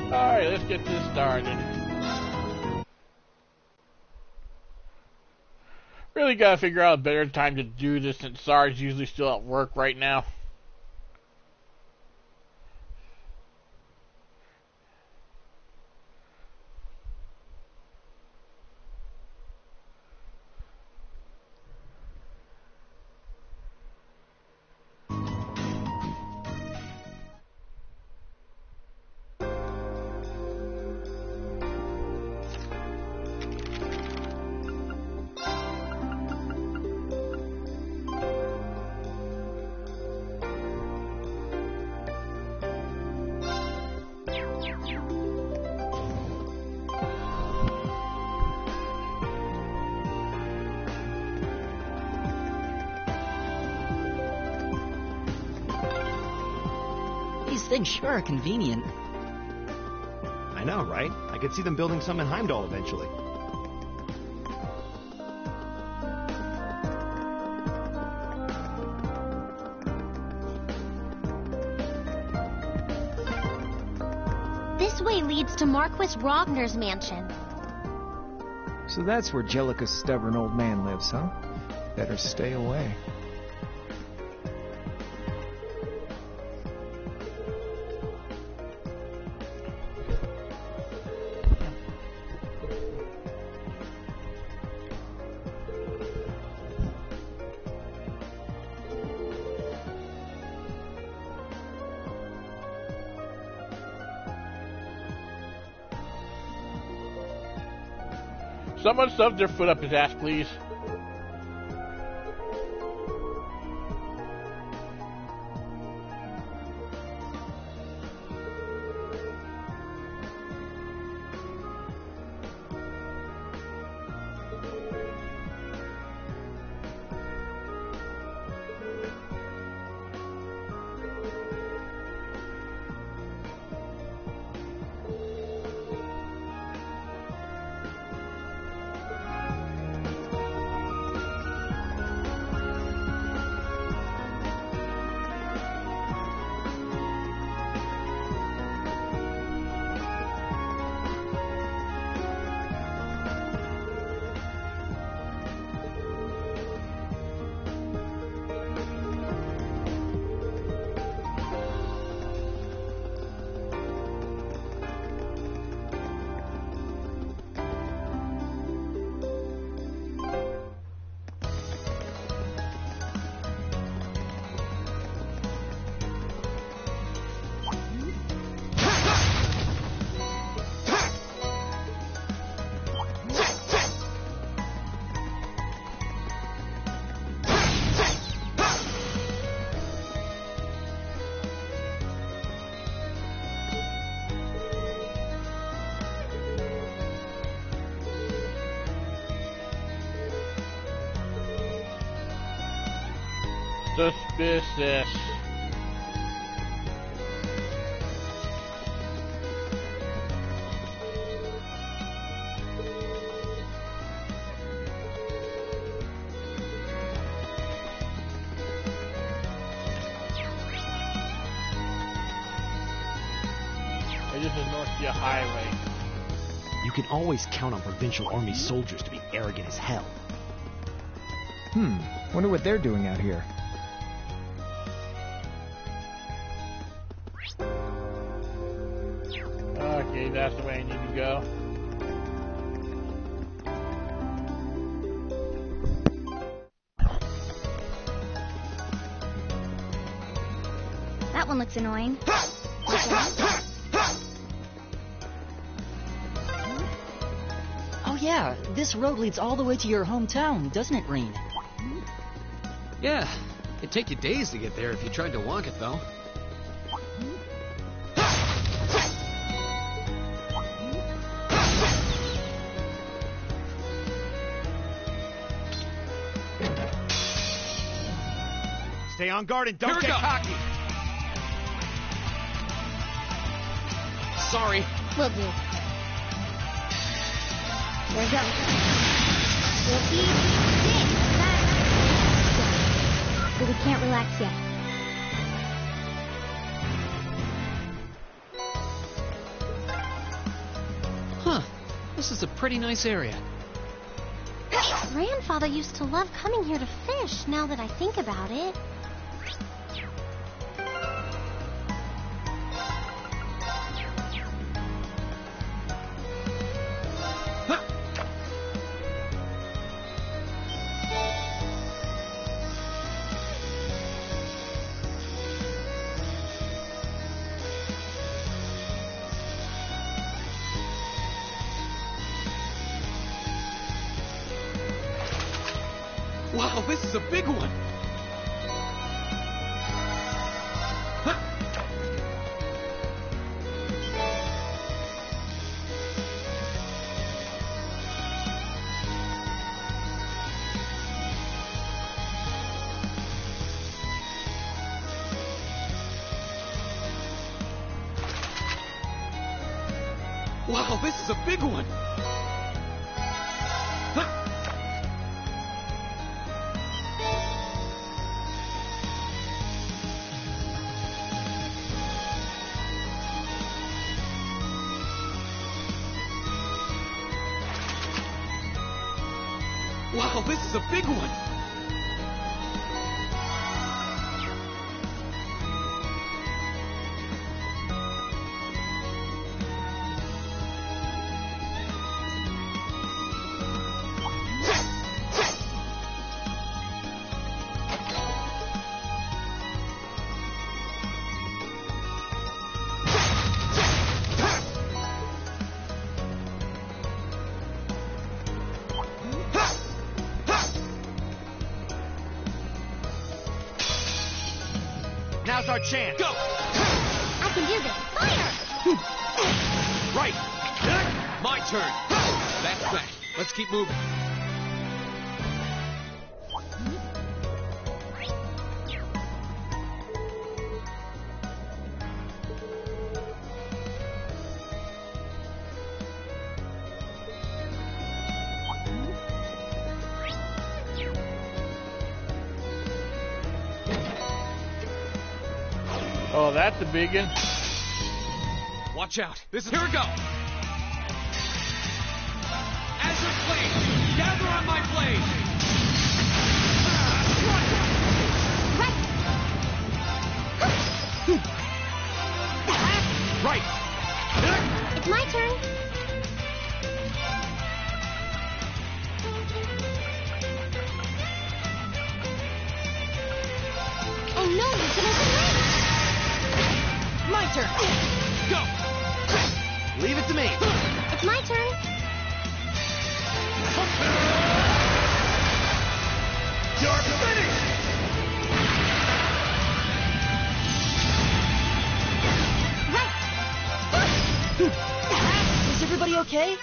Alright, let's get this started. Really gotta figure out a better time to do this since Sar's usually still at work right now. These things sure are convenient. I know, right? I could see them building some in Heimdall eventually. This way leads to Marquis Rogner's mansion. So that's where Jellica's stubborn old man lives, huh? Better stay away. Someone shove their foot up his ass, please. Suspicious. This is Northia Highway. You can always count on Provincial Army soldiers to be arrogant as hell. Wonder what they're doing out here. Okay, that's the way I need to go. That one looks annoying. Oh yeah, this road leads all the way to your hometown, doesn't it, Reen? Yeah, it'd take you days to get there if you tried to walk it, though. Stay on guard and don't get cocky. Sorry. Will do. There we go. We'll see. But we can't relax yet. This is a pretty nice area. Grandfather used to love coming here to fish, now that I think about it. Wow, this is a big one! Wow, this is a big one! Wow, this is a big one! Now's our chance. Go! I can do this. Fire! Right! My turn! That's that. Let's keep moving. Oh, that's a big one. Watch out. This is... Here we go! Azure Flame! Gather on my blade! Right! It's my turn. Oh no, this isn't right. My turn. Go! Leave it to me. It's my turn. You're finished. Is everybody okay?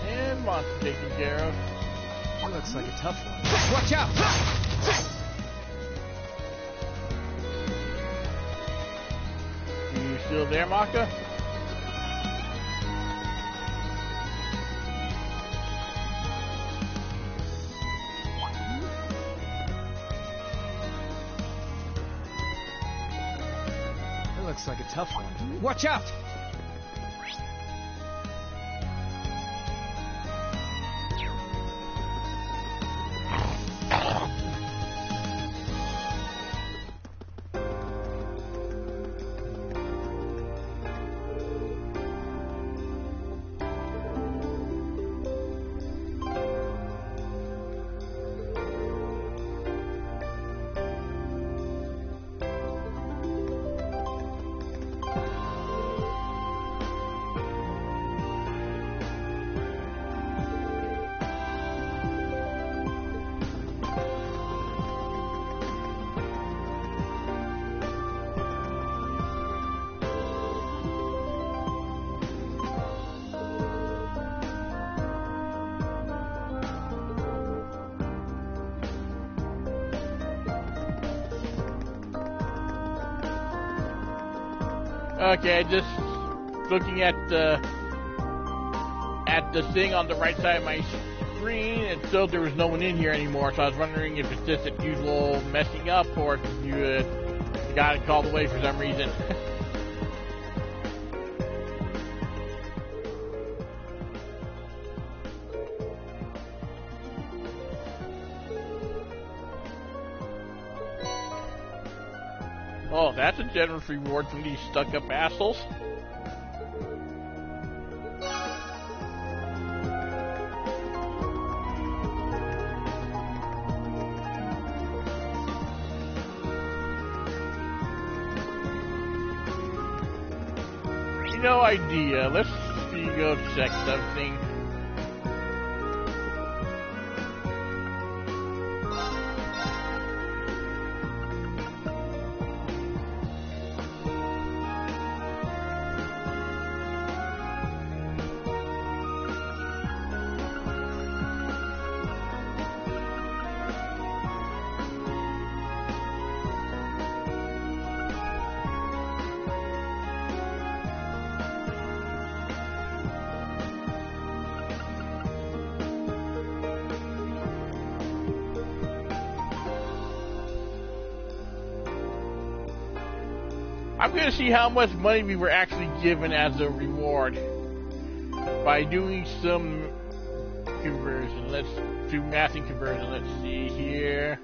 And monster taken care of. That looks like a tough one. Watch out! You still there, Maka? That looks like a tough one. Watch out! Okay, just looking at the thing on the right side of my green, and so there was no one in here anymore, so I was wondering if it's just its usual messing up, or if you got it called away for some reason. Oh, that's a generous reward from these stuck-up assholes. No idea. Let's see, go check something. I'm going to see how much money we were actually given as a reward by doing some conversion. Let's do mathing conversion. Let's see here.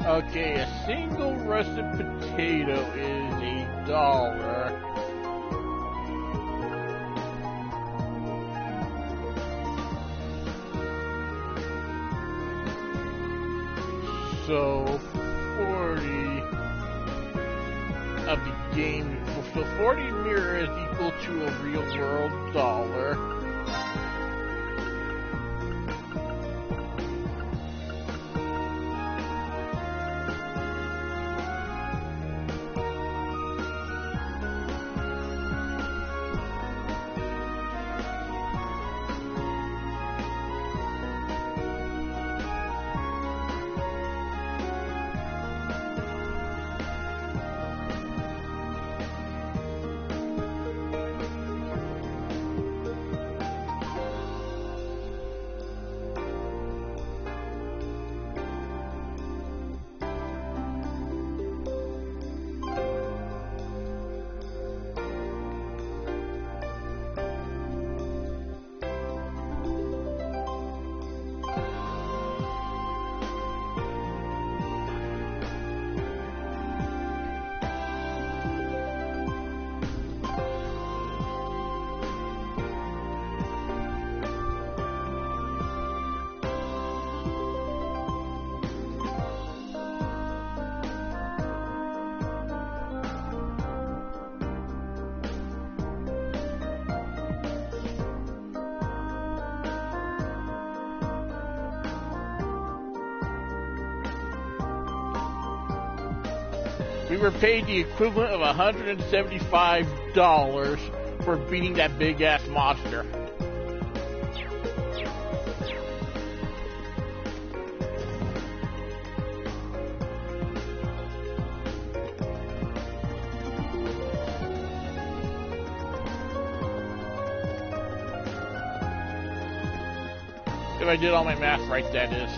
Okay, a single russet potato is $1. So 40 of the game, so 40 mirror is equal to a real world dollar. We were paid the equivalent of $175 for beating that big ass monster. If I did all my math right, that is.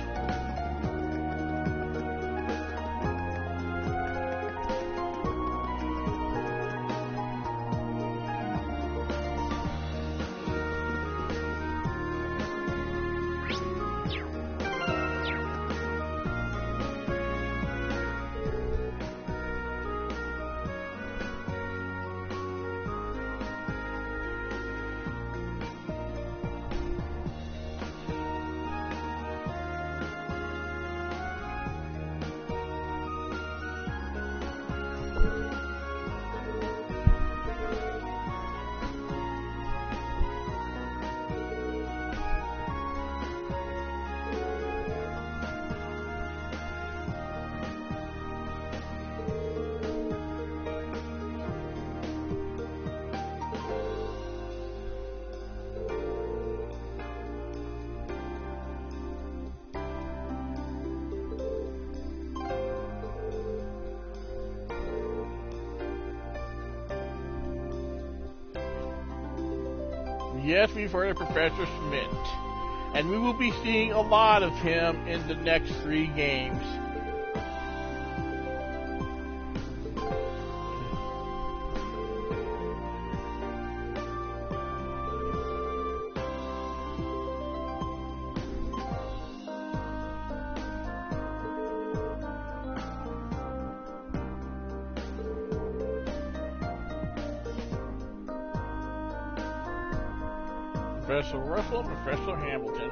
Yes, we've heard of Professor Schmidt, and we will be seeing a lot of him in the next 3 games. Professor Russell, Professor Hamilton.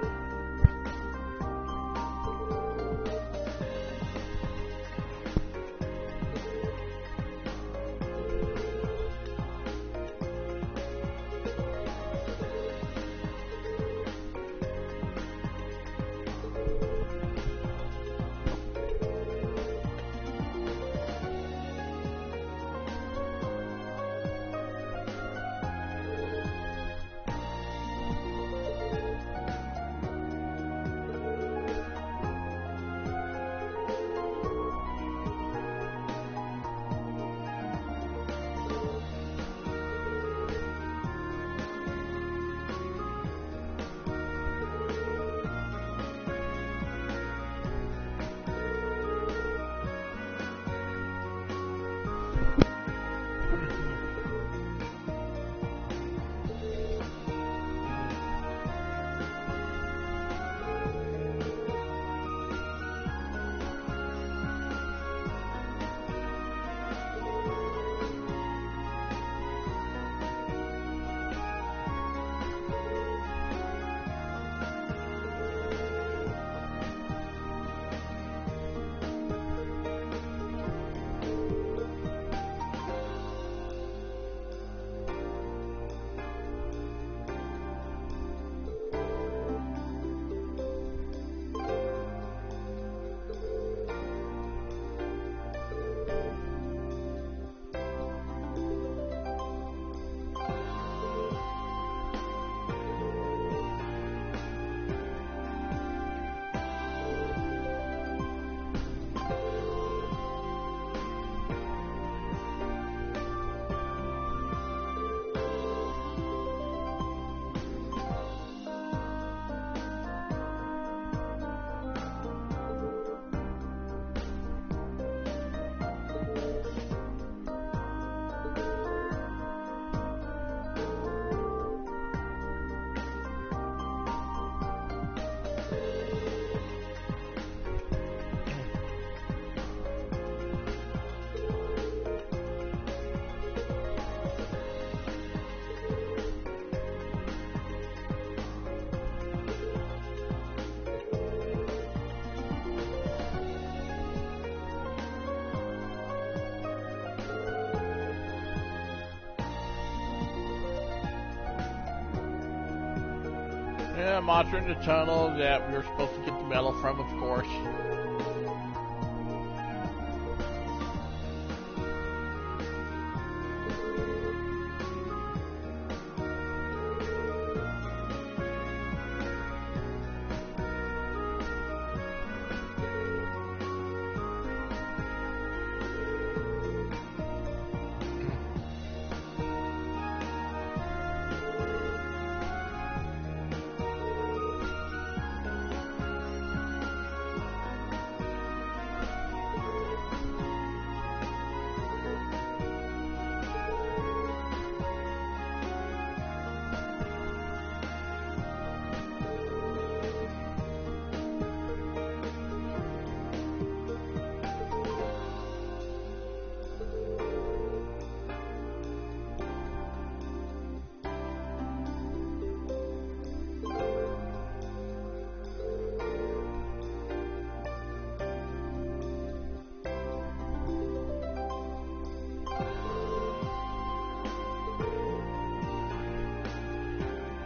Yeah, monster in the tunnel that we were supposed to get the medal from, of course.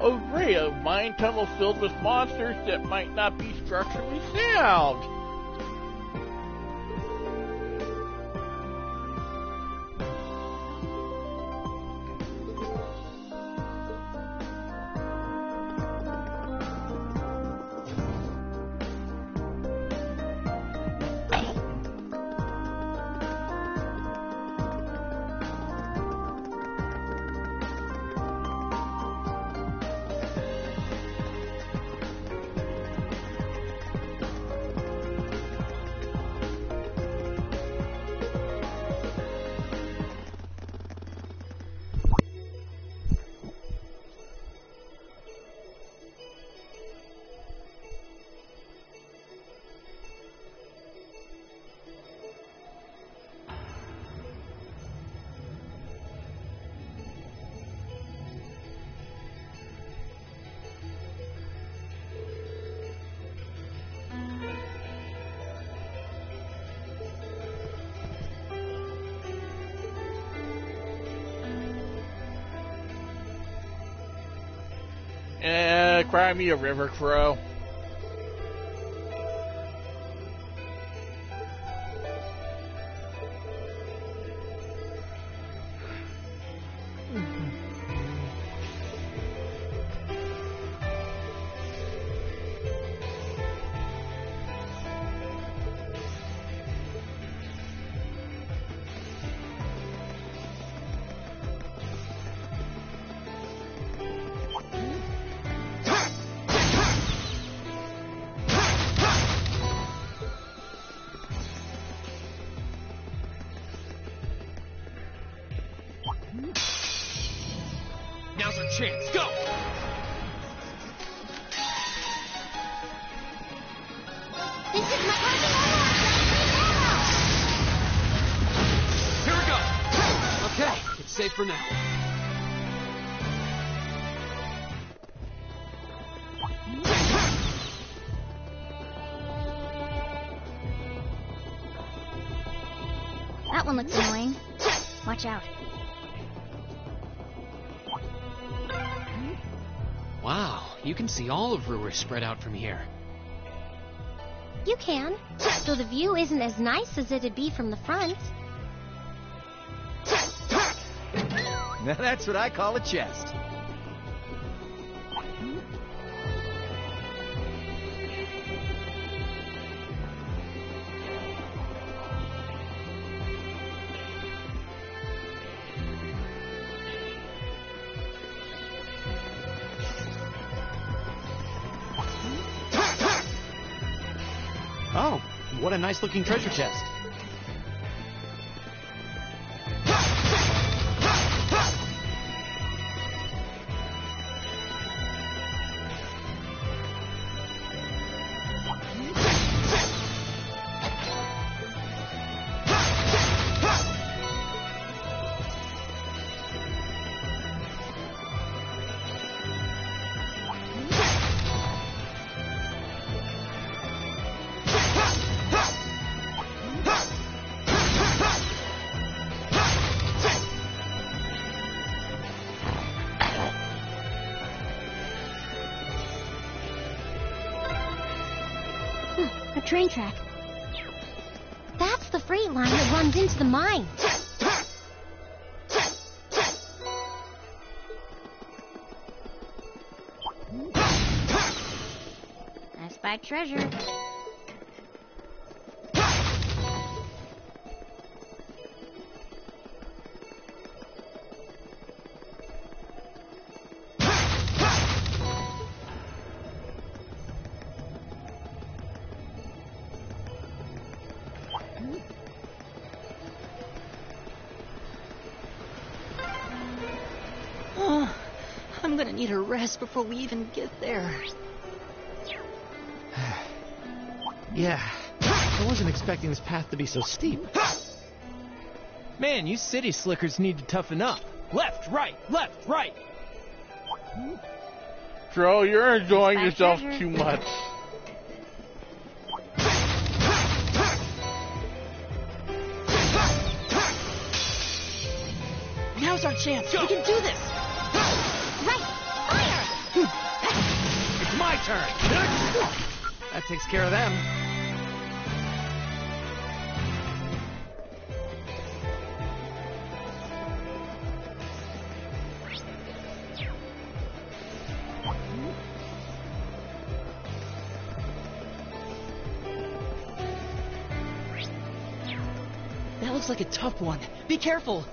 Oh great, a mine tunnel filled with monsters that might not be structurally sound. like cry me a river, Crow? Now's our chance. Go! This is my parking arrow! Here we go. Okay, it's safe for now. That one looks annoying. Watch out. Wow, you can see all of Ruhr spread out from here. You can, though the view isn't as nice as it'd be from the front. Now that's what I call a chest. Oh, what a nice looking treasure chest. A train track. That's the freight line that runs into the mine. I spy treasure. Oh, I'm gonna need a rest before we even get there. Yeah, I wasn't expecting this path to be so steep. Man, you city slickers need to toughen up. Left, right, left, right. Crow, you're enjoying Spy yourself treasure. too much. Now's our chance. We can do this. Right! Fire! It's my turn. That takes care of them. That looks like a tough one. Be careful.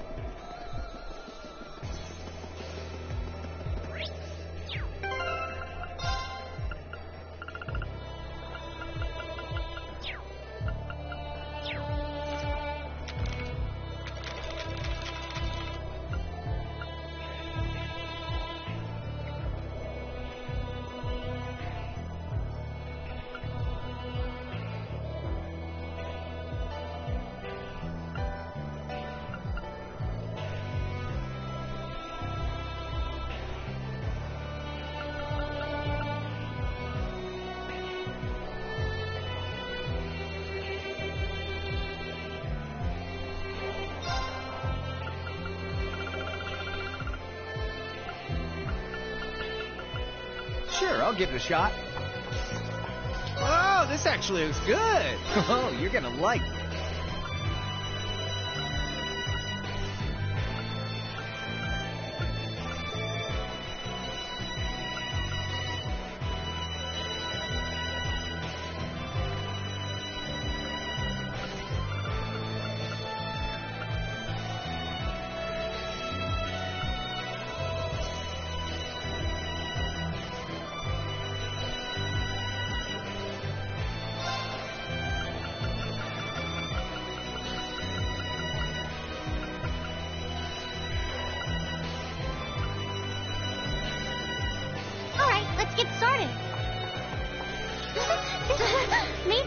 Sure, I'll give it a shot. Oh, this actually looks good. Oh, you're gonna like it. All right, let's get started. Me?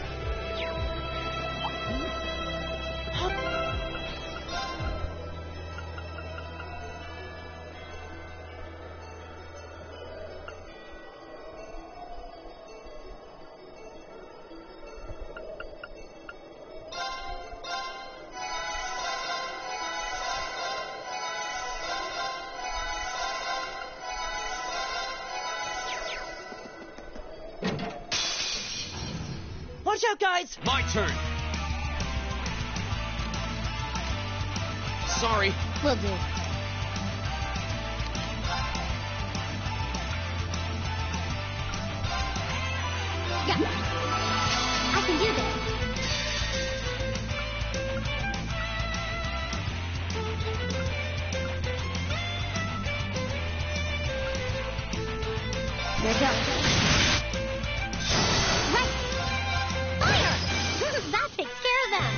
Watch out, guys! My turn. Sorry. Will do. Yeah. I can do this. Here it goes. Right. Fire! That takes care of them.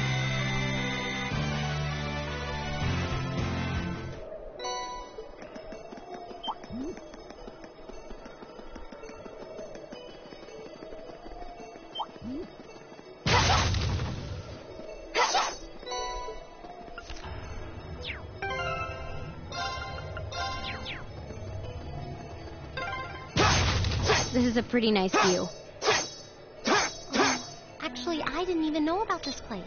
This is a pretty nice view. Actually, I didn't even know about this place.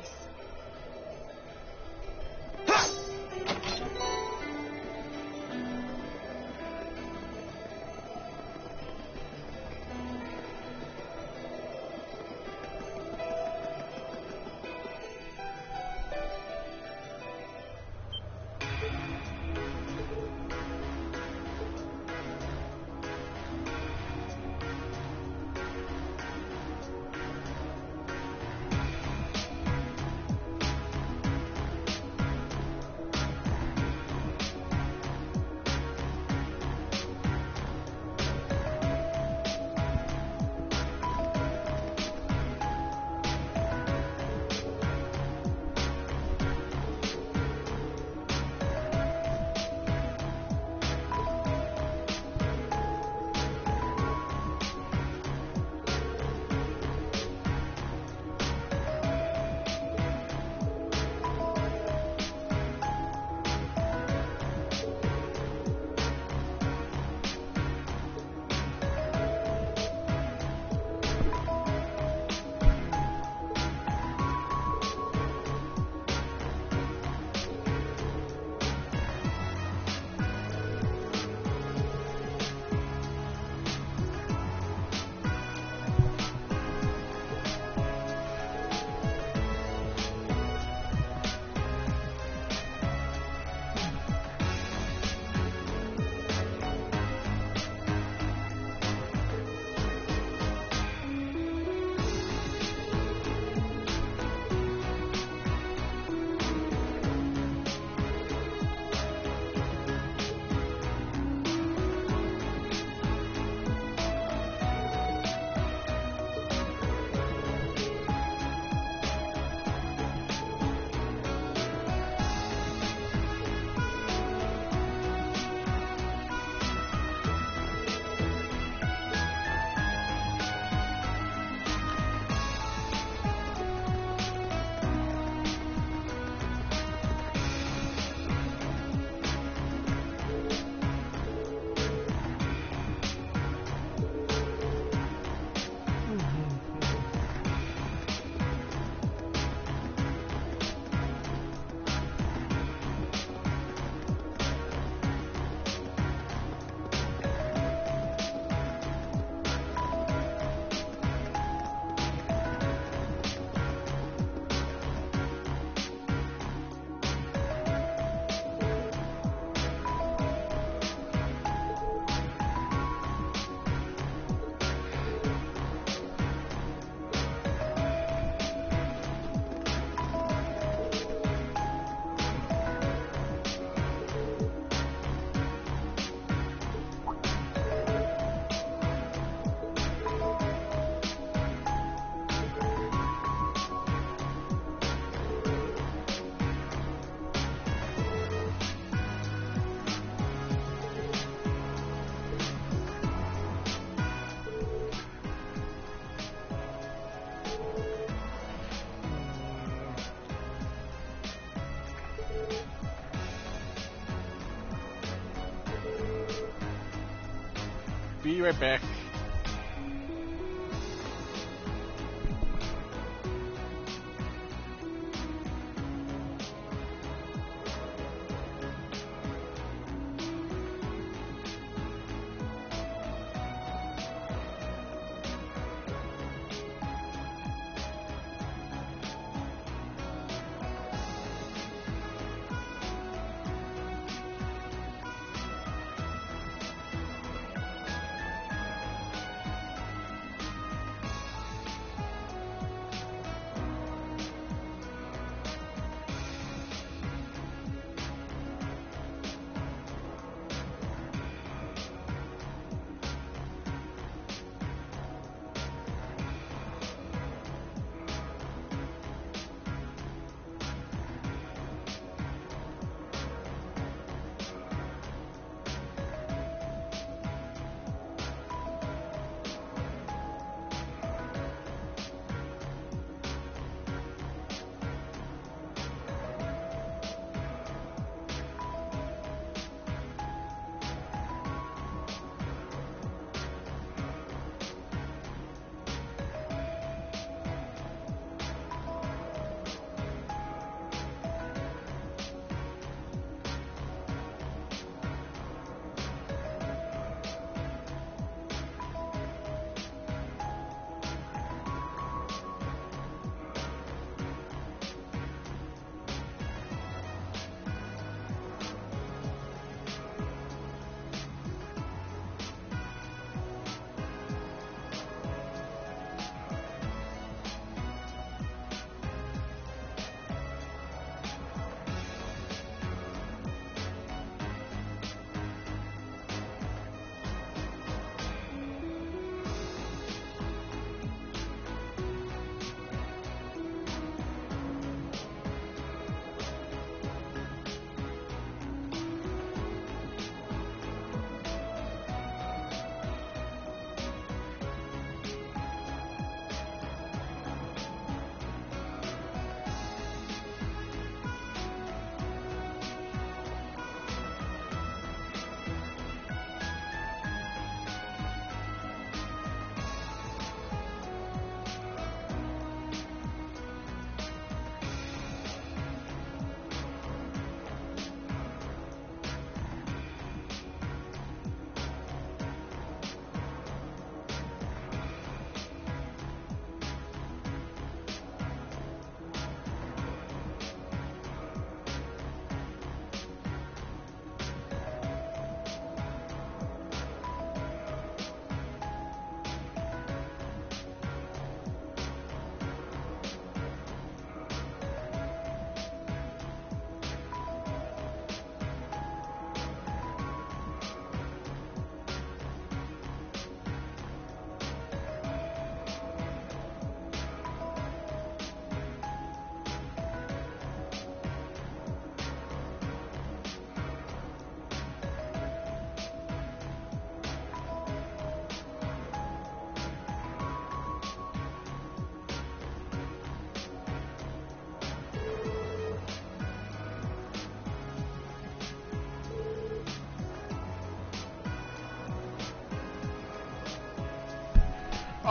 Be right back.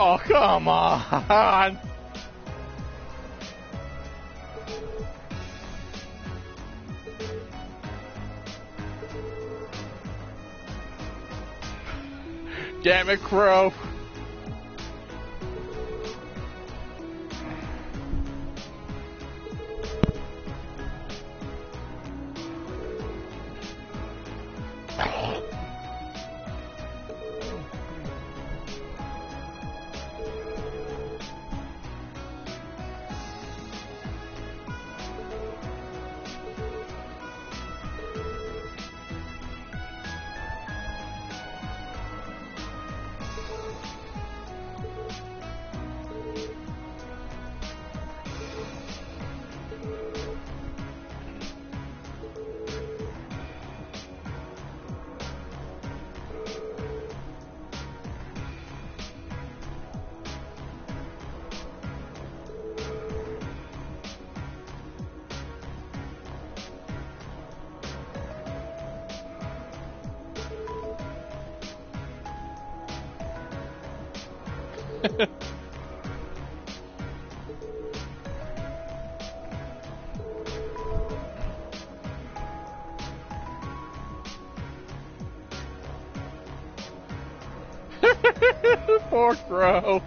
Oh, come on! Damn it, Crow! Poor Crow.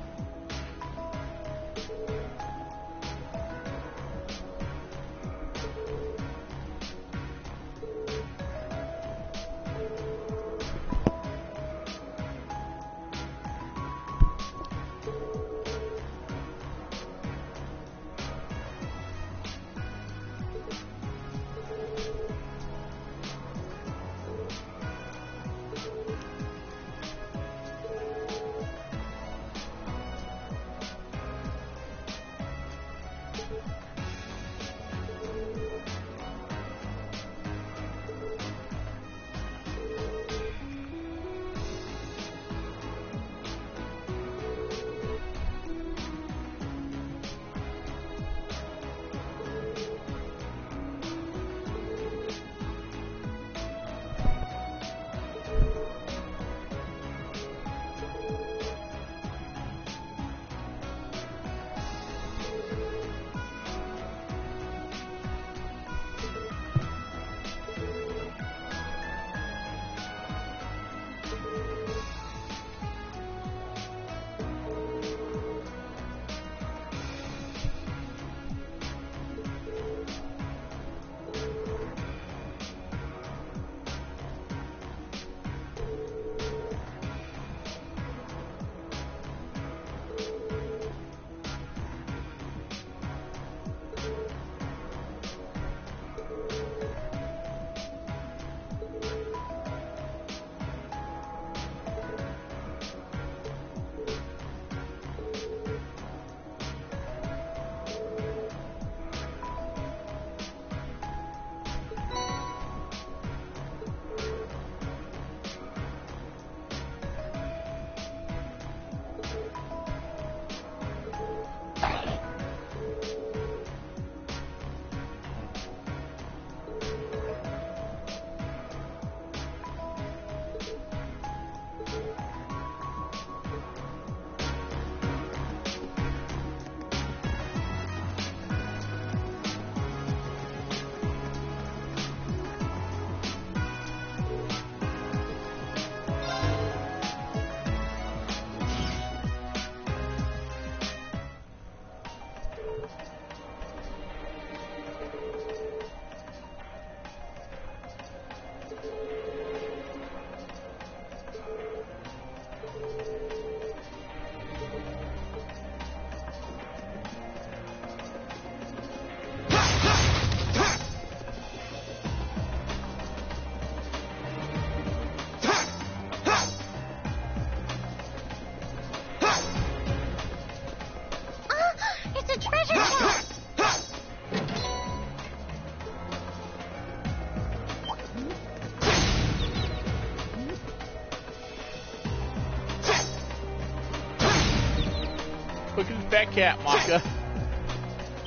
Look at this fat cat, Maka.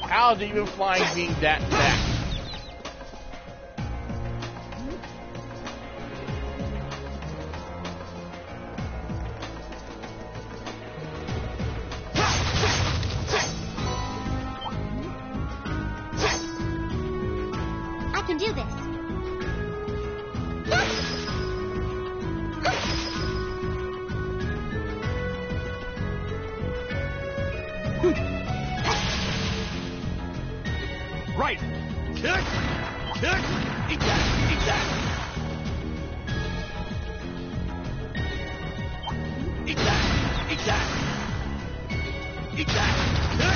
How is even flying being that fat? I can do this. Right. Kick. Kick. Eat that. Eat that. Eat that. Eat that. Eat that. Kick.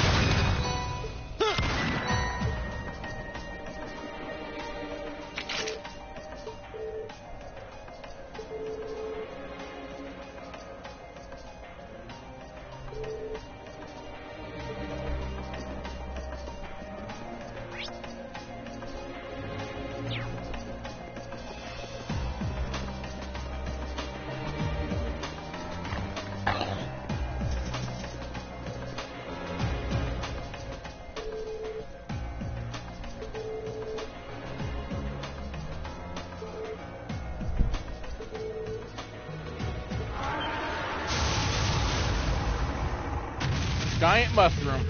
Giant mushroom.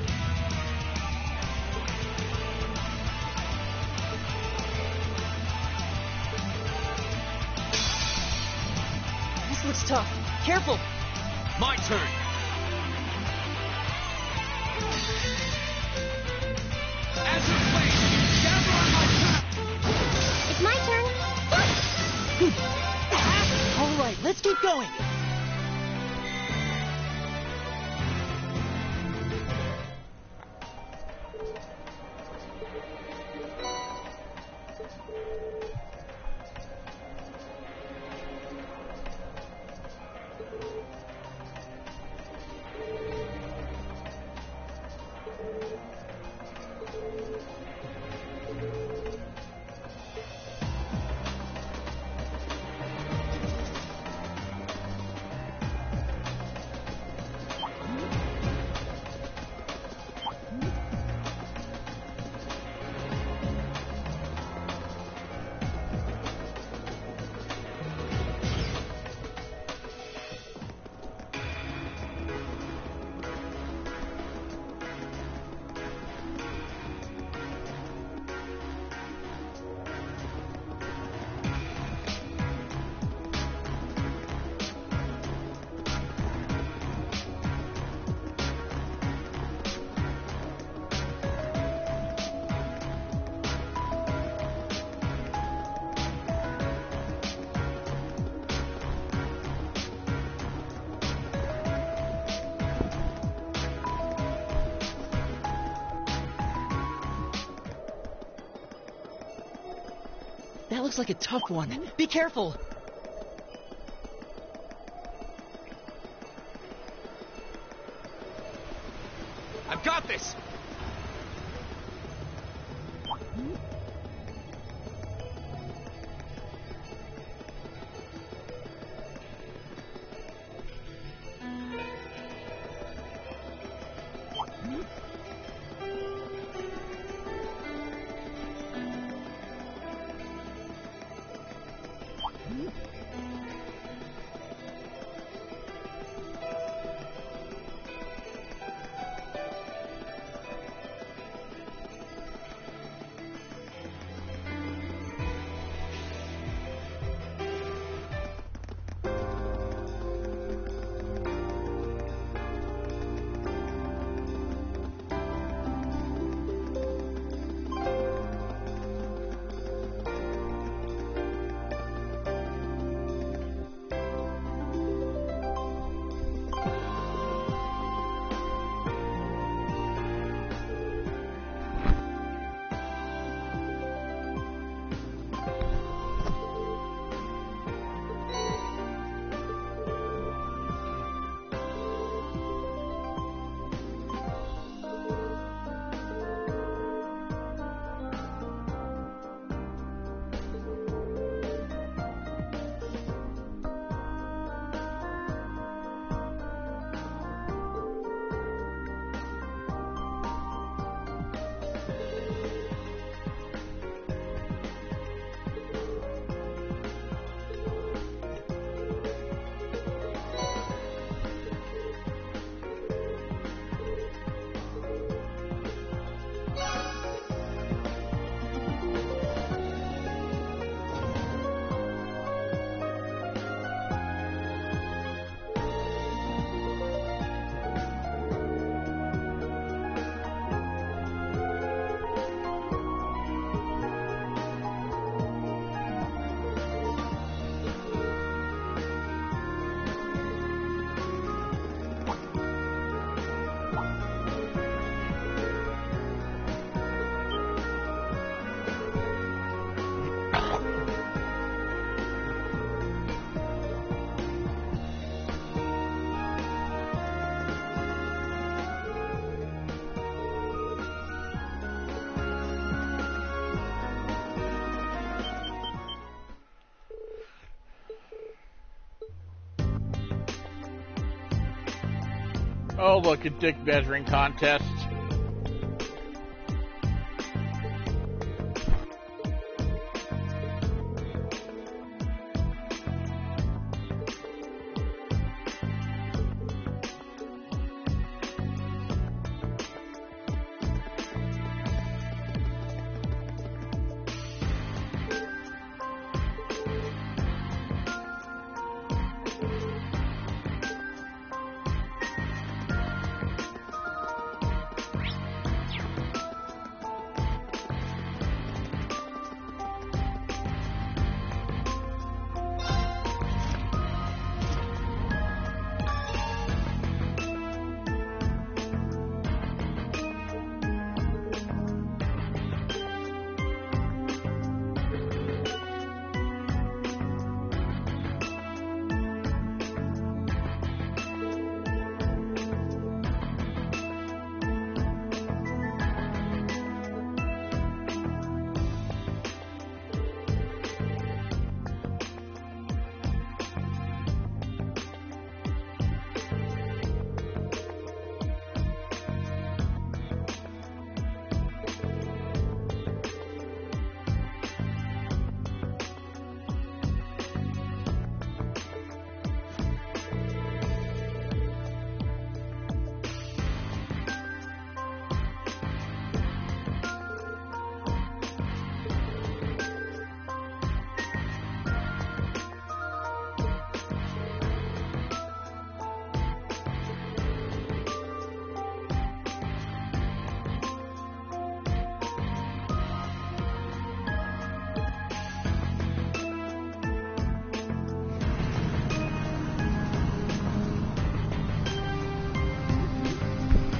This looks tough. Careful! My turn. Azure Flame, gather on my trap. It's my turn. All right, let's keep going. That looks like a tough one. Be careful! I've got this. Oh, look, a dick measuring contest.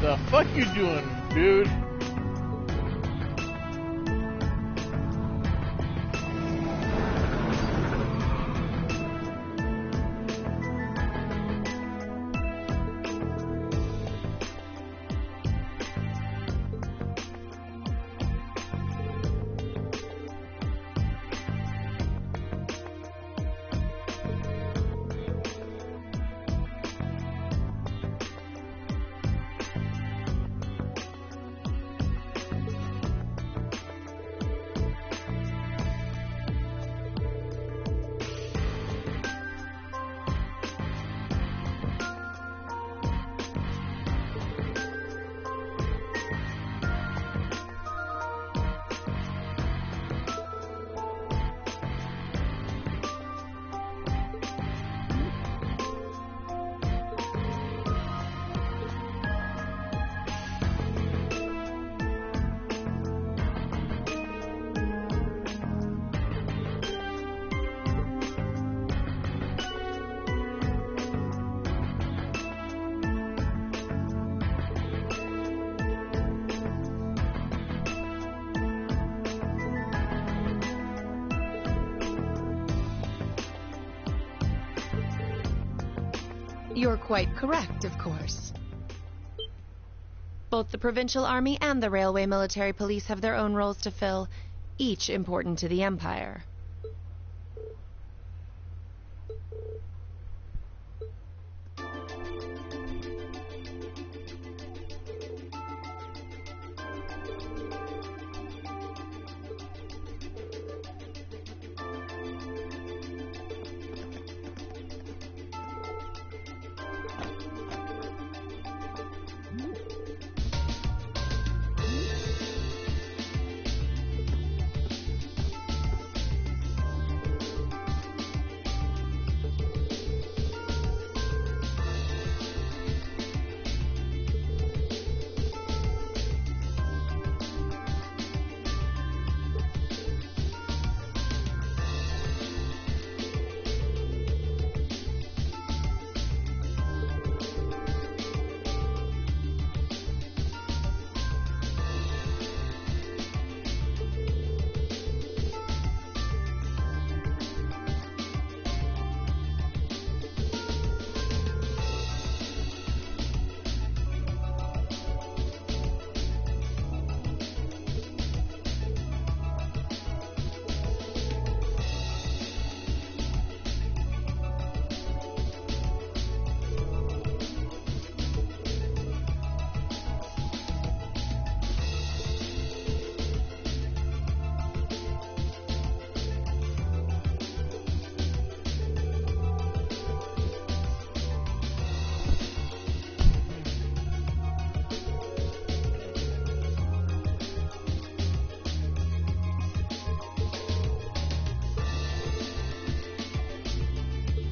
The fuck you doing, dude? You're quite correct, of course. Both the Provincial Army and the Railway Military Police have their own roles to fill, each important to the Empire.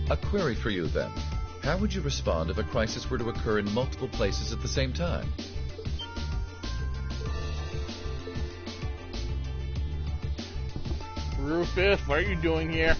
A query for you, then. How would you respond if a crisis were to occur in multiple places at the same time? Rufus, what are you doing here?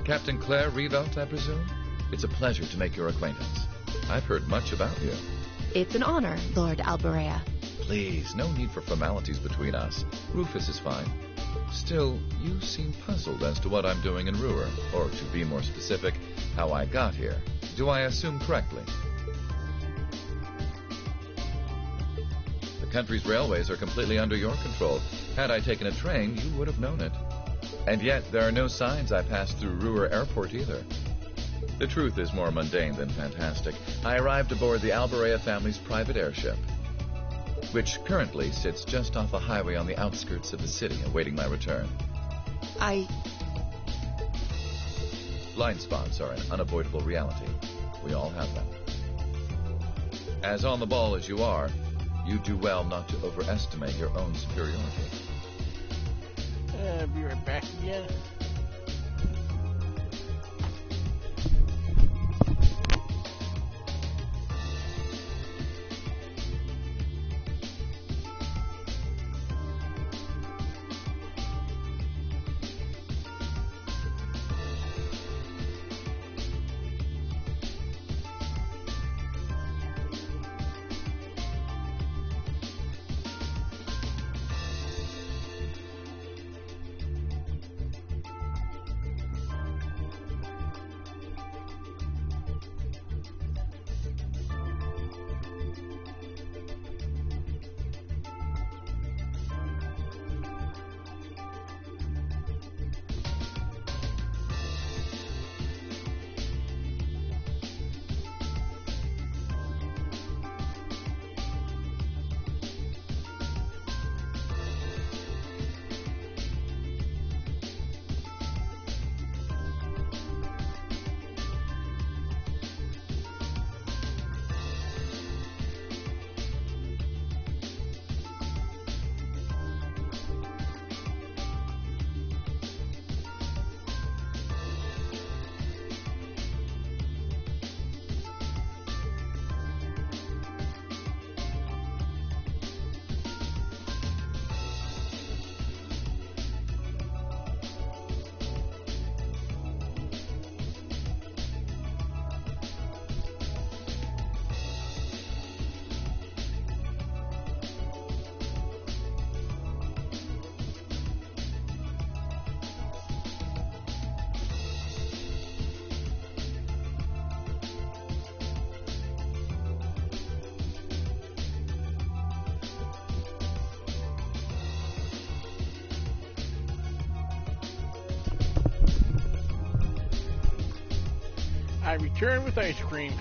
Captain Claire Revolt, I presume? It's a pleasure to make your acquaintance. I've heard much about you. It's an honor, Lord Alberea. Please, no need for formalities between us. Rufus is fine. Still, you seem puzzled as to what I'm doing in Ruhr, or to be more specific, how I got here. Do I assume correctly? The country's railways are completely under your control. Had I taken a train, you would have known it. And yet, there are no signs I passed through Ruhr Airport either. The truth is more mundane than fantastic. I arrived aboard the Alberea family's private airship, which currently sits just off a highway on the outskirts of the city, awaiting my return. Blind spots are an unavoidable reality. We all have them. As on the ball as you are, you do well not to overestimate your own superiority. Be right back again. I return with ice cream.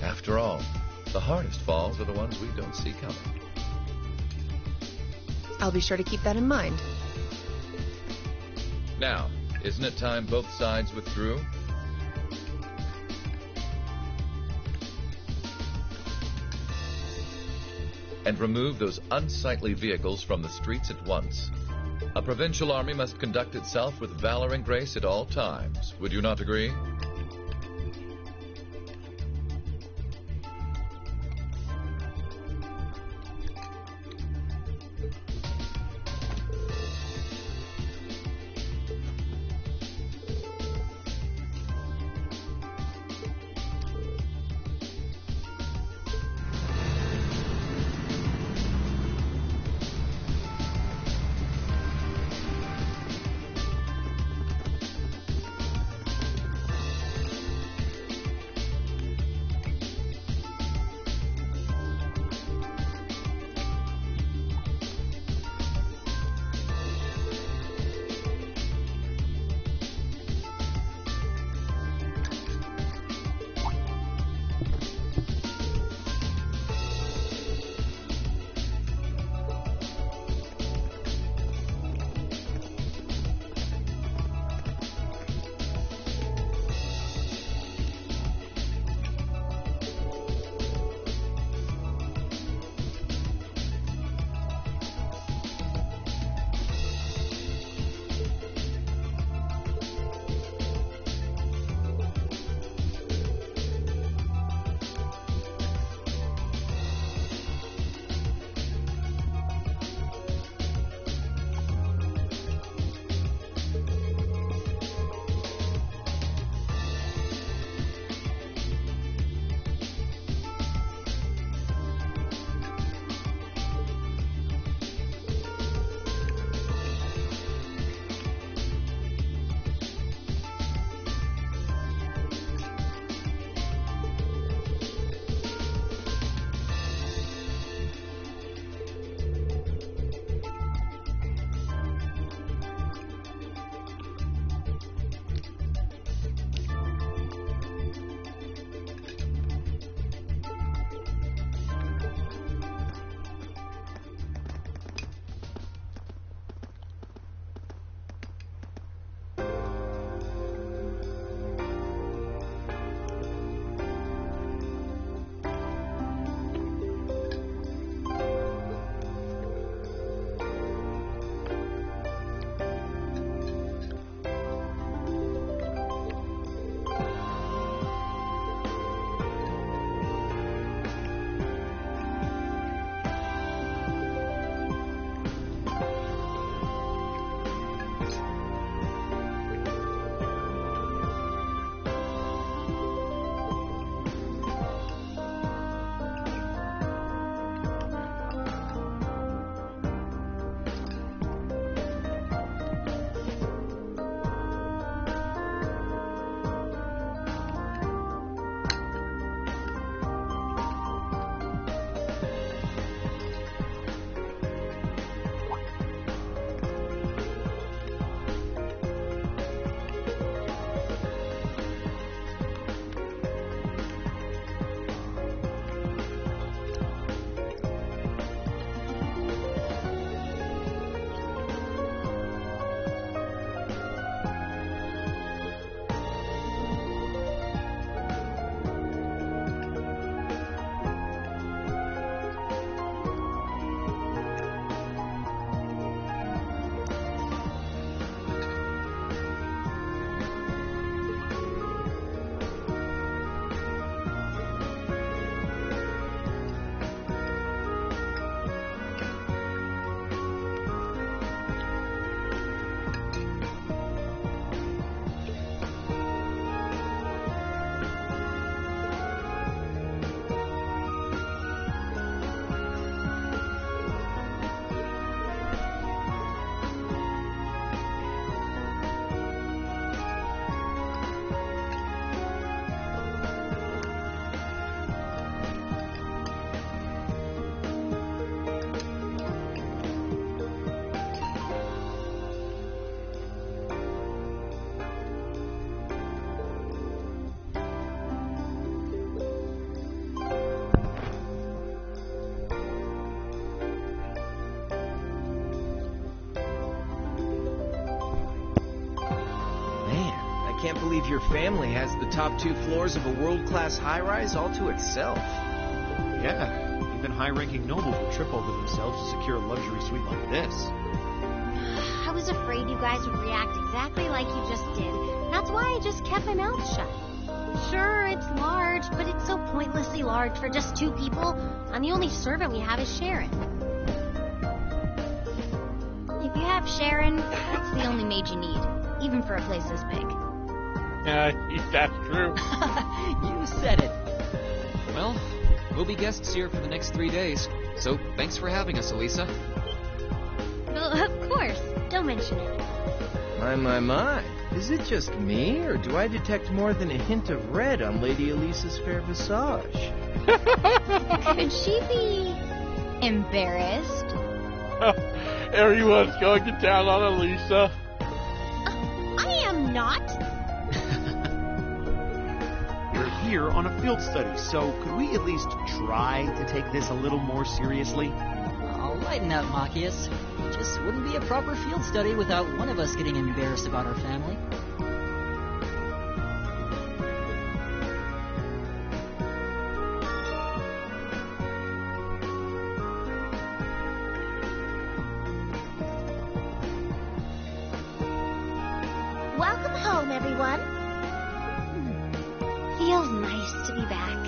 After all, the hardest falls are the ones we don't see coming. I'll be sure to keep that in mind. Now, isn't it time both sides withdrew? And remove those unsightly vehicles from the streets at once. A provincial army must conduct itself with valor and grace at all times. Would you not agree? Can't believe your family has the top 2 floors of a world-class high-rise all to itself. Yeah, even high-ranking nobles would trip over themselves to secure a luxury suite like this. I was afraid you guys would react exactly like you just did. That's why I just kept my mouth shut. Sure, it's large, but it's so pointlessly large for just 2 people, and the only servant we have is Sharon. If you have Sharon, that's the only maid you need, even for a place this big. That's true. You said it. Well, we'll be guests here for the next 3 days, so thanks for having us, Elisa. Well, of course. Don't mention it. My. Is it just me, or do I detect more than a hint of red on Lady Elisa's fair visage? Could she be embarrassed? Everyone's going to town on Elisa. I am not. You're here on a field study, so could we at least try to take this a little more seriously? I'll lighten up, Machias. Just wouldn't be a proper field study without one of us getting embarrassed about our family. Welcome home, everyone. Feels nice to be back.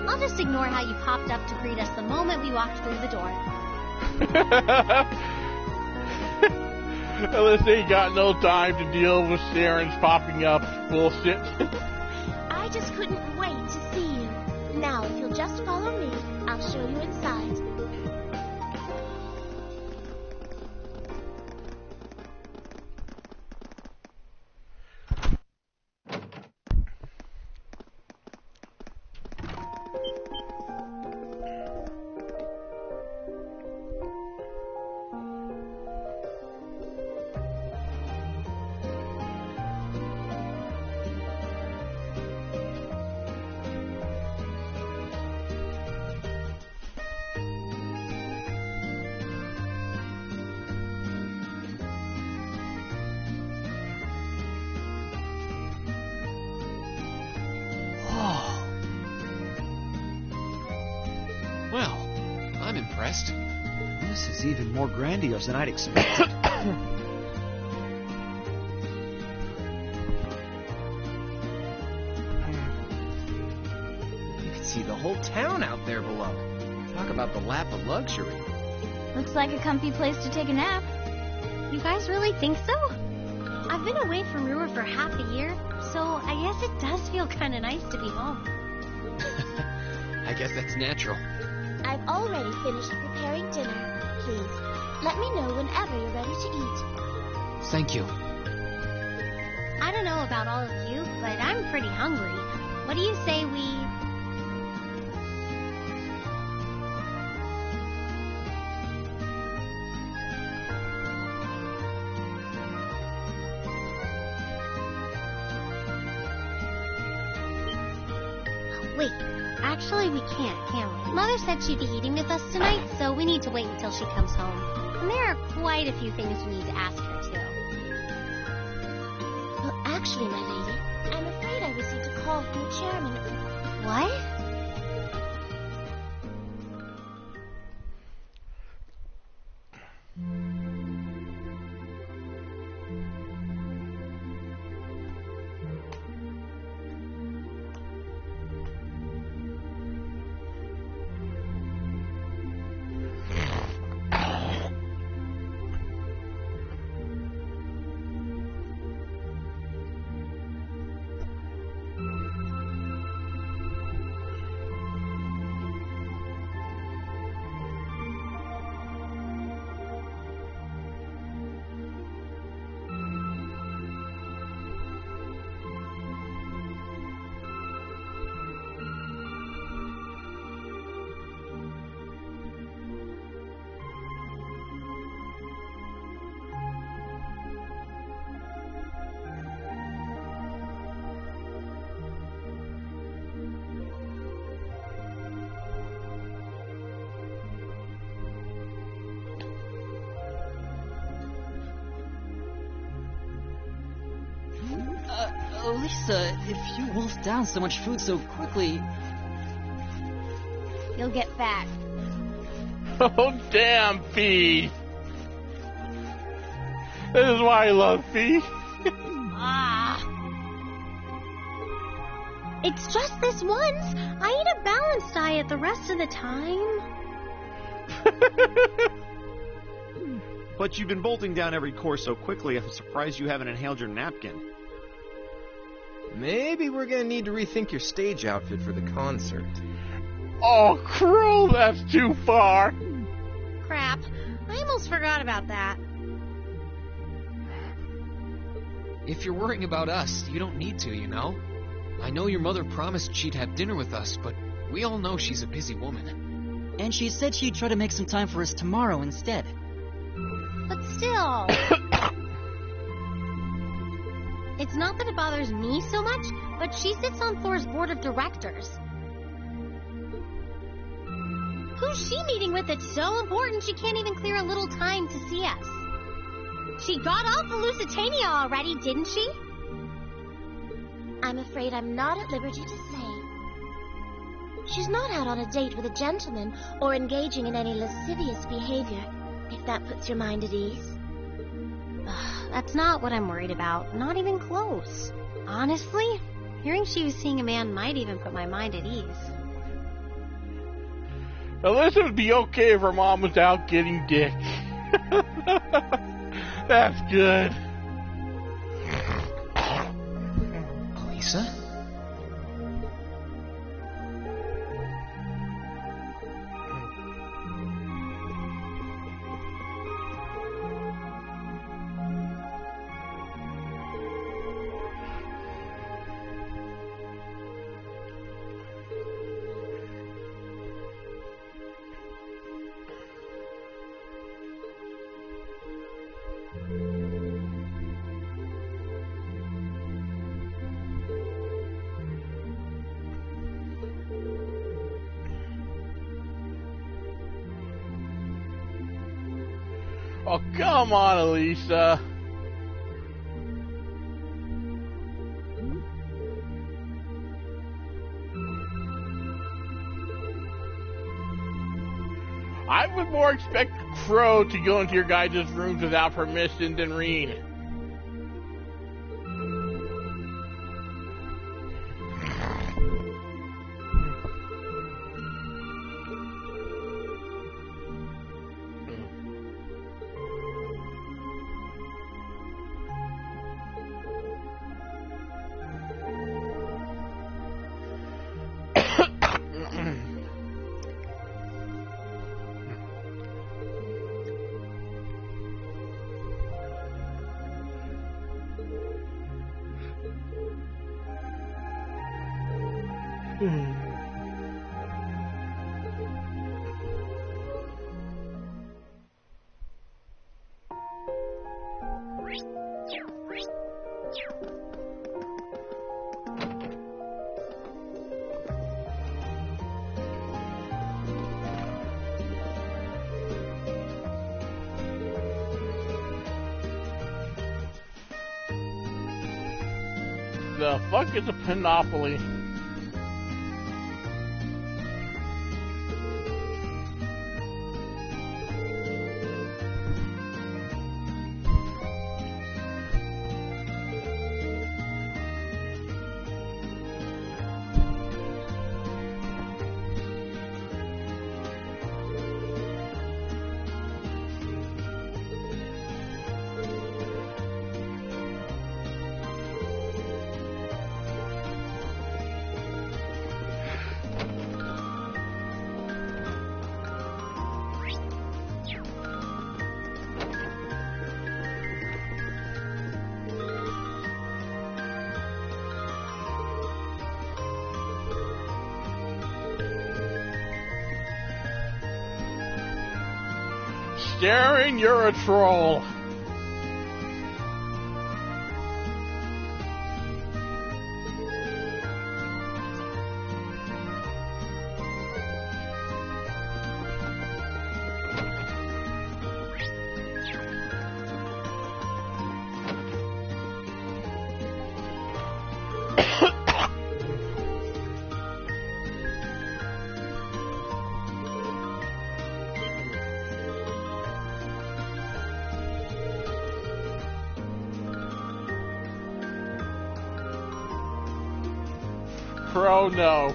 I'll just ignore how you popped up to greet us the moment we walked through the door. Unless they got no time to deal with Sharon's popping up bullshit. I just couldn't wait to see you. Now, if you'll just follow me, I'll show you inside. Well, I'm impressed. This is even more grandiose than I'd expected. You can see the whole town out there below. Talk about the lap of luxury. Looks like a comfy place to take a nap. You guys really think so? I've been away from Ruhr for half a year, so I guess it does feel kind of nice to be home. I guess that's natural. I've already finished preparing dinner. Please, let me know whenever you're ready to eat. Thank you. I don't know about all of you, but I'm pretty hungry. What do you say we... Wait, actually we can't we? Mother said she'd be eating with us tonight, so we need to wait until she comes home. And there are quite a few things we need to ask her, too. Well, actually, my lady, I'm afraid I received a call from the chairman. What? Elisa, if you wolf down so much food so quickly... You'll get fat. Oh, damn, Feed. This is why I love Feed. It's just this once. I eat a balanced diet the rest of the time. But you've been bolting down every course so quickly, I'm surprised you haven't inhaled your napkin. Maybe we're gonna need to rethink your stage outfit for the concert. Oh, Crow, that's too far. Crap. I almost forgot about that. If you're worrying about us, you don't need to, you know? I know your mother promised she'd have dinner with us, but we all know she's a busy woman. And she said she'd try to make some time for us tomorrow instead. But still... It's not that it bothers me so much, but she sits on Thor's board of directors. Who's she meeting with that's so important she can't even clear a little time to see us? She got off the Lusitania already, didn't she? I'm afraid I'm not at liberty to say. She's not out on a date with a gentleman or engaging in any lascivious behavior, if that puts your mind at ease. That's not what I'm worried about. Not even close. Honestly, hearing she was seeing a man might even put my mind at ease. Alyssa would be okay if her mom was out getting dick. That's good. Elisa? Oh, come on, Elisa. I would more expect Crow to go into your guys' rooms without permission than Reen. The fuck is a Panopoly? Darren, you're a troll. Crow, no.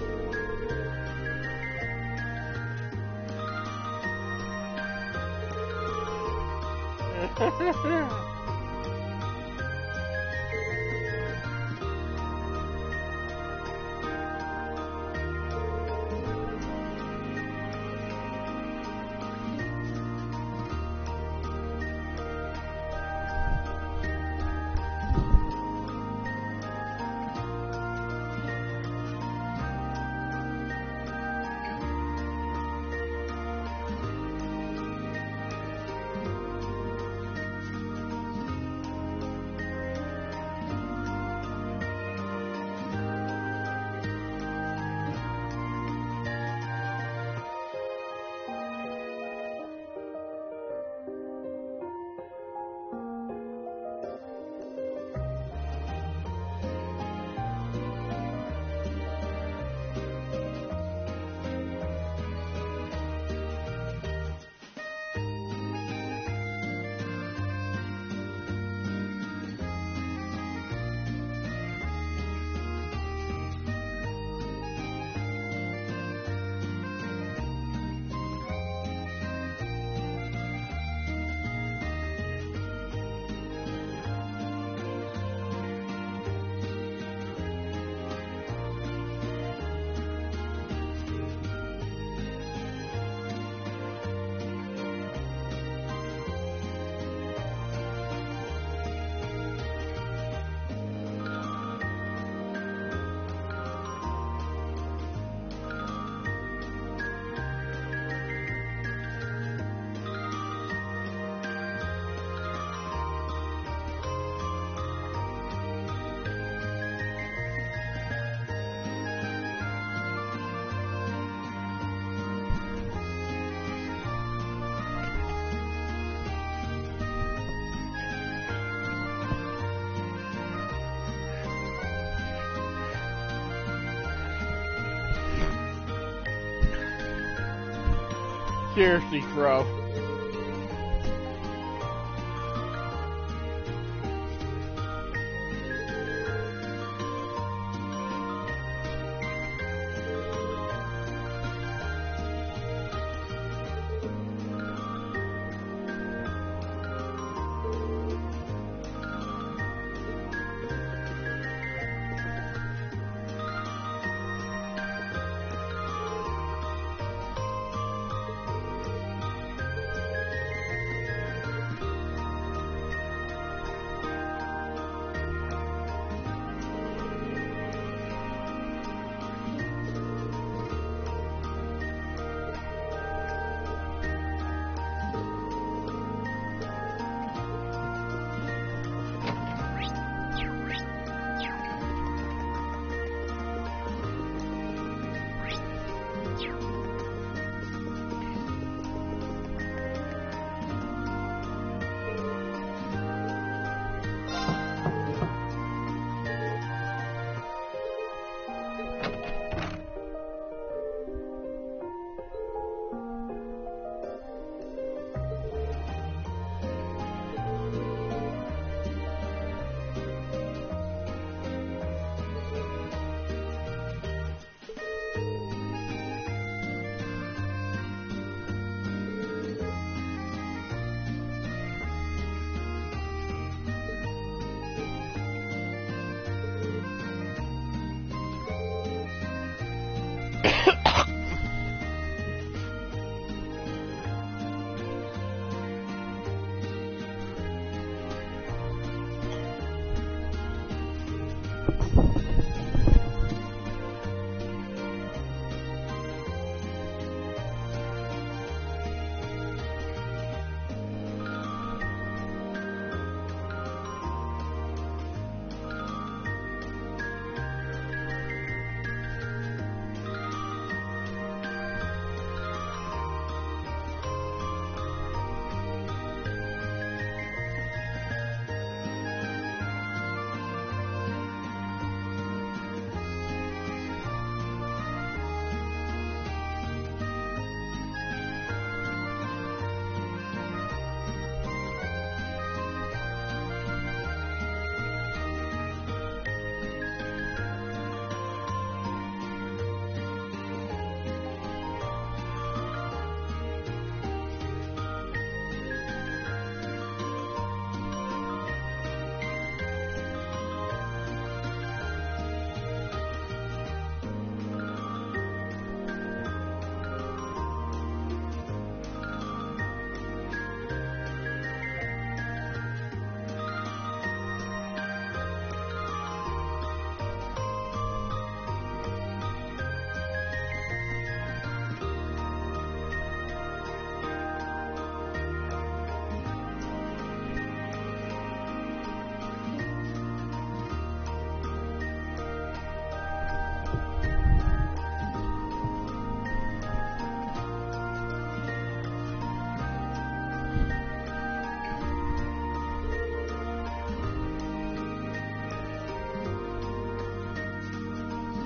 Seriously, Crow.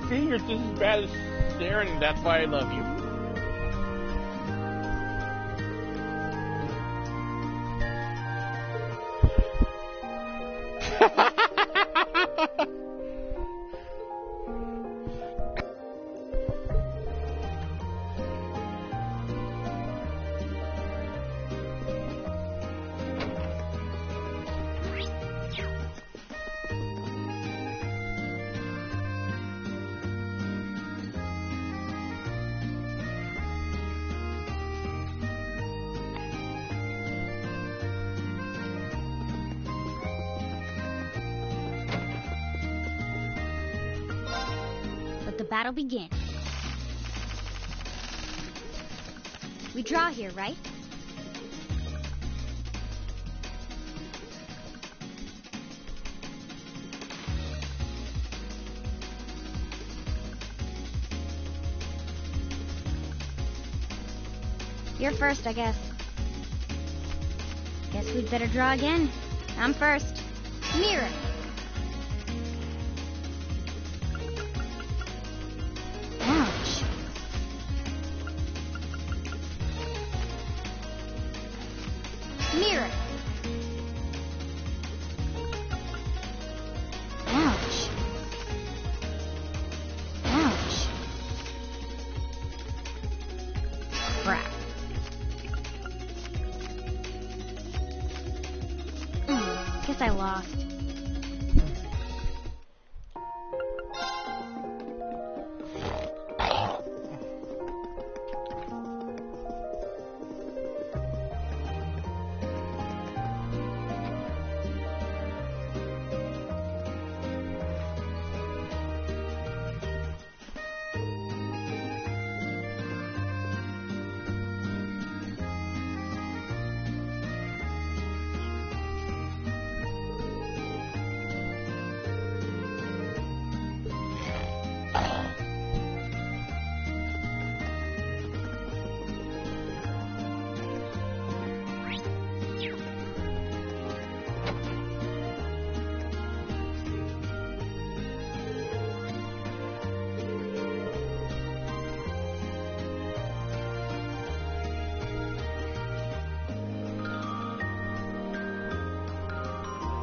see, you're just as bad as Saren, and that's why I love you. The battle begins. We draw here, right? You're first, I guess. Guess we'd better draw again. I'm first. Mirror. Ouch. Mirror. Ouch. Ouch. Crap. Guess I lost.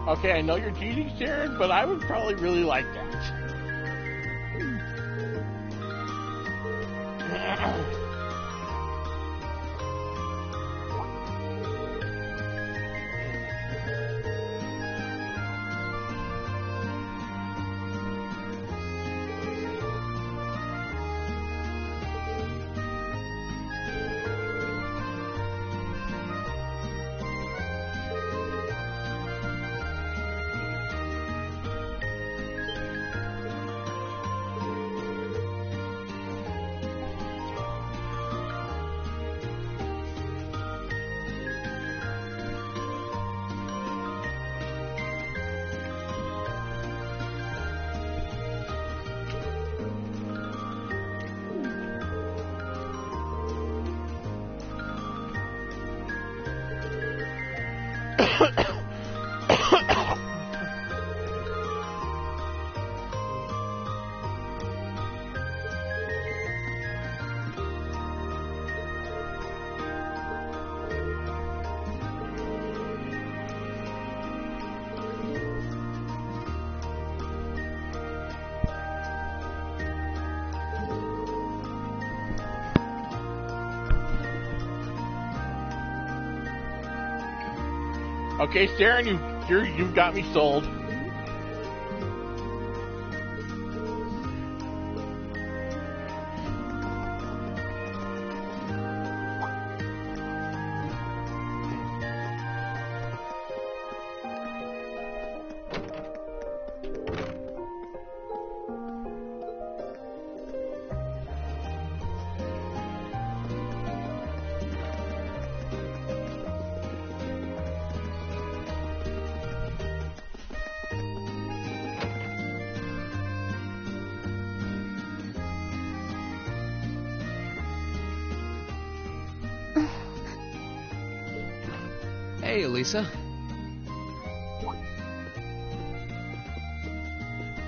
Okay, I know you're cheating, Saren, but I would probably really like that. Okay, Saren, you've got me sold. Hey, Elisa.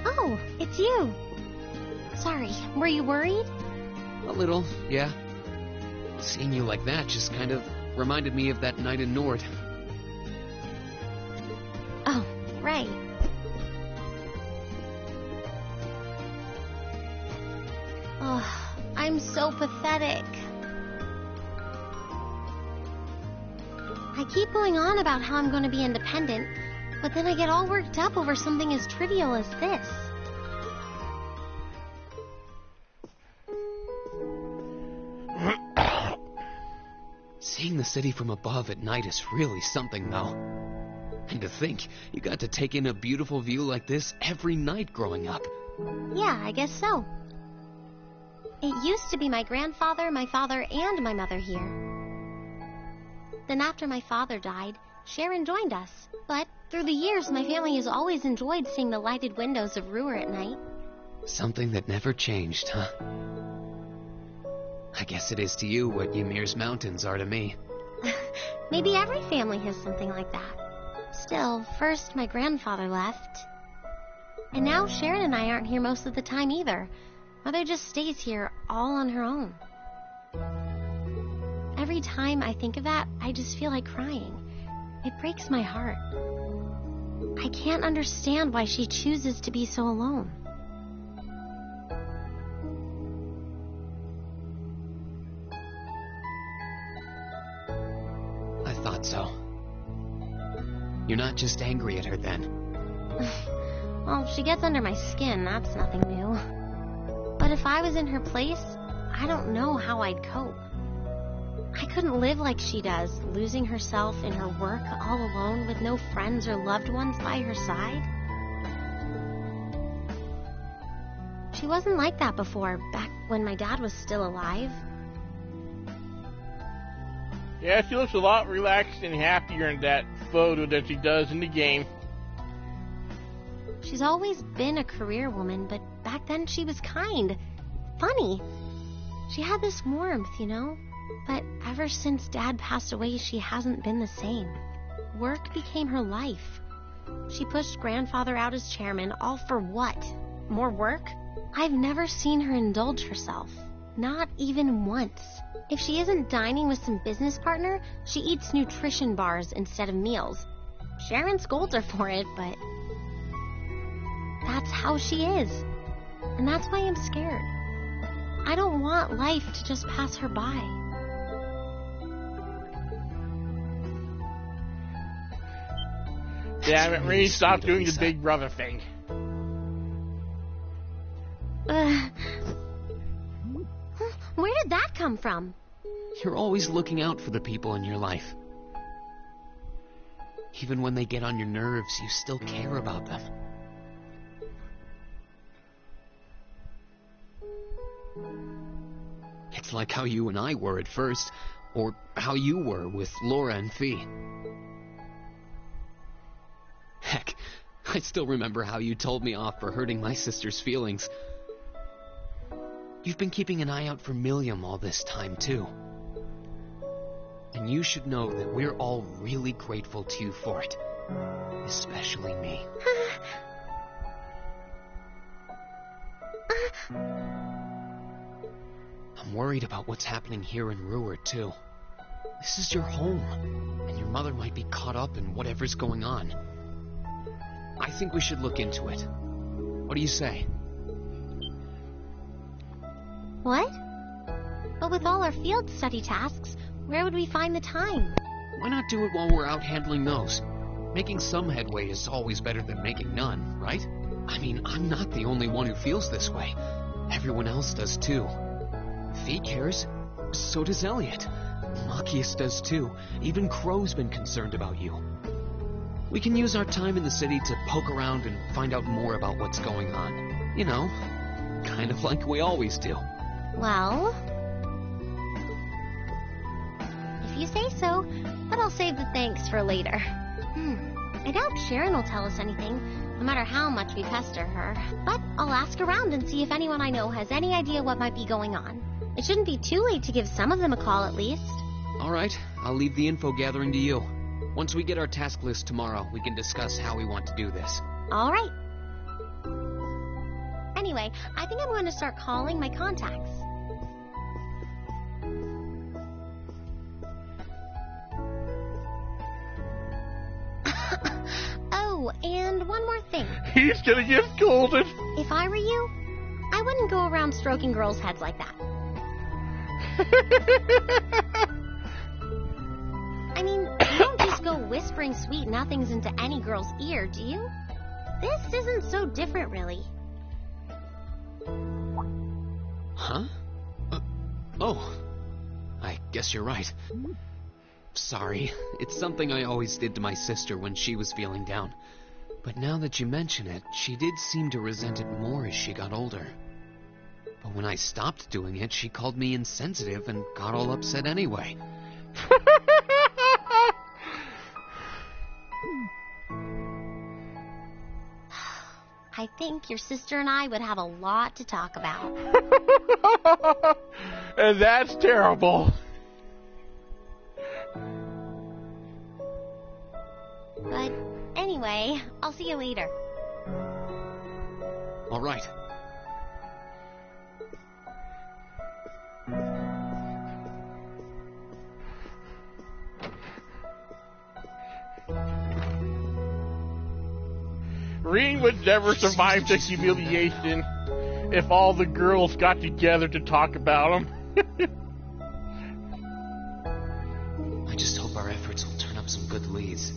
Oh, it's you. Sorry, were you worried? A little, yeah. Seeing you like that just kind of reminded me of that night in Nord. Oh, right. Oh, I'm so pathetic. I keep going on about how I'm going to be independent, but then I get all worked up over something as trivial as this. Seeing the city from above at night is really something, though. And to think, you got to take in a beautiful view like this every night growing up. Yeah, I guess so. It used to be my grandfather, my father, and my mother here. Then after my father died, Sharon joined us. But through the years, my family has always enjoyed seeing the lighted windows of Ruhr at night. Something that never changed, huh? I guess it is to you what Ymir's mountains are to me. Maybe every family has something like that. Still, first my grandfather left. And now Sharon and I aren't here most of the time either. Mother just stays here all on her own. Every time I think of that, I just feel like crying. It breaks my heart. I can't understand why she chooses to be so alone. I thought so. You're not just angry at her then. Well, she gets under my skin, that's nothing new. But if I was in her place, I don't know how I'd cope. I couldn't live like she does, losing herself in her work all alone with no friends or loved ones by her side. She wasn't like that before, back when my dad was still alive. Yeah, she looks a lot relaxed and happier in that photo than she does in the game. She's always been a career woman, but back then she was kind, funny. She had this warmth, you know? But ever since Dad passed away, she hasn't been the same. Work became her life. She pushed Grandfather out as chairman, all for what? More work? I've never seen her indulge herself. Not even once. If she isn't dining with some business partner, she eats nutrition bars instead of meals. Sharon scolds her for it, but that's how she is. And that's why I'm scared. I don't want life to just pass her by. Damn it, Reese, stop doing the big brother thing. Where did that come from? You're always looking out for the people in your life. Even when they get on your nerves, you still care about them. It's like how you and I were at first, or how you were with Laura and Fee. Heck, I still remember how you told me off for hurting my sister's feelings. You've been keeping an eye out for Milliam all this time, too. And you should know that we're all really grateful to you for it. Especially me. I'm worried about what's happening here in Ruhr, too. This is your home, and your mother might be caught up in whatever's going on. I think we should look into it. What do you say? What? But with all our field study tasks, where would we find the time? Why not do it while we're out handling those? Making some headway is always better than making none, right? I mean, I'm not the only one who feels this way. Everyone else does too. Fee cares. So does Elliot. Machias does too. Even Crow's been concerned about you. We can use our time in the city to poke around and find out more about what's going on. You know, kind of like we always do. Well, if you say so, but I'll save the thanks for later. I doubt Sharon will tell us anything, no matter how much we pester her. But I'll ask around and see if anyone I know has any idea what might be going on. It shouldn't be too late to give some of them a call at least. All right, I'll leave the info gathering to you. Once we get our task list tomorrow, we can discuss how we want to do this. All right. Anyway, I think I'm going to start calling my contacts. Oh, and one more thing. He's gonna get scolded. If I were you, I wouldn't go around stroking girls' heads like that. I mean, you don't just go whispering sweet nothings into any girl's ear, do you? This isn't so different, really. Huh? Oh. I guess you're right. Sorry. It's something I always did to my sister when she was feeling down. But now that you mention it, she did seem to resent it more as she got older. But when I stopped doing it, she called me insensitive and got all upset anyway. I think your sister and I would have a lot to talk about. And that's terrible. But anyway, I'll see you later. All right. Rean would never survive the humiliation if all the girls got together to talk about him. I just hope our efforts will turn up some good leads.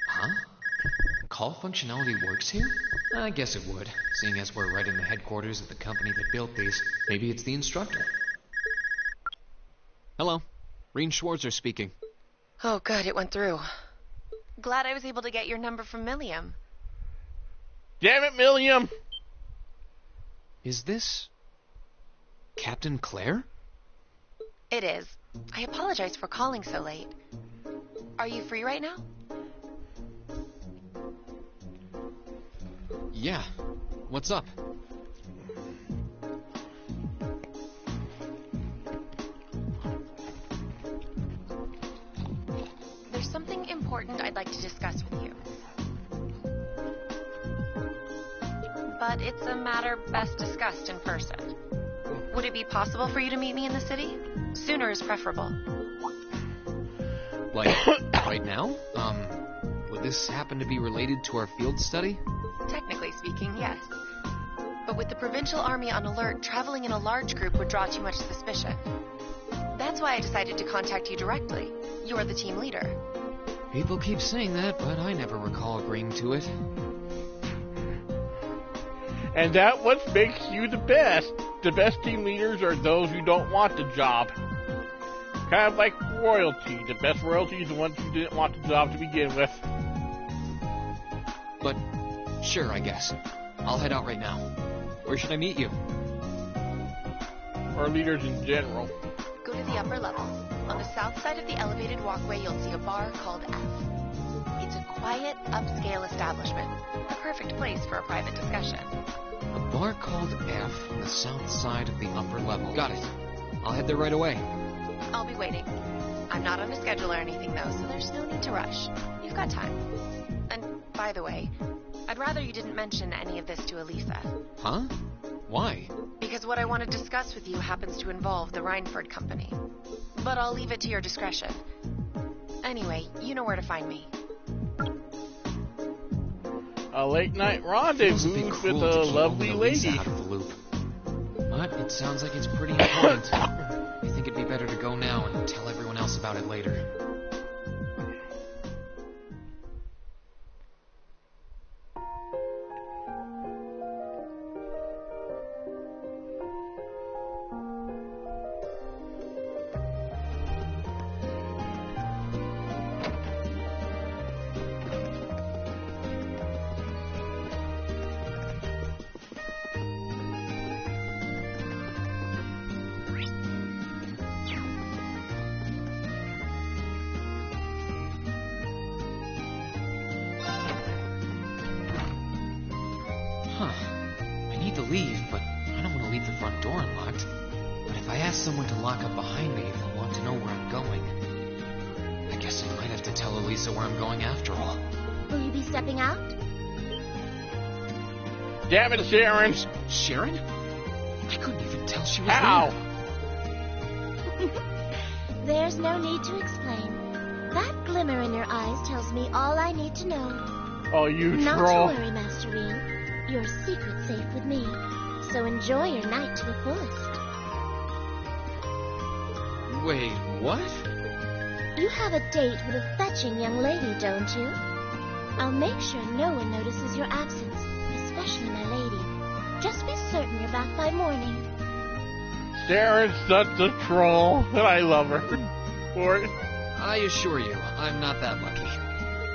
Huh? Call functionality works here? I guess it would, seeing as we're right in the headquarters of the company that built these. Maybe it's the instructor. Hello. Rean Schwarzer speaking. Oh, good, it went through. Glad I was able to get your number from Milliam. Damn it, Milliam! Is this... Captain Claire? It is. I apologize for calling so late. Are you free right now? Yeah. What's up? There's something important I'd like to discuss with you. But it's a matter best discussed in person. Would it be possible for you to meet me in the city? Sooner is preferable. Like, right now? Would this happen to be related to our field study? Technically speaking, yes. But with the Provincial Army on alert, traveling in a large group would draw too much suspicion. That's why I decided to contact you directly. You're the team leader. People keep saying that, but I never recall agreeing to it. And that what makes you the best. The best team leaders are those who don't want the job. Kind of like royalty. The best royalty is the ones who didn't want the job to begin with. But, sure, I guess. I'll head out right now. Where should I meet you? Or leaders in general. Go to the upper level. On the south side of the elevated walkway, you'll see a bar called F. It's a quiet, upscale establishment. A perfect place for a private discussion. A bar called F on the south side of the upper level. Got it. I'll head there right away. I'll be waiting. I'm not on a schedule or anything, though, so there's no need to rush. You've got time. And, by the way, I'd rather you didn't mention any of this to Elisa. Huh? Why? Because what I want to discuss with you happens to involve the Reinford Company. But I'll leave it to your discretion. Anyway, you know where to find me. A late night rendezvous with a lovely lady. Out of the loop. But it sounds like it's pretty important. I think it'd be better to go now and tell everyone else about it later. Huh. I need to leave, but I don't want to leave the front door unlocked. But if If I ask someone to lock up behind me, they'll want to know where I'm going. I guess I might have to tell Elisa where I'm going after all. Will you be stepping out? Damn it, Sharon! Sharon? I couldn't even tell she was Ow! there. There's no need to explain. That glimmer in your eyes tells me all I need to know. Oh, you Not troll. to worry, Master Rean. Your secret's safe with me. So enjoy your night to the fullest. Wait, what? You have a date with a fetching young lady, don't you? I'll make sure no one notices your absence, especially my lady. Just be certain you're back by morning. Sharon's such a troll, and I love her for it. I assure you, I'm not that lucky.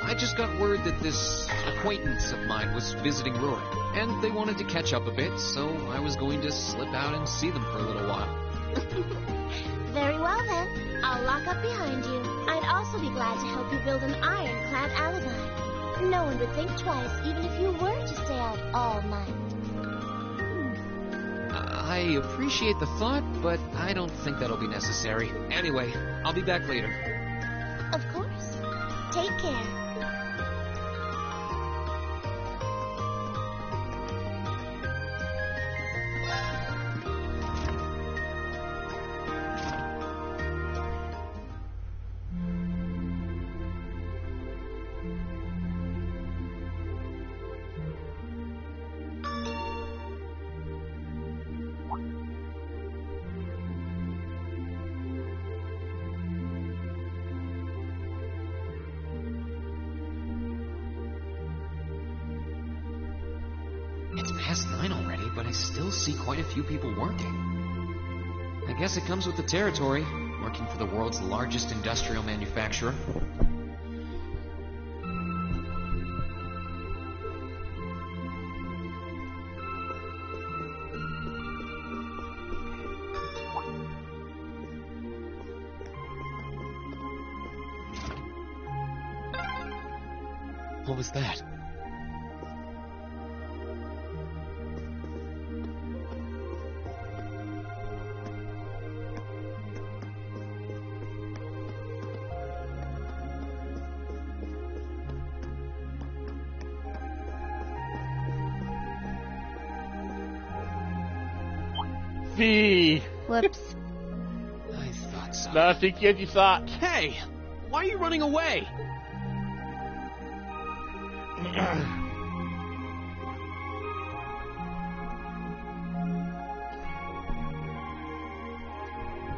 I just got word that this acquaintance of mine was visiting Ruhr, and they wanted to catch up a bit, so I was going to slip out and see them for a little while. Very well then. I'll lock up behind you. I'd also be glad to help you build an ironclad alibi. No one would think twice, even if you were to stay out all night. I appreciate the thought, but I don't think that'll be necessary. Anyway, I'll be back later. Of course. Take care. It's past 9 already, but I still see quite a few people working. I guess it comes with the territory, working for the world's largest industrial manufacturer. What was that? Fee. Whoops. I thought so. Nothing yet you thought. Hey! Why are you running away?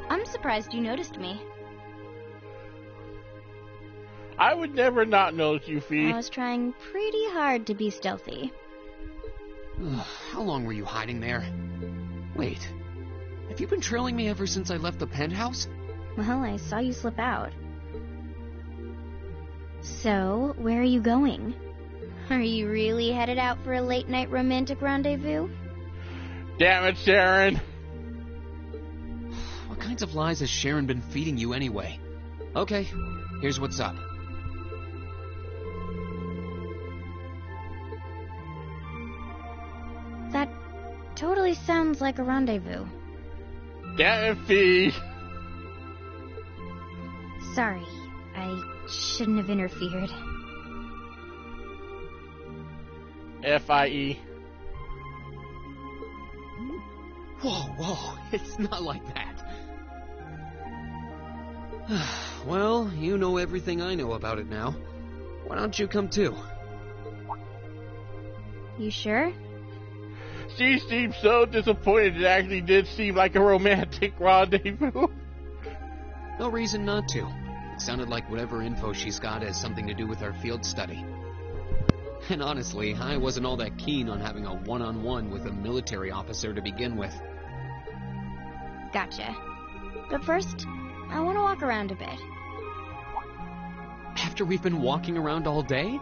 I'm surprised you noticed me. I would never not notice you, Fee. I was trying pretty hard to be stealthy. How long were you hiding there? Wait, have you been trailing me ever since I left the penthouse? Well, I saw you slip out. So, where are you going? Are you really headed out for a late-night romantic rendezvous? Damn it, Sharon. What kinds of lies has Sharon been feeding you anyway? Okay, here's what's up. That totally sounds like a rendezvous. Damn it, Fee. Sorry, I shouldn't have interfered. F-I-E. Whoa, it's not like that. Well, you know everything I know about it now. Why don't you come too? You sure? She seemed so disappointed. It actually did seem like a romantic rendezvous. No reason not to. It sounded like whatever info she's got has something to do with our field study. And honestly, I wasn't all that keen on having a one-on-one with a military officer to begin with. Gotcha. But first, I want to walk around a bit. After we've been walking around all day?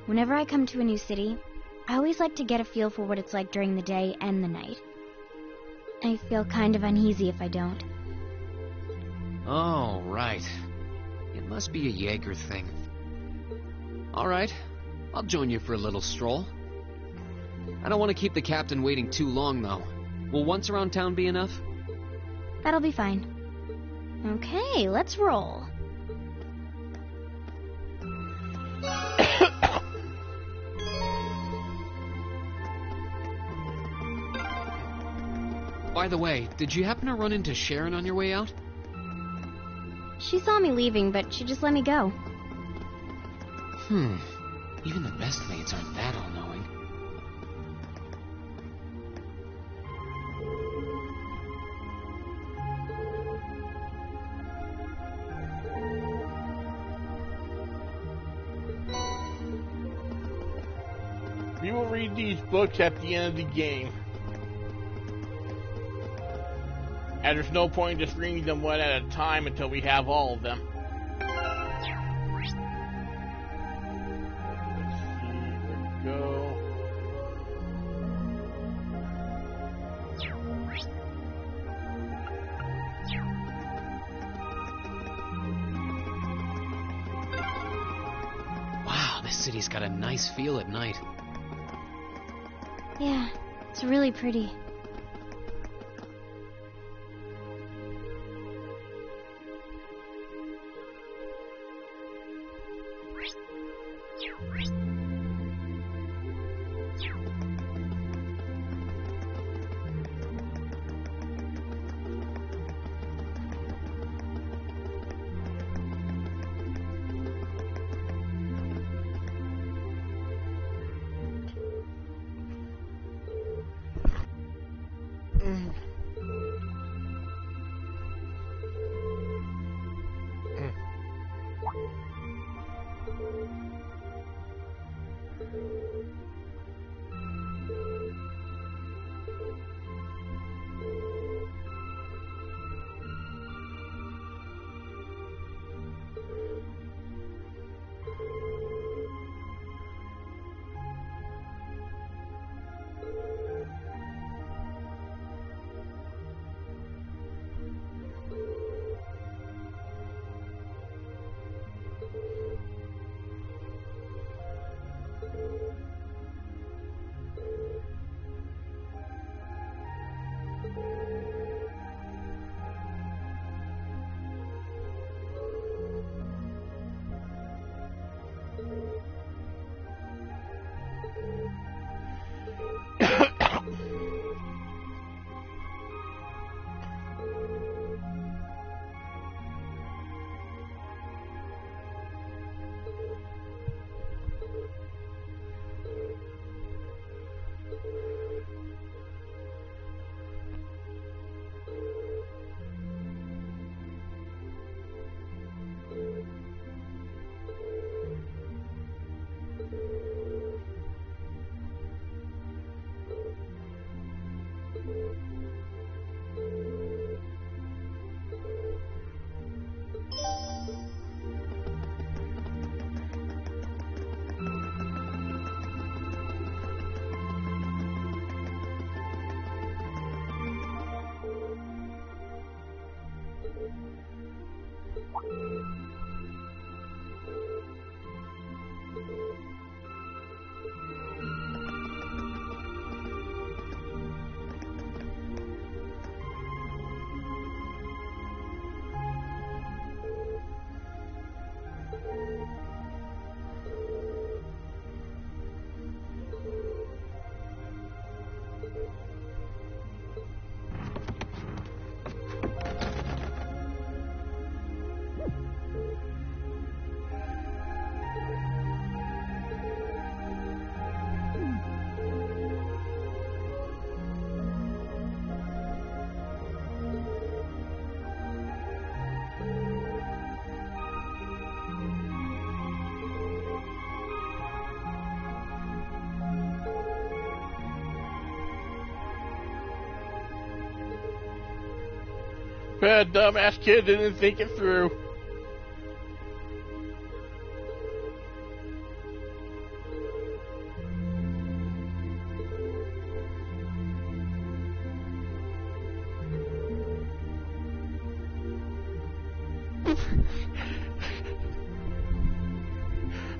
Whenever I come to a new city, I always like to get a feel for what it's like during the day and the night. I feel kind of uneasy if I don't. Oh, right. It must be a Jaeger thing. Alright, I'll join you for a little stroll. I don't want to keep the captain waiting too long, though. Will once around town be enough? That'll be fine. Okay, let's roll. By the way, did you happen to run into Sharon on your way out? She saw me leaving, but she just let me go. Even the best maids aren't that all-knowing. We will read these books at the end of the game. And there's no point in just reading them one at a time until we have all of them. Let's see, where to go. Wow, this city's got a nice feel at night. Yeah, it's really pretty. That dumbass kid didn't think it through.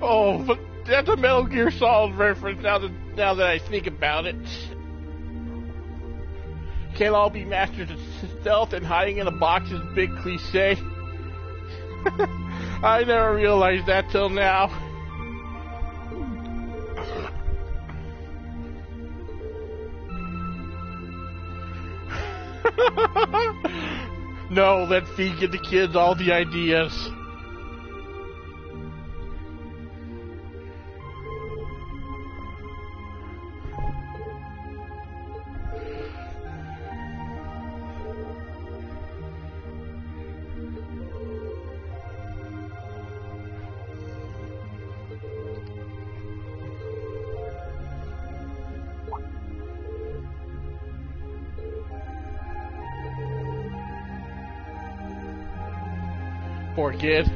Oh, but That's a Metal Gear Solid reference now that I think about it. Can't all be masters of stealth, and hiding in a box is a big cliche. I never realized that till now. No, let feed get the kids all the ideas. Poor kid.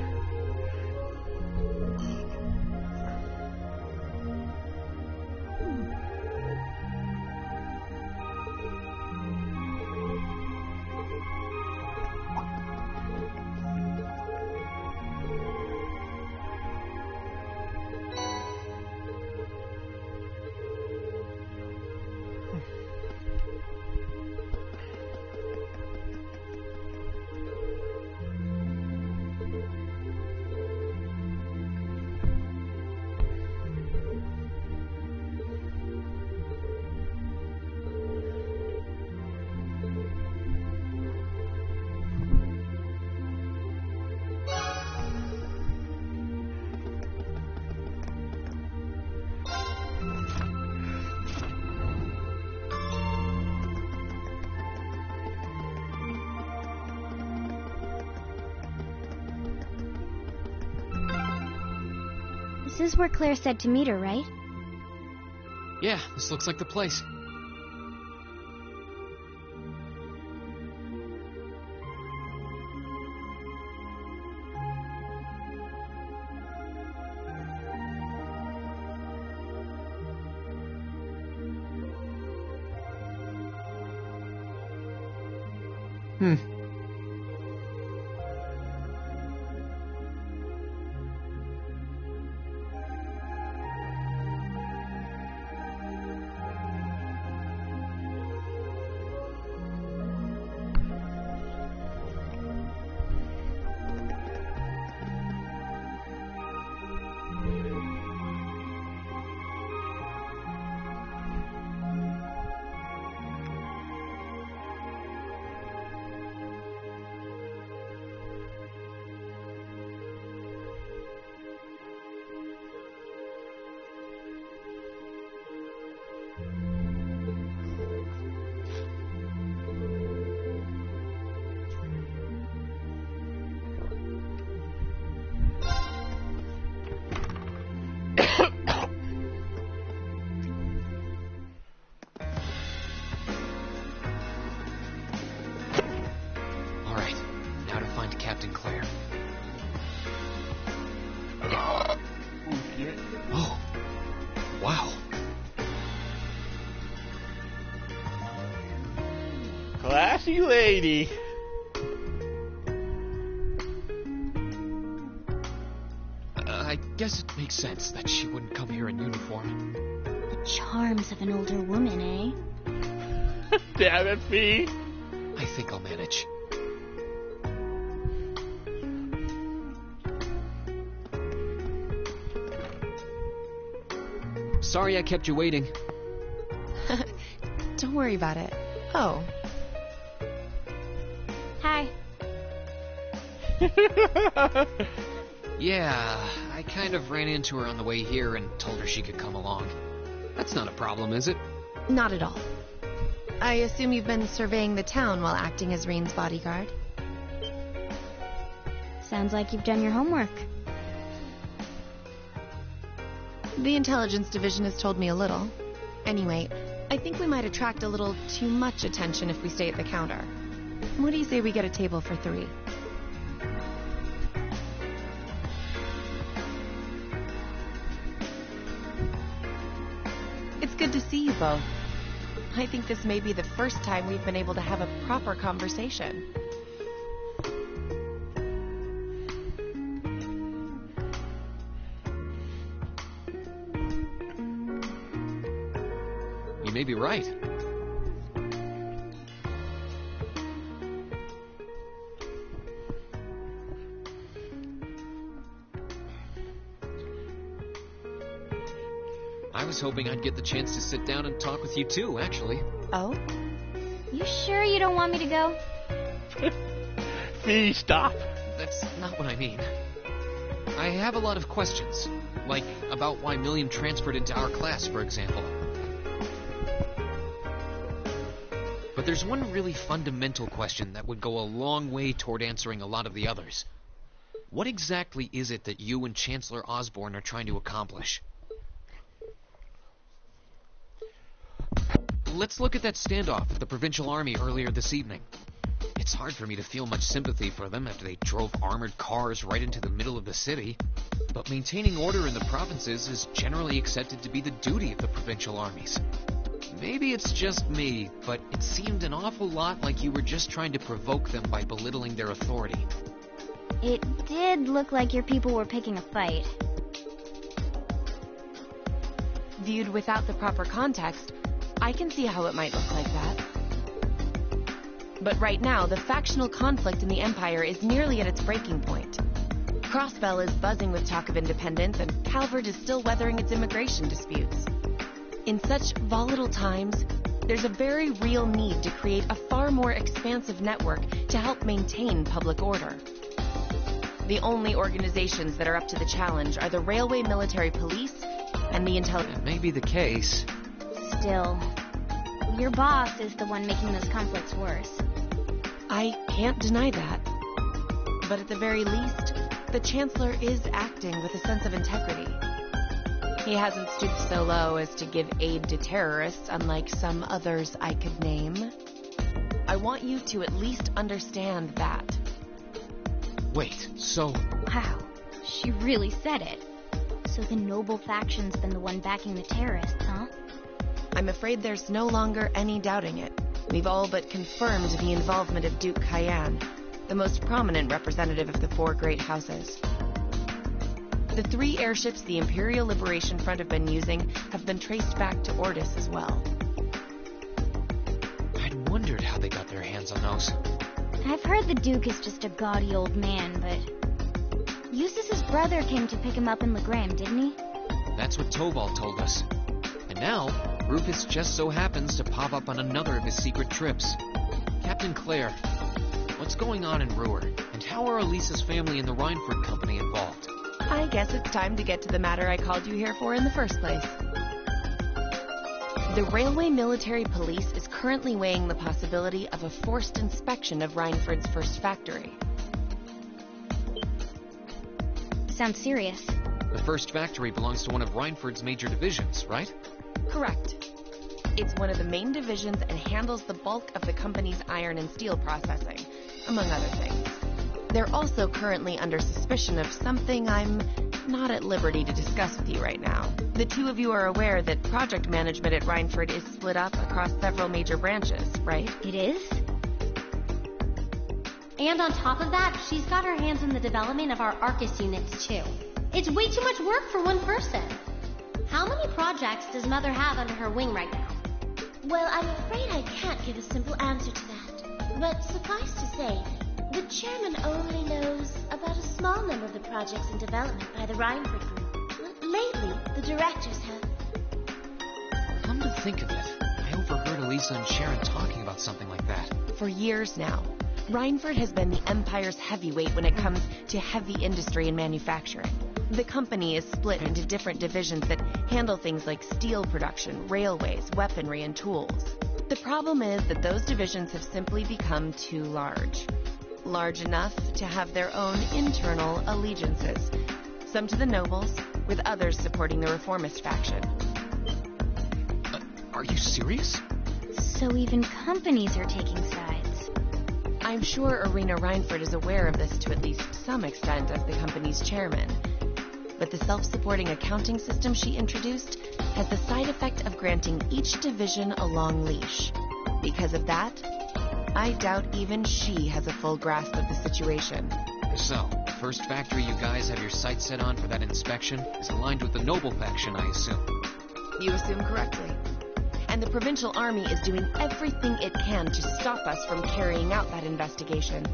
This is where Claire said to meet her, right? Yeah, this looks like the place. Classy lady. I guess it makes sense that she wouldn't come here in uniform. The charms of an older woman, eh? Damn it, Fee. I think I'll manage. Sorry I kept you waiting. Don't worry about it. Oh. Hi. Yeah, I kind of ran into her on the way here and told her she could come along. That's not a problem, is it? Not at all. I assume you've been surveying the town while acting as Reen's bodyguard? Sounds like you've done your homework. The intelligence division has told me a little. Anyway, I think we might attract a little too much attention if we stay at the counter. What do you say we get a table for 3? It's good to see you both. I think this may be the first time we've been able to have a proper conversation. may be right. I was hoping I'd get the chance to sit down and talk with you too, actually. Oh? You sure you don't want me to go? Fee, stop. That's not what I mean. I have a lot of questions, like about why Milliam transferred into our class, for example. But there's one really fundamental question that would go a long way toward answering a lot of the others. What exactly is it that you and Chancellor Osborn are trying to accomplish? Let's look at that standoff with the Provincial Army earlier this evening. It's hard for me to feel much sympathy for them after they drove armored cars right into the middle of the city. But maintaining order in the provinces is generally accepted to be the duty of the provincial armies. Maybe it's just me, but it seemed an awful lot like you were just trying to provoke them by belittling their authority. It did look like your people were picking a fight. Viewed without the proper context, I can see how it might look like that. But right now, the factional conflict in the Empire is nearly at its breaking point. Crossbell is buzzing with talk of independence, and Calvert is still weathering its immigration disputes. In such volatile times, there's a very real need to create a far more expansive network to help maintain public order. The only organizations that are up to the challenge are the Railway Military Police and the Intelligence. It may be the case. Still, your boss is the one making those conflicts worse. I can't deny that. But at the very least, the Chancellor is acting with a sense of integrity. He hasn't stooped so low as to give aid to terrorists, unlike some others I could name. I want you to at least understand that. Wait, so... Wow, she really said it. So the noble faction's been the one backing the terrorists, huh? I'm afraid there's no longer any doubting it. We've all but confirmed the involvement of Duke Cayenne, the most prominent representative of the four great houses. The 3 airships the Imperial Liberation Front have been using have been traced back to Ordis as well. I'd wondered how they got their hands on those. I've heard the Duke is just a gaudy old man, but... Eustace's brother came to pick him up in Legram, didn't he? That's what Toval told us. And now, Rufus just so happens to pop up on another of his secret trips. Captain Claire, what's going on in Ruhr? And how are Elisa's family and the Reinford Company involved? I guess it's time to get to the matter I called you here for in the first place. The Railway Military Police is currently weighing the possibility of a forced inspection of Reinford's first factory. Sounds serious. The first factory belongs to one of Reinford's major divisions, right? Correct. It's one of the main divisions and handles the bulk of the company's iron and steel processing, among other things. They're also currently under suspicion of something I'm not at liberty to discuss with you right now. The two of you are aware that project management at Reinford is split up across several major branches, right? It is? And on top of that, she's got her hands in the development of our Arcus units, too. It's way too much work for one person. How many projects does Mother have under her wing right now? Well, I'm afraid I can't give a simple answer to that. But suffice to say, the chairman only knows about a small number of the projects in development by the Reinford Group. Lately, the directors have... Come to think of it, I overheard Elisa and Sharon talking about something like that. For years now, Reinford has been the Empire's heavyweight when it comes to heavy industry and manufacturing. The company is split into different divisions that handle things like steel production, railways, weaponry, and tools. The problem is that those divisions have simply become too large. Large enough to have their own internal allegiances. Some to the nobles, with others supporting the reformist faction. Are you serious? So even companies are taking sides. I'm sure Irina Reinford is aware of this to at least some extent as the company's chairman. But the self-supporting accounting system she introduced has the side effect of granting each division a long leash. Because of that, I doubt even she has a full grasp of the situation. So, the first factory you guys have your sights set on for that inspection is aligned with the noble faction, I assume. You assume correctly. and the Provincial Army is doing everything it can to stop us from carrying out that investigation.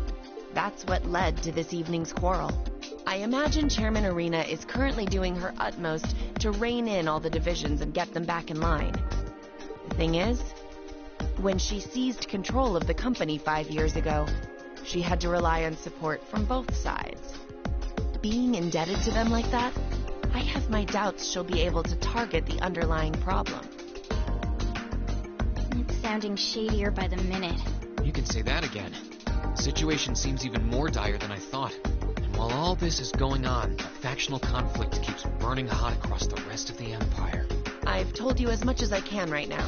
That's what led to this evening's quarrel. I imagine Chairman Arena is currently doing her utmost to rein in all the divisions and get them back in line. The thing is, when she seized control of the company 5 years ago, she had to rely on support from both sides. Being indebted to them like that, I have my doubts she'll be able to target the underlying problem. It's sounding shadier by the minute. You can say that again. The situation seems even more dire than I thought. And while all this is going on, a factional conflict keeps burning hot across the rest of the Empire. I've told you as much as I can right now.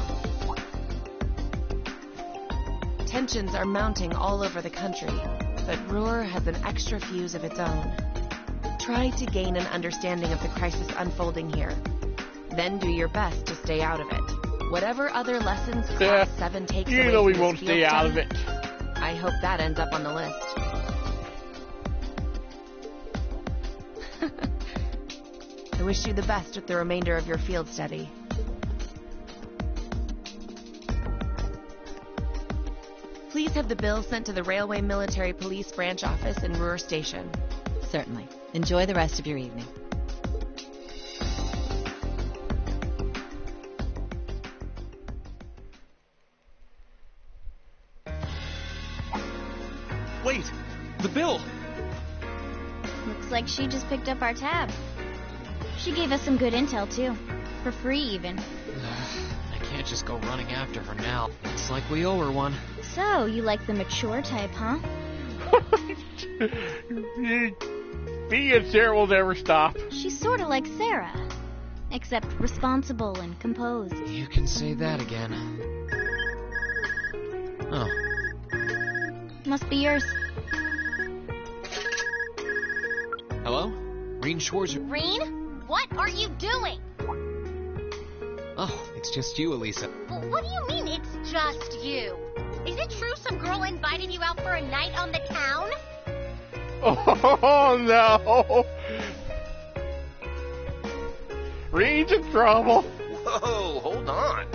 Tensions are mounting all over the country, but Ruhr has an extra fuse of its own. Try to gain an understanding of the crisis unfolding here. Then do your best to stay out of it. Whatever other lessons Class 7 takes away You know we from won't this stay field out of study, it. I hope that ends up on the list. I wish you the best with the remainder of your field study. Please have the bill sent to the Railway Military Police Branch Office in Ruhr Station. Certainly. Enjoy the rest of your evening. Wait! The bill! Looks like she just picked up our tab. She gave us some good intel, too. For free, even. I can't just go running after her now. Looks like we owe her one. So, you like the mature type, huh? Me and Sarah will never stop. She's sorta like Sarah. Except responsible and composed. You can say that again. Oh. Must be yours. Hello? Reen Schwarzer. Reen? What are you doing? Oh, it's just you, Elisa. Well, what do you mean it's just you? Is it true some girl invited you out for a night on the town? Oh, no. Reen's in trouble. Whoa, hold on.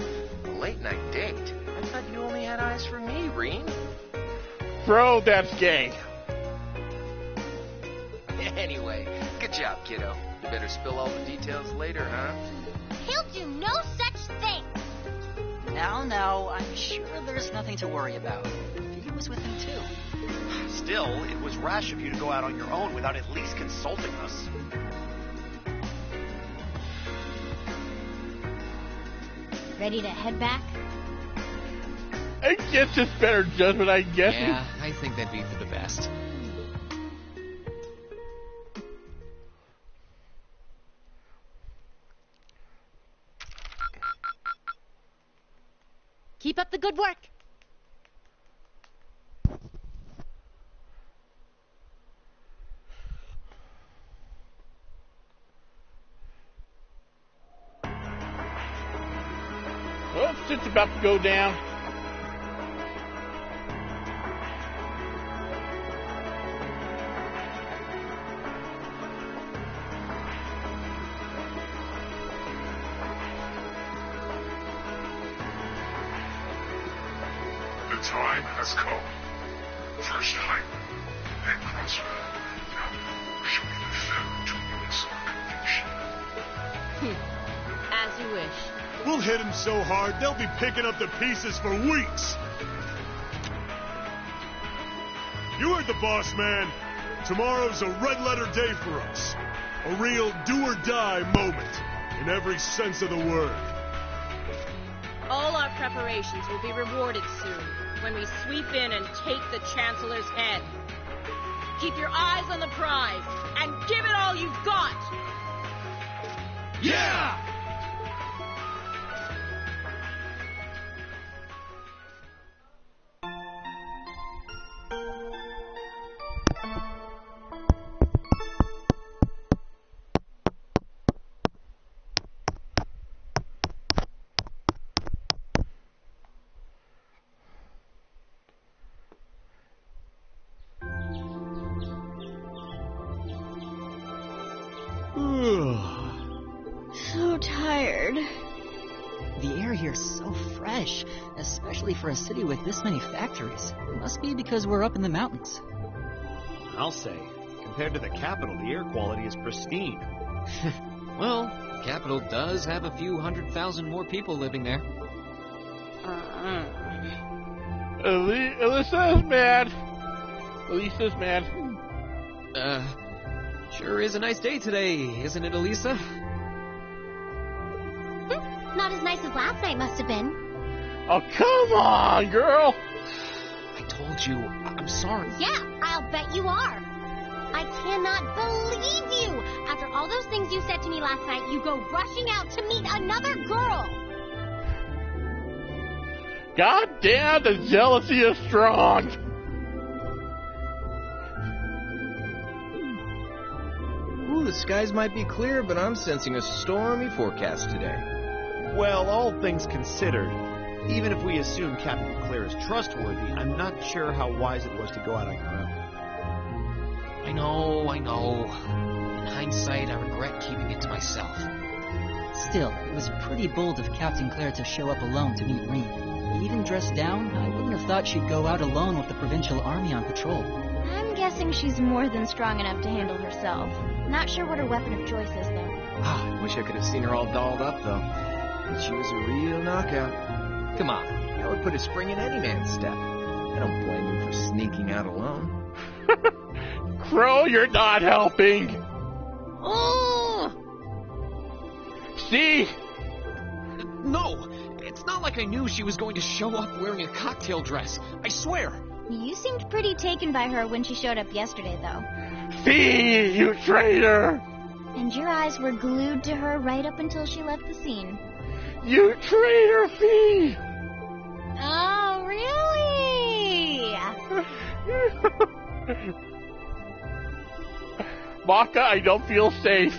A late night date? I thought you only had eyes for me, Reen. Bro, that's gay. Anyway, good job, kiddo. You better spill all the details later, huh? He'll do no such thing. Now, I'm sure there's nothing to worry about. He was with him too. Still, it was rash of you to go out on your own without at least consulting us. Ready to head back? I guess it's better judgment, I guess. Yeah, I think that'd be for the best. Keep up the good work. Well, it's about to go down. The time has come. First hype, then crossroad. Now, show me the food to win some conviction. As you wish. We'll hit them so hard, they'll be picking up the pieces for weeks. You heard the boss, man. Tomorrow's a red-letter day for us. A real do-or-die moment, in every sense of the word. All our preparations will be rewarded soon, when we sweep in and take the Chancellor's head. Keep your eyes on the prize, and give it all you've got! Yeah! The air here so fresh, especially for a city with this many factories. It must be because we're up in the mountains. I'll say, compared to the capital, the air quality is pristine. Well, the capital does have a few 100,000 more people living there. Alyssa's mad. Alyssa's mad. Sure is a nice day today, isn't it, Elisa? Not as nice as last night must have been. Oh, come on, girl! I told you, I'm sorry. Yeah, I'll bet you are. I cannot believe you! After all those things you said to me last night, you go rushing out to meet another girl! God damn, the jealousy is strong! Ooh, the skies might be clear, but I'm sensing a stormy forecast today. Well, all things considered, even if we assume Captain Claire is trustworthy, I'm not sure how wise it was to go out on your own. I know. In hindsight, I regret keeping it to myself. Still, it was pretty bold of Captain Claire to show up alone to meet Rean. Even dressed down, I wouldn't have thought she'd go out alone with the provincial army on patrol. I'm guessing she's more than strong enough to handle herself. Not sure what her weapon of choice is, though. I wish I could have seen her all dolled up, though. But she was a real knockout. Come on, that would put a spring in any man's step. I don't blame you for sneaking out alone. Crow, you're not helping! Oh! See? No! It's not like I knew she was going to show up wearing a cocktail dress. I swear! You seemed pretty taken by her when she showed up yesterday, though. See, you traitor! And your eyes were glued to her right up until she left the scene. You traitor, Fee! Oh, really? Maka, I don't feel safe.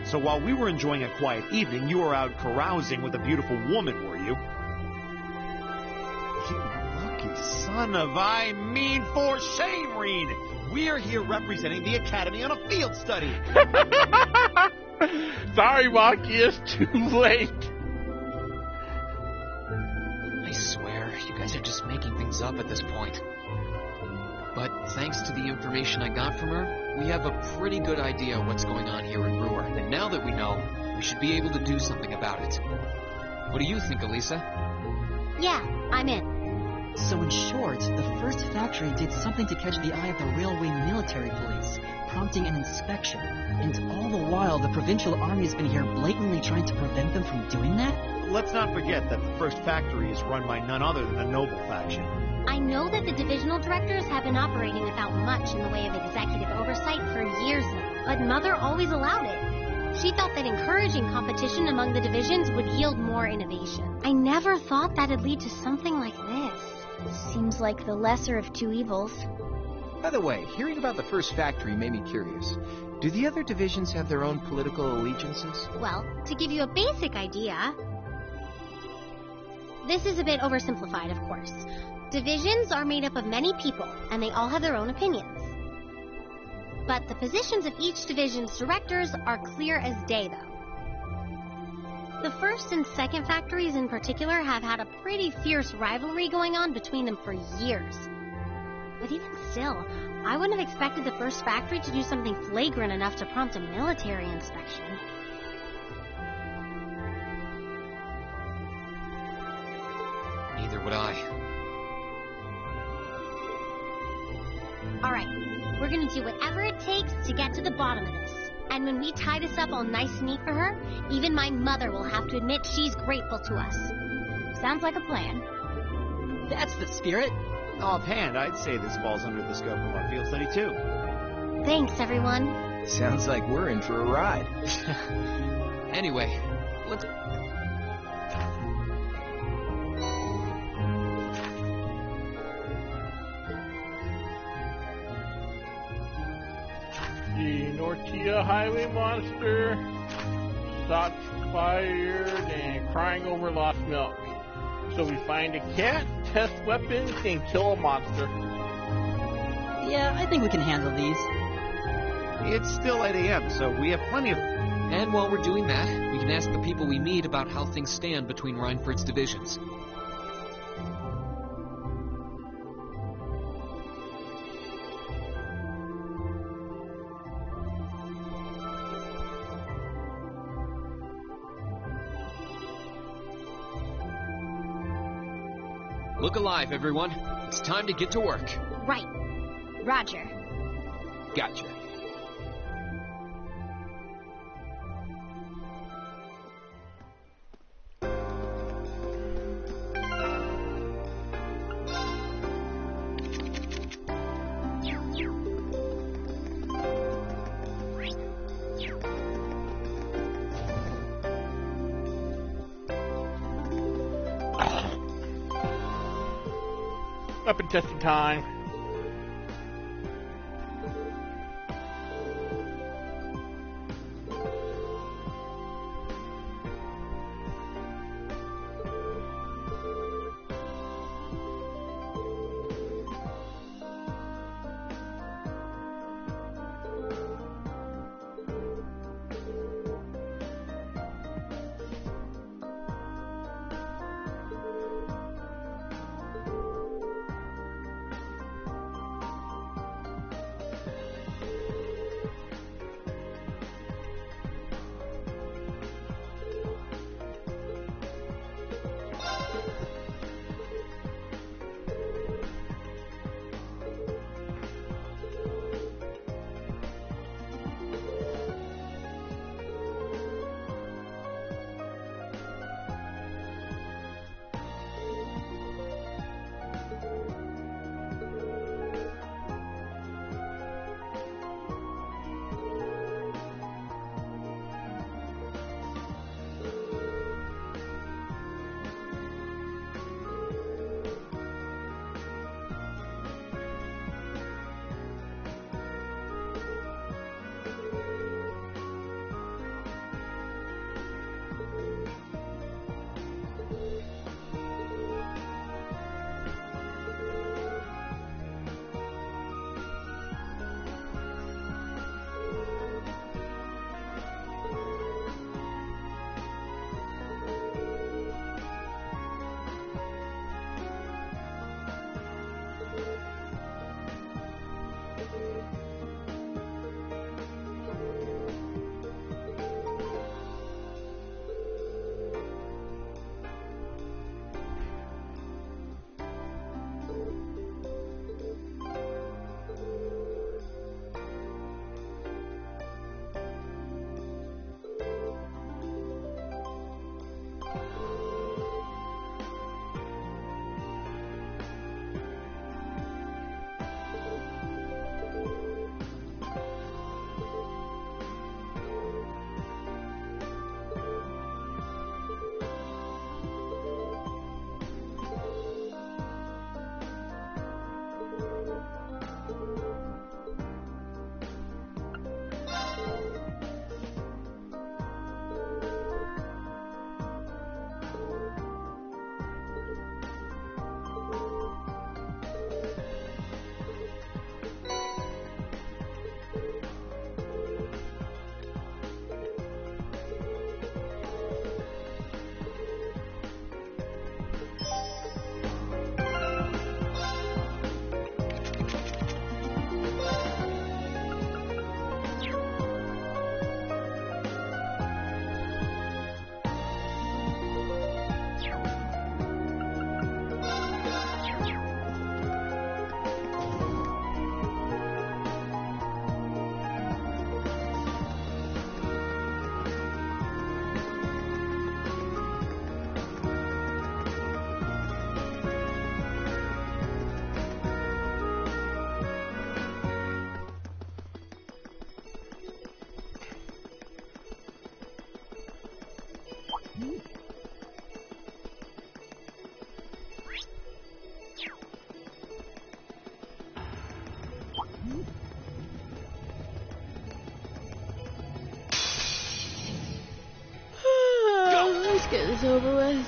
So while we were enjoying a quiet evening, you were out carousing with a beautiful woman, were you? You lucky son of for shame, Rean! We're here representing the Academy on a field study. Sorry, Maki, it's too late. I swear, you guys are just making things up at this point. But thanks to the information I got from her, we have a pretty good idea of what's going on here in Brewer. And now that we know, we should be able to do something about it. What do you think, Elisa? Yeah, I'm in. So in short, the first factory did something to catch the eye of the railway military police, prompting an inspection. And all the while, the provincial army has been here blatantly trying to prevent them from doing that? Let's not forget that the first factory is run by none other than the Noble faction. I know that the divisional directors have been operating without much in the way of executive oversight for years now, but Mother always allowed it. She thought that encouraging competition among the divisions would yield more innovation. I never thought that'd lead to something like this. Seems like the lesser of two evils. By the way, hearing about the first factory made me curious. Do the other divisions have their own political allegiances? Well, to give you a basic idea, this is a bit oversimplified, of course. Divisions are made up of many people, and they all have their own opinions. But the positions of each division's directors are clear as day, though. The first and second factories in particular have had a pretty fierce rivalry going on between them for years. But even still, I wouldn't have expected the first factory to do something flagrant enough to prompt a military inspection. Neither would I. Alright, we're gonna do whatever it takes to get to the bottom of this. And when we tie this up all nice and neat for her, even my mother will have to admit she's grateful to us. Sounds like a plan. That's the spirit. Offhand, I'd say this falls under the scope of our field study, too. Thanks, everyone. Sounds like we're in for a ride. Anyway, let's... The Nortia Highway monster shots fired and crying over lost milk. So we find a cat, test weapons, and kill a monster. Yeah, I think we can handle these. It's still 8 a.m., so we have plenty of... And while we're doing that, we can ask the people we meet about how things stand between Reinford's divisions. Look alive, everyone. It's time to get to work. Right. Roger. Gotcha. Weapon testing time. Let's get this over with.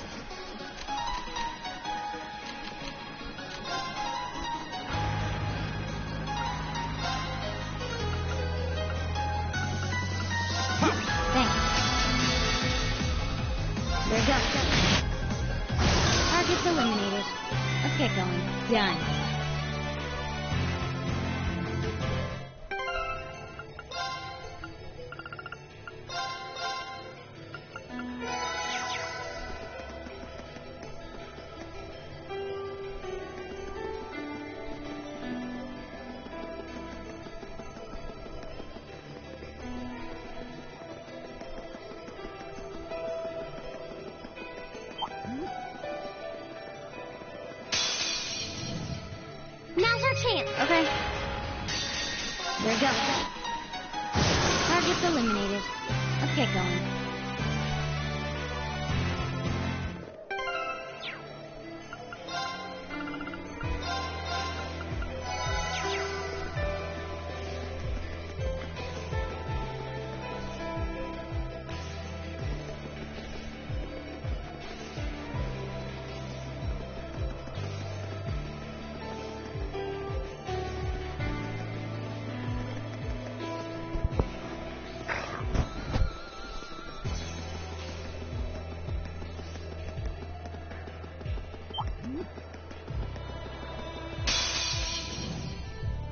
get going. Done. Now's our chance. Okay. There we go. Target's eliminated. Let's get going.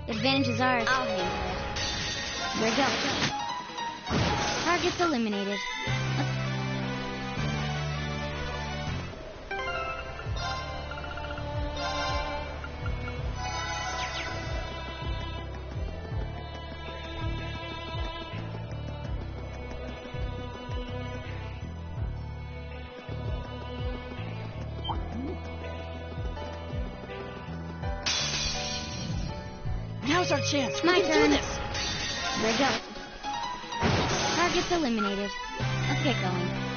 Advantage is ours. I'll handle it. There we go. Target's eliminated. Now's our chance. My We can turn. do this. There we go. Target's eliminated. Let's get going.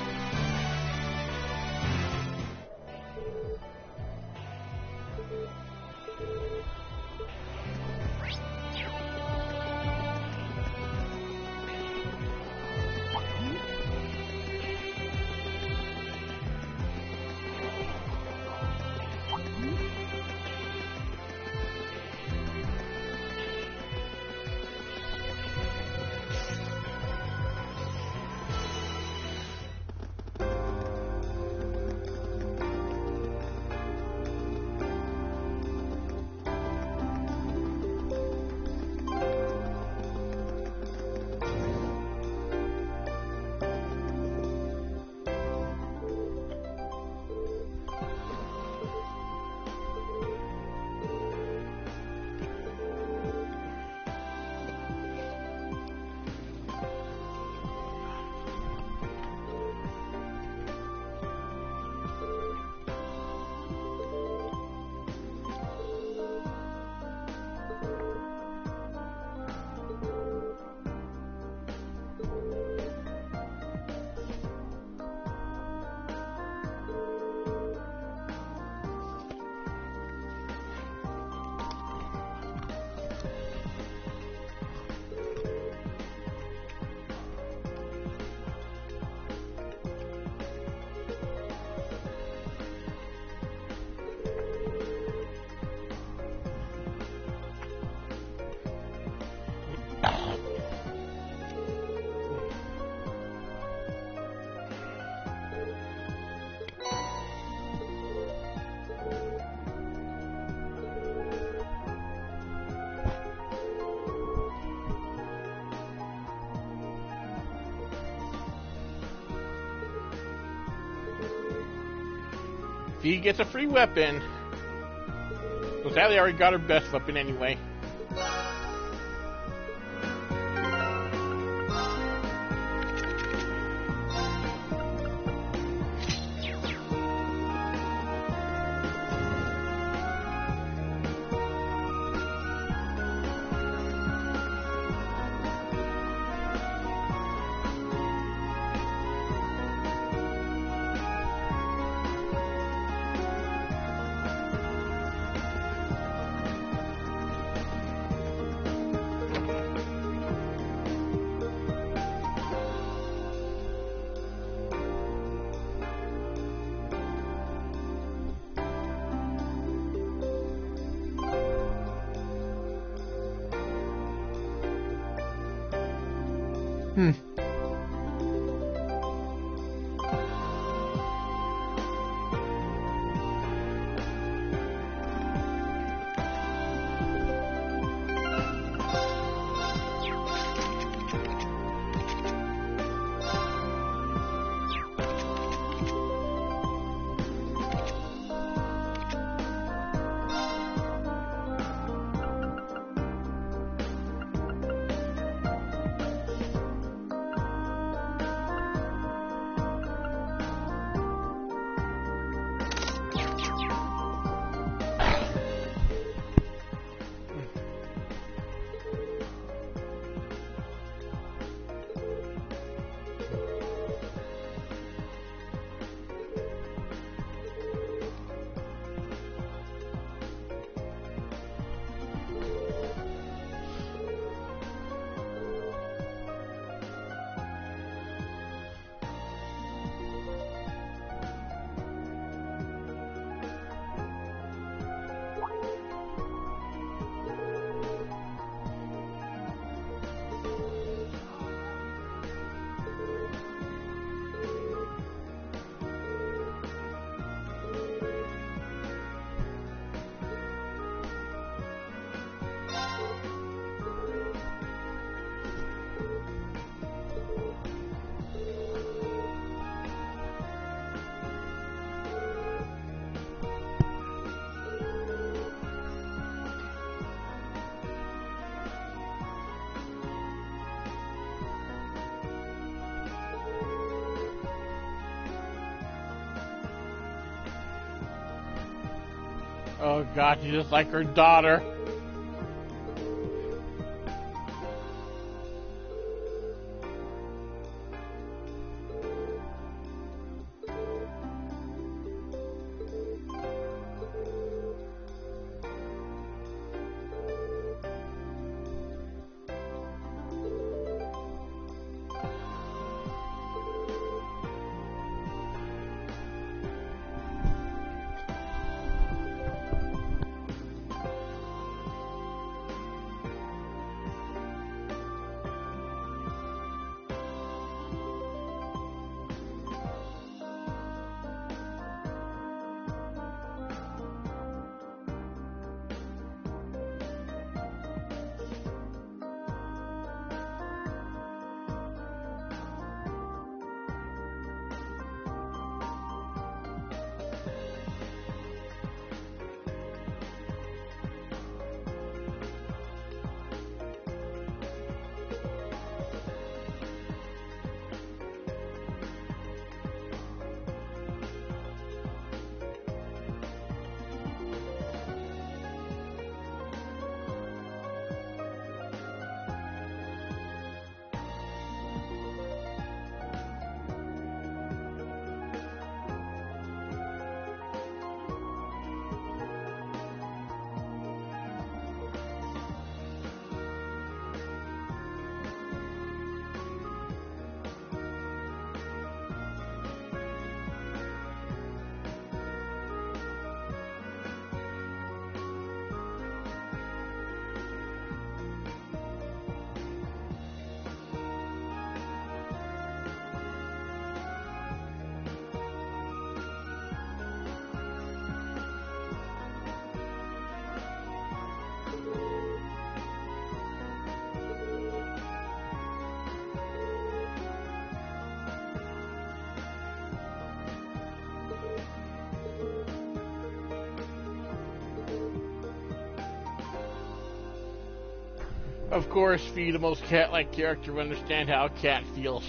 She gets a free weapon. So Sally already got her best weapon anyway. Oh god, she's just like her daughter. Of course, Fee, the most cat-like character, will understand how a cat feels.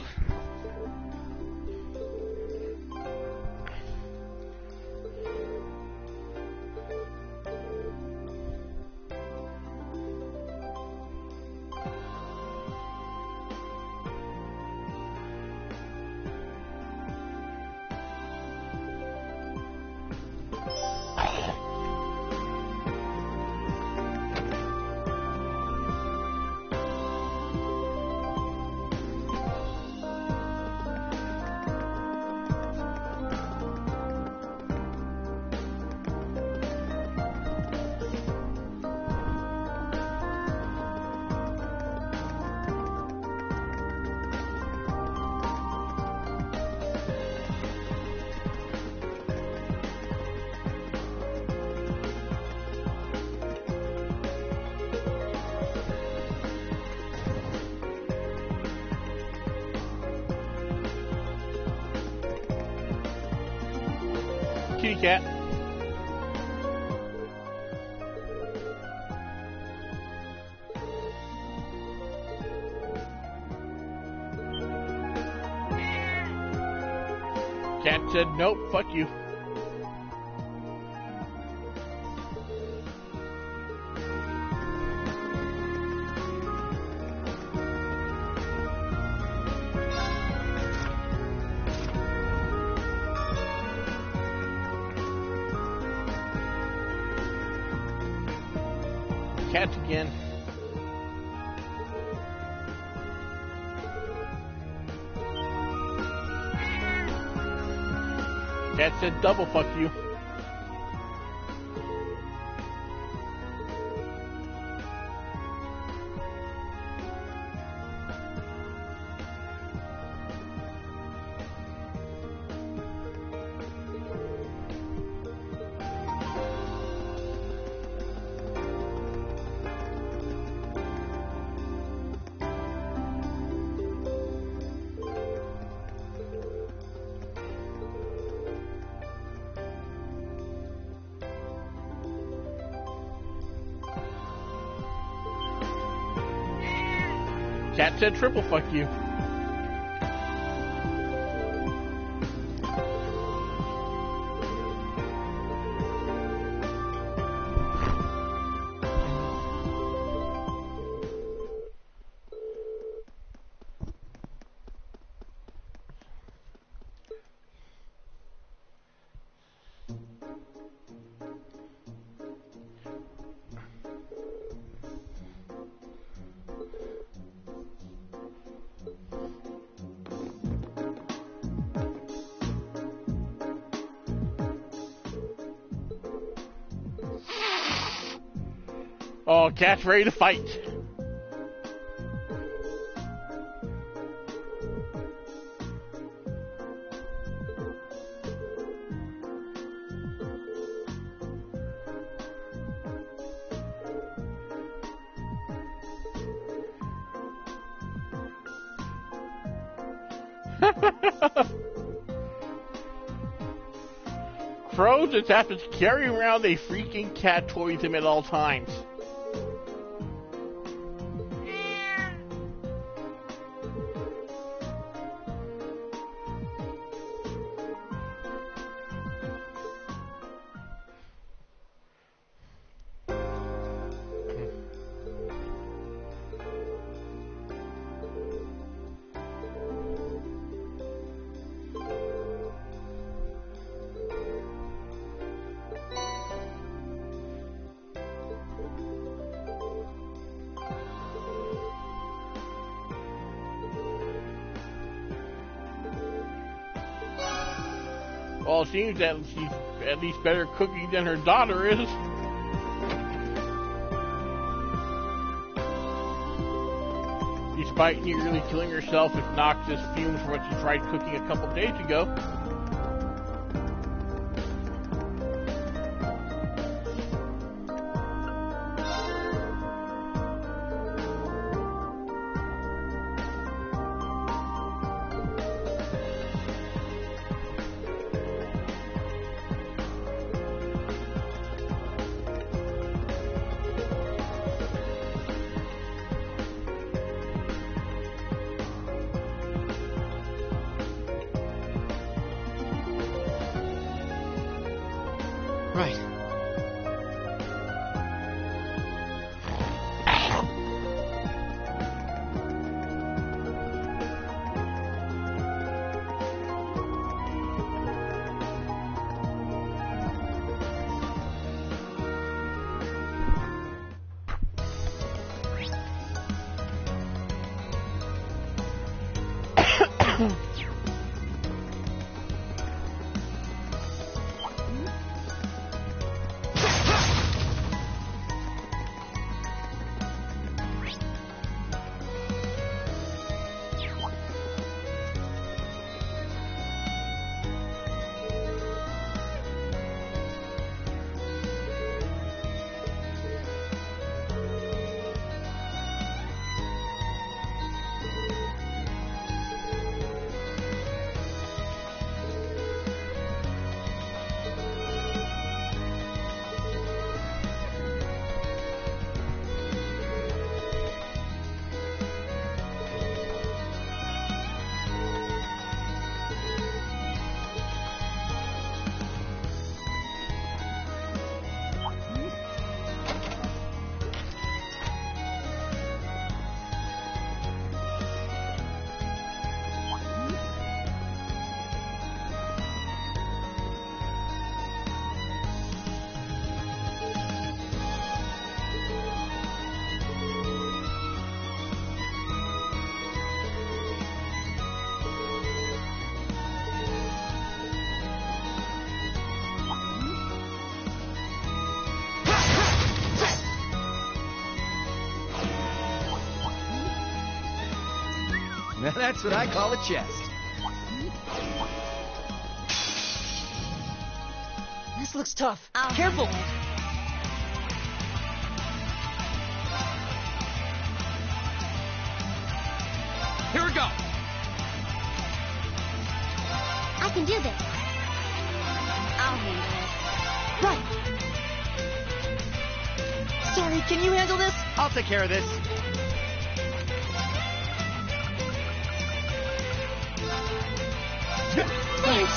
Kitty cat. Cat said, nope, fuck you. Cats again. Cat said double fuck you. Cat said triple fuck you. Oh, Cat's ready to fight. Crow just has to carry around a freaking cat toy with him at all times. Well, it seems that she's at least better cooking than her daughter is. Despite nearly killing herself with noxious fumes from what she tried cooking a couple days ago. Right. Now that's what I call a chest. This looks tough. Careful! Here we go! I can do this. I'll handle it. Right. Sorry, can you handle this? I'll take care of this. Thanks.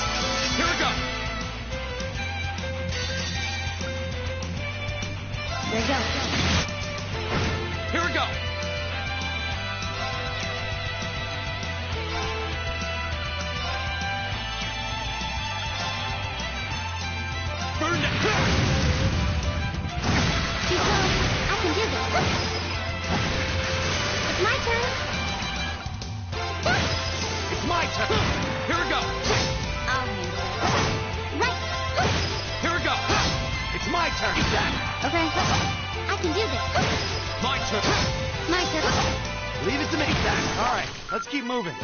Here we go! There you go. Here we go! Burn it! Keep going. I can do this. It's my turn. It's my turn. Here we go! I'll handle it. Right. Here we go! It's my turn. Okay. I can do this. My turn. My turn. Leave it to me, Zach. All right, let's keep moving.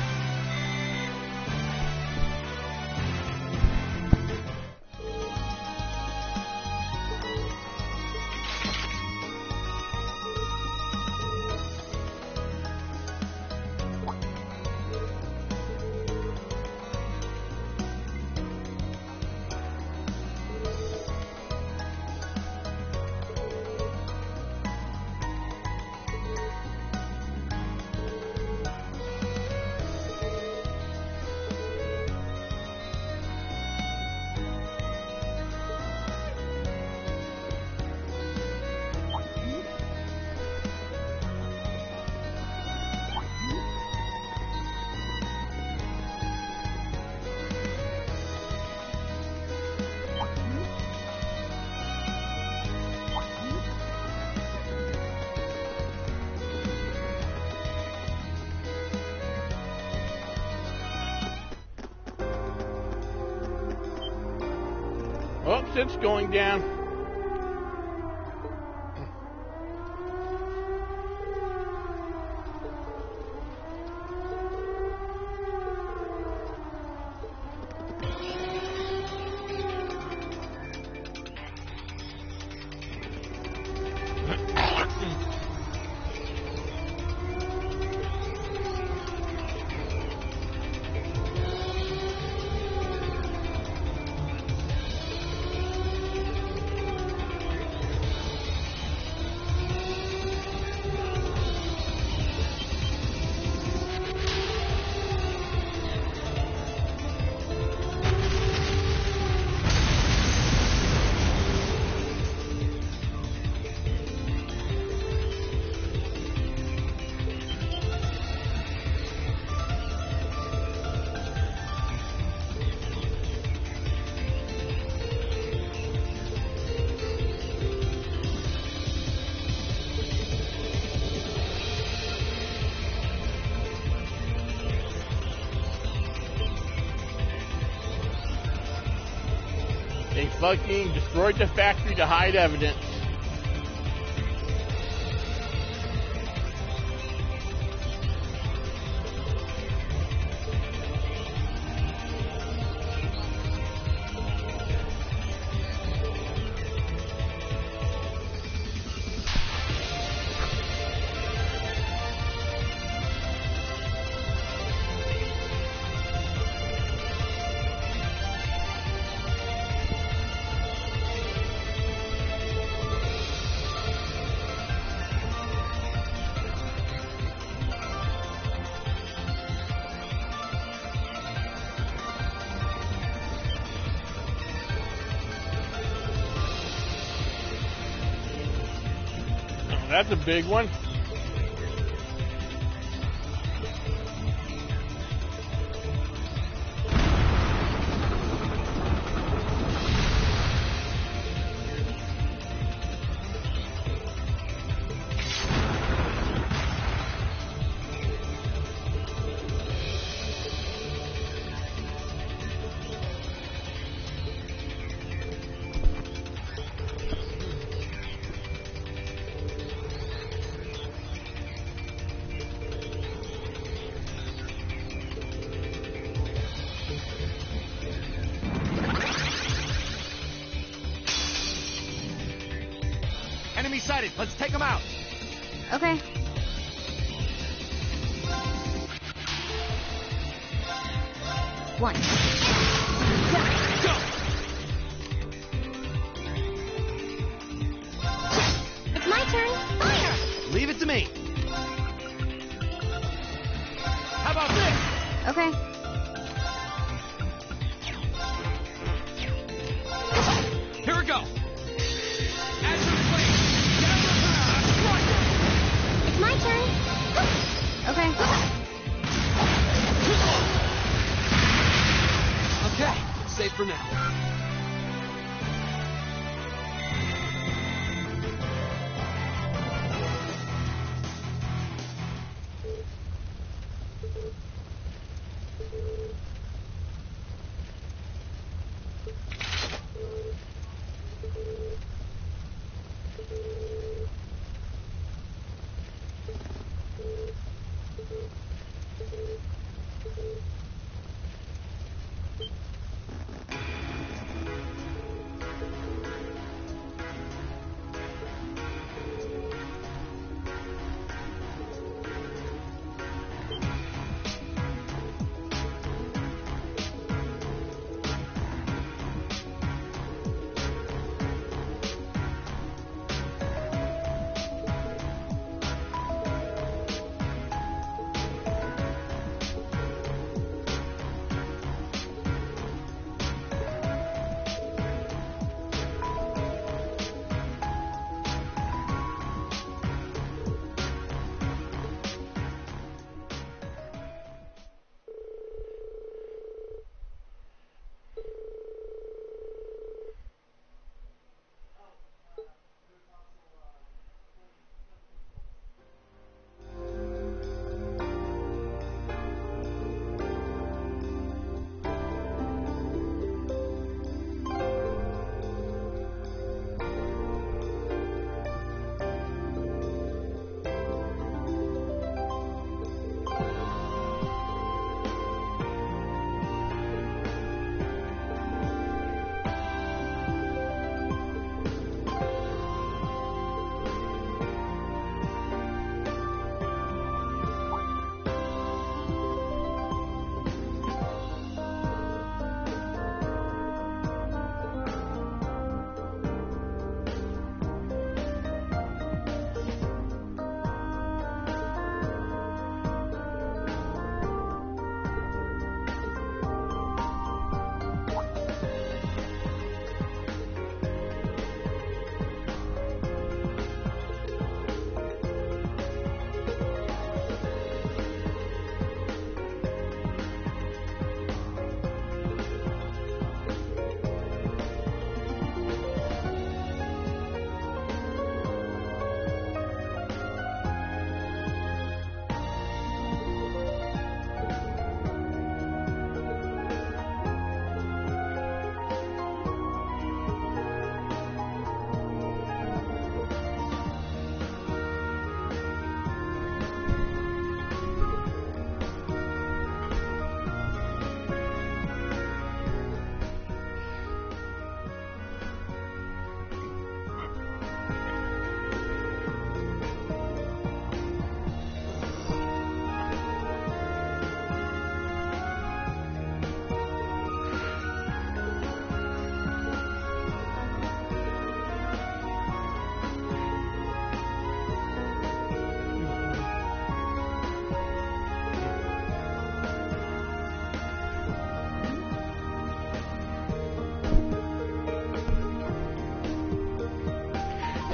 Oops, it's going down. They fucking destroyed the factory to hide evidence. That's a big one. Enemy sighted. Let's take them out. Okay. One. Go! It's my turn. Fire! Leave it to me. How about this? Okay. Here we go. It's my turn. Okay. Okay, safe for now.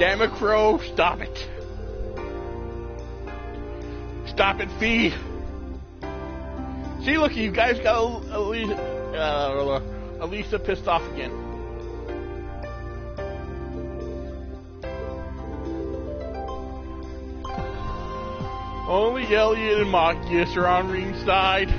Damn it, Crow, stop it. Stop it, Fee. See, look, you guys got Elisa pissed off again. Only Elliot and Machias are on ringside.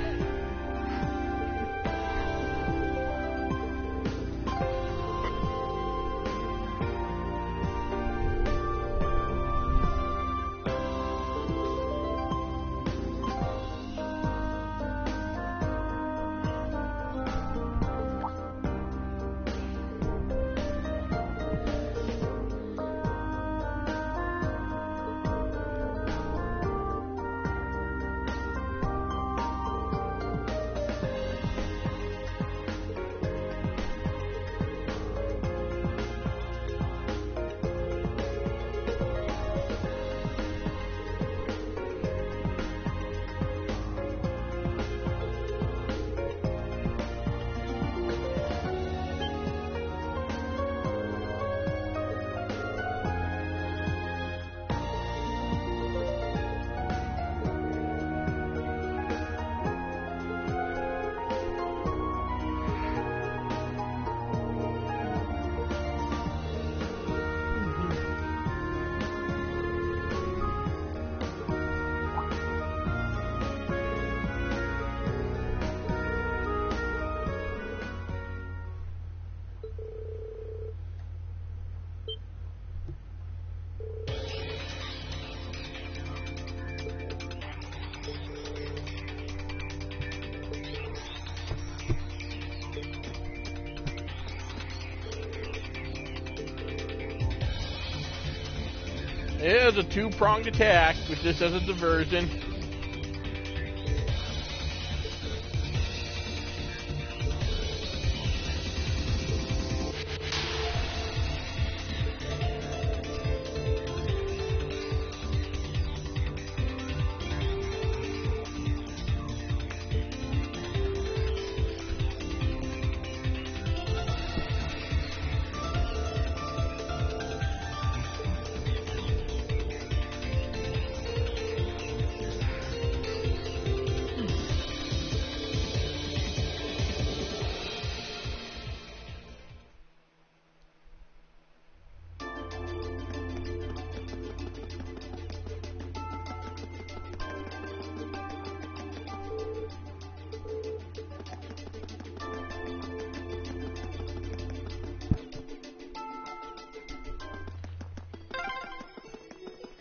It is a two-pronged attack with this as a diversion.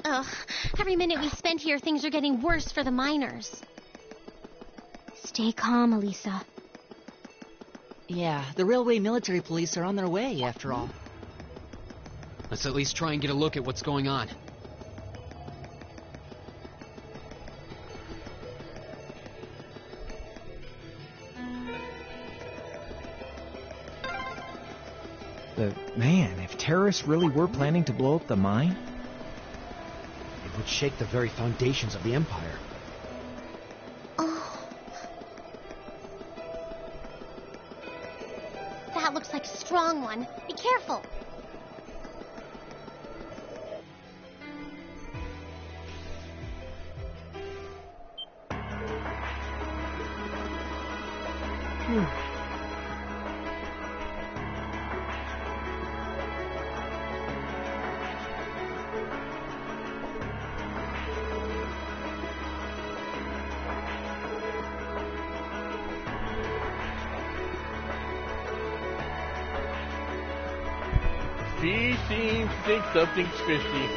Ugh, every minute we spend here, things are getting worse for the miners. Stay calm, Elisa. Yeah, the railway military police are on their way, after all. Let's at least try and get a look at what's going on. Man, if terrorists really were planning to blow up the mine, it would shake the very foundations of the Empire. Oh. That looks like a strong one. Be careful. She seems to think something's fishy.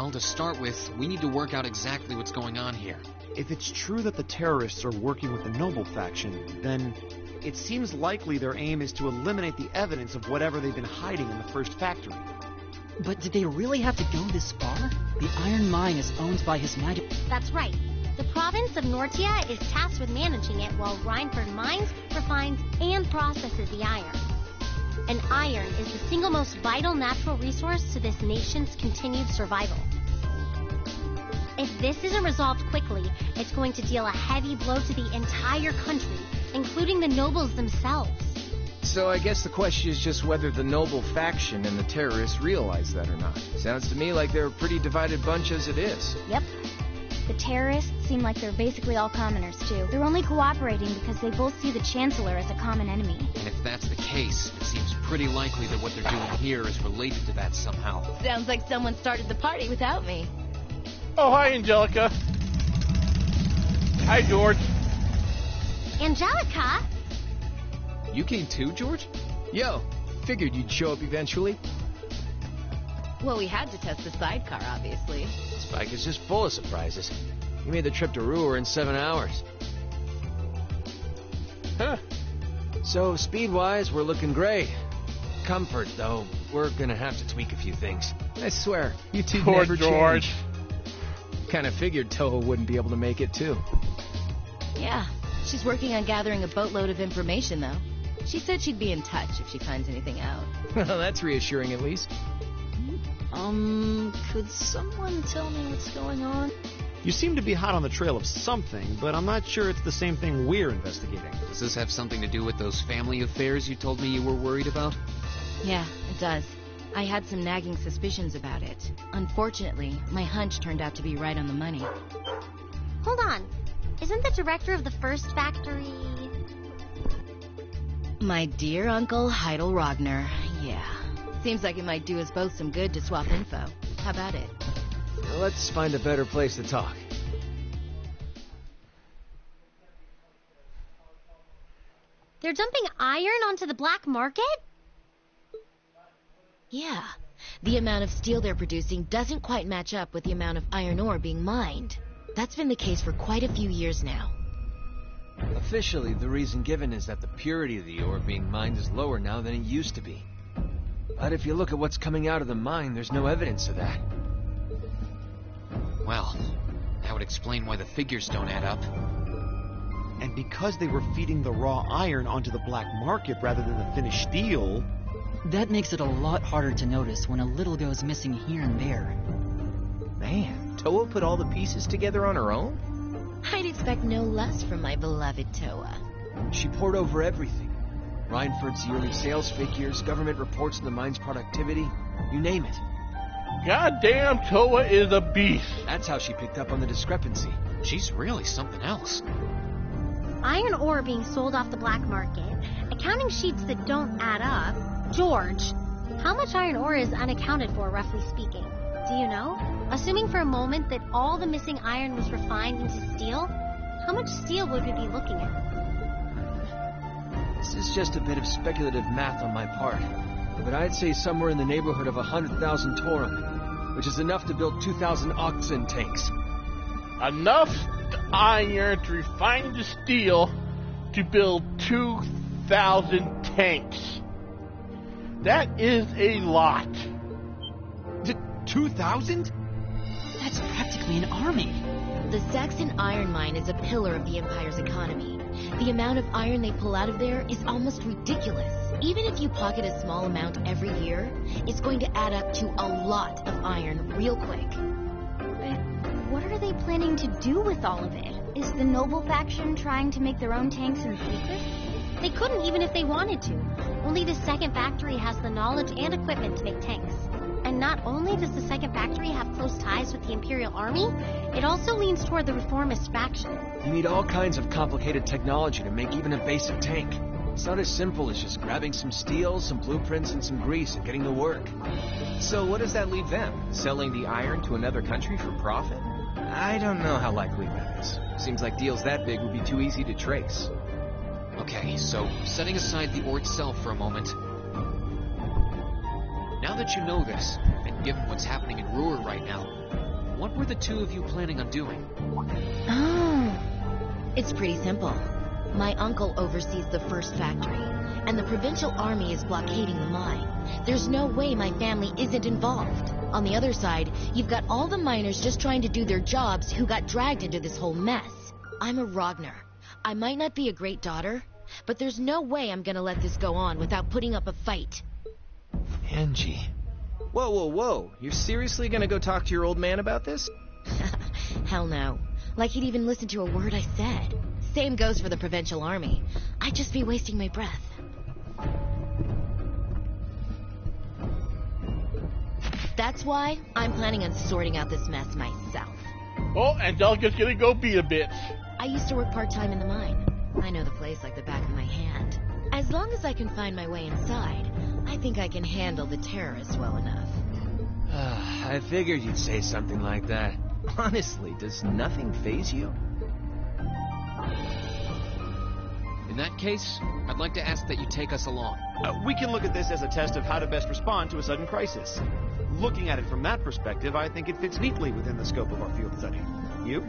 Well, to start with, we need to work out exactly what's going on here. If it's true that the terrorists are working with the Noble faction, then it seems likely their aim is to eliminate the evidence of whatever they've been hiding in the first factory. But did they really have to go this far? The iron mine is owned by His Majesty. That's right. The province of Nortia is tasked with managing it while Rhineford mines, refines, and processes the iron. And iron is the single most vital natural resource to this nation's continued survival. If this isn't resolved quickly, it's going to deal a heavy blow to the entire country, including the nobles themselves. So I guess the question is just whether the Noble faction and the terrorists realize that or not. Sounds to me like they're a pretty divided bunch as it is. Yep. The terrorists seem like they're basically all commoners, too. They're only cooperating because they both see the Chancellor as a common enemy. And if that's the case, it seems pretty likely that what they're doing here is related to that somehow. Sounds like someone started the party without me. Oh, hi, Angelica. Hi, George. Angelica? You came too, George? Yo, figured you'd show up eventually. Well, we had to test the sidecar, obviously. Spike is just full of surprises. He made the trip to Ruhr in 7 hours. Huh. So, speed-wise, we're looking great. Comfort, though, we're gonna have to tweak a few things. I swear, you two Poor never George. change. Kinda figured Toho wouldn't be able to make it, too. Yeah, she's working on gathering a boatload of information, though. She said she'd be in touch if she finds anything out. Well, that's reassuring, at least. Could someone tell me what's going on? You seem to be hot on the trail of something, but I'm not sure it's the same thing we're investigating. Does this have something to do with those family affairs you told me you were worried about? Yeah, it does. I had some nagging suspicions about it. Unfortunately, my hunch turned out to be right on the money. Hold on. Isn't the director of the first factory... My dear Uncle Heidel Rogner, yeah. Seems like it might do us both some good to swap info. How about it? Well, let's find a better place to talk. They're dumping iron onto the black market? Yeah. The amount of steel they're producing doesn't quite match up with the amount of iron ore being mined. That's been the case for quite a few years now. Officially, the reason given is that the purity of the ore being mined is lower now than it used to be. But if you look at what's coming out of the mine, there's no evidence of that. Well, that would explain why the figures don't add up. And because they were feeding the raw iron onto the black market rather than the finished steel... That makes it a lot harder to notice when a little goes missing here and there. Man, Toa put all the pieces together on her own? I'd expect no less from my beloved Toa. She poured over everything. Rhineford's yearly sales figures, government reports on the mine's productivity, you name it. Goddamn, Toa is a beast. That's how she picked up on the discrepancy. She's really something else. Iron ore being sold off the black market, accounting sheets that don't add up. George, how much iron ore is unaccounted for, roughly speaking? Do you know? Assuming for a moment that all the missing iron was refined into steel, how much steel would we be looking at? This is just a bit of speculative math on my part, but I'd say somewhere in the neighborhood of 100,000 Torum, which is enough to build 2,000 oxen tanks. Enough iron to refine into steel to build 2,000 tanks. That is a lot. 2,000? That's practically an army. The Saxon iron mine is a pillar of the Empire's economy. The amount of iron they pull out of there is almost ridiculous. Even if you pocket a small amount every year, it's going to add up to a lot of iron real quick. But what are they planning to do with all of it? Is the Noble faction trying to make their own tanks in secret? They couldn't even if they wanted to. Only the second factory has the knowledge and equipment to make tanks. And not only does the second factory have close ties with the Imperial Army, it also leans toward the reformist faction. You need all kinds of complicated technology to make even a basic tank. It's not as simple as just grabbing some steel, some blueprints, and some grease and getting to work. So what does that leave them? Selling the iron to another country for profit? I don't know how likely that is. Seems like deals that big would be too easy to trace. Okay, so setting aside the ore itself for a moment. Now that you know this, and given what's happening in Ruhr right now. What were the two of you planning on doing? Oh. It's pretty simple. My uncle oversees the first factory, and the provincial army is blockading the mine. There's no way my family isn't involved. On the other side, you've got all the miners just trying to do their jobs who got dragged into this whole mess. I'm a Ragnar. I might not be a great daughter, but there's no way I'm gonna let this go on without putting up a fight. Angie. Whoa, whoa, whoa. You're seriously gonna go talk to your old man about this? Hell no. Like he'd even listen to a word I said. Same goes for the provincial army. I'd just be wasting my breath. That's why I'm planning on sorting out this mess myself. Oh, Angelica's gonna go beat a bitch. I used to work part-time in the mine. I know the place like the back of my hand. As long as I can find my way inside, I think I can handle the terrorists well enough. I figured you'd say something like that. Honestly, does nothing faze you? In that case, I'd like to ask that you take us along. We can look at this as a test of how to best respond to a sudden crisis. Looking at it from that perspective, I think it fits neatly within the scope of our field study. You?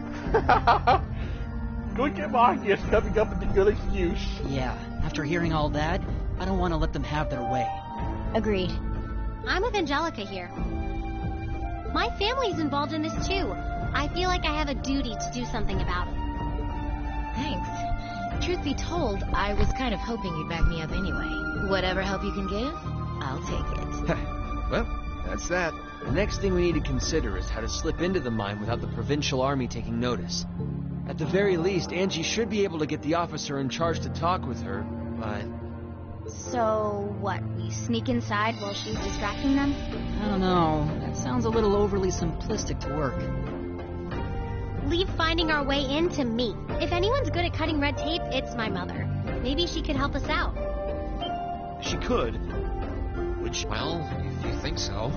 Good Marcus coming up with a good excuse. Yeah, after hearing all that, I don't want to let them have their way. Agreed. I'm with Angelica here. My family's involved in this too. I feel like I have a duty to do something about it. Thanks. Truth be told, I was kind of hoping you'd back me up anyway. Whatever help you can give, I'll take it. Well, that's that. The next thing we need to consider is how to slip into the mine without the provincial army taking notice. At the very least, Angie should be able to get the officer in charge to talk with her, but... So, what, we sneak inside while she's distracting them? I don't know. That sounds a little overly simplistic to work. Leave finding our way in to me. If anyone's good at cutting red tape, it's my mother. Maybe she could help us out. She could. Which... Well, if you think so.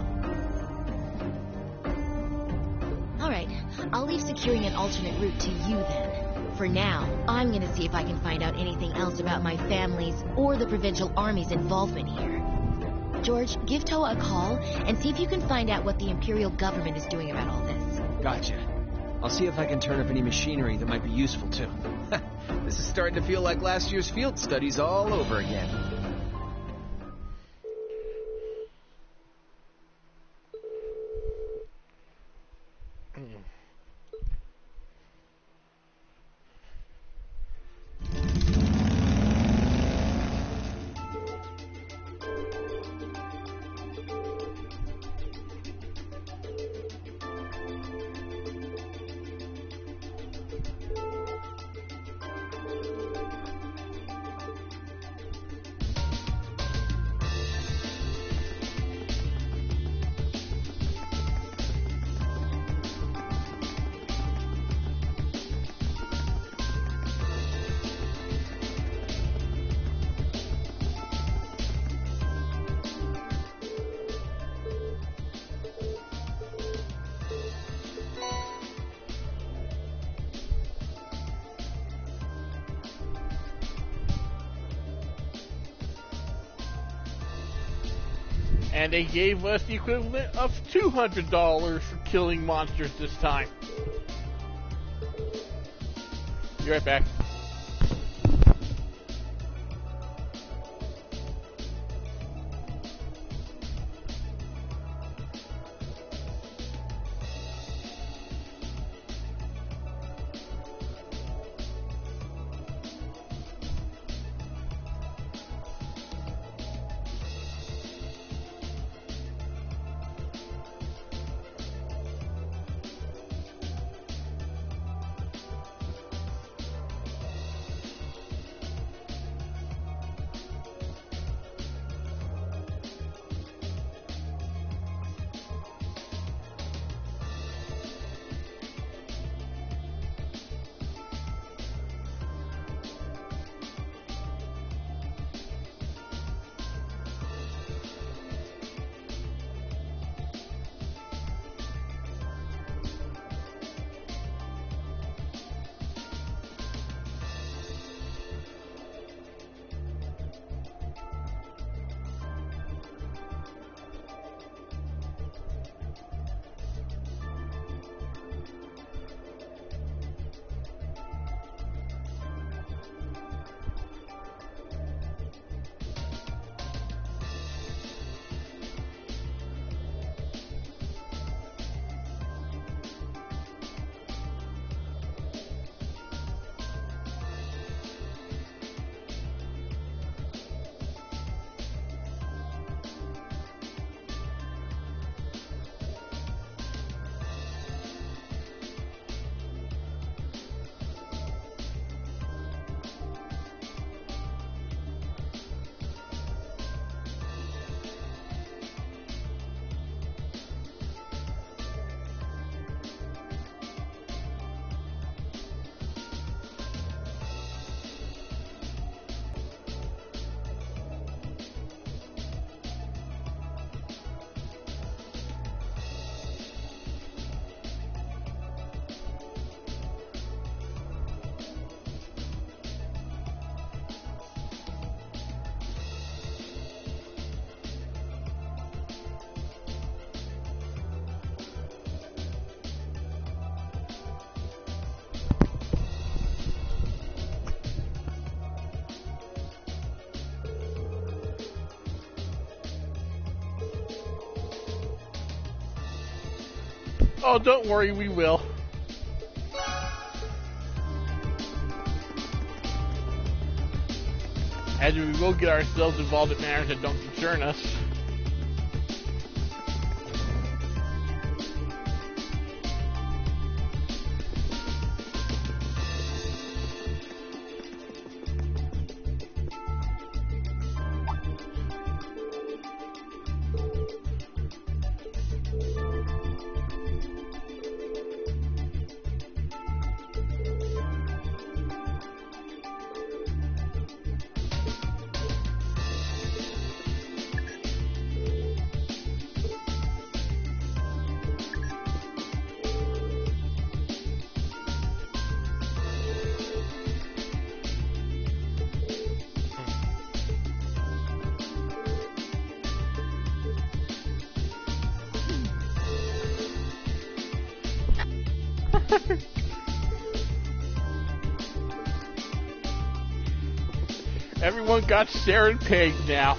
Alright, I'll leave securing an alternate route to you then. For now, I'm gonna see if I can find out anything else about my family's or the provincial army's involvement here. George, give Toa a call and see if you can find out what the Imperial government is doing about all this. Gotcha. I'll see if I can turn up any machinery that might be useful too. This is starting to feel like last year's field studies all over again. And they gave us the equivalent of $200 for killing monsters this time. Be right back. Oh, don't worry, we will. As we will get ourselves involved in matters that don't concern us. Everyone got Saren pegged now.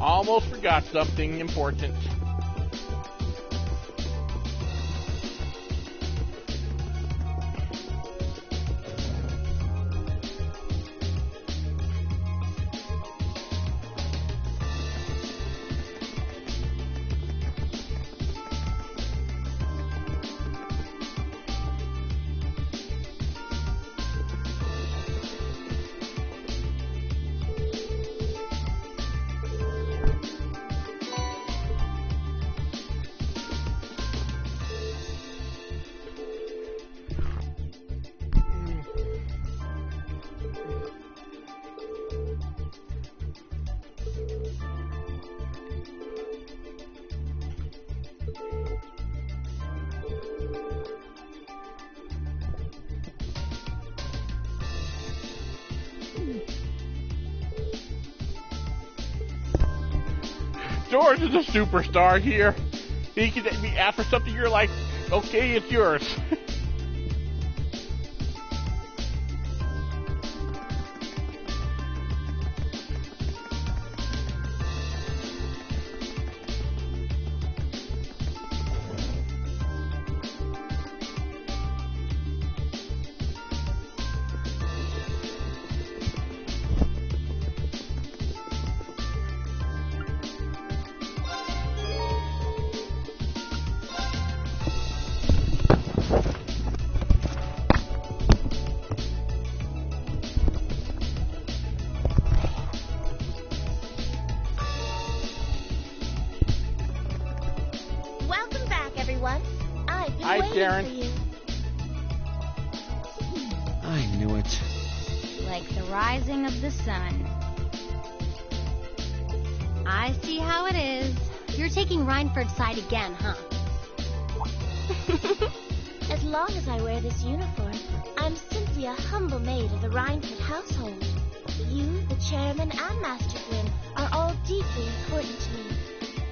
Almost forgot something important. George is a superstar here. He can be asked for something, you're like, okay, it's yours. Hi, Darren. I knew it. Like the rising of the sun. I see how it is. You're taking Reinford's side again, huh? As long as I wear this uniform, I'm simply a humble maid of the Reinford household. You, the chairman, and Master Gwyn are all deeply important to me.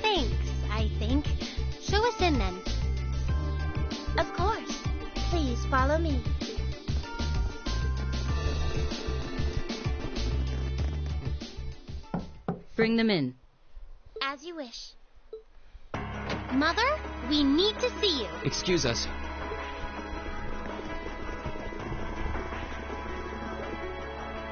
Thanks, I think. Show us in, then. Of course. Please follow me. Bring them in. As you wish. Mother, we need to see you. Excuse us.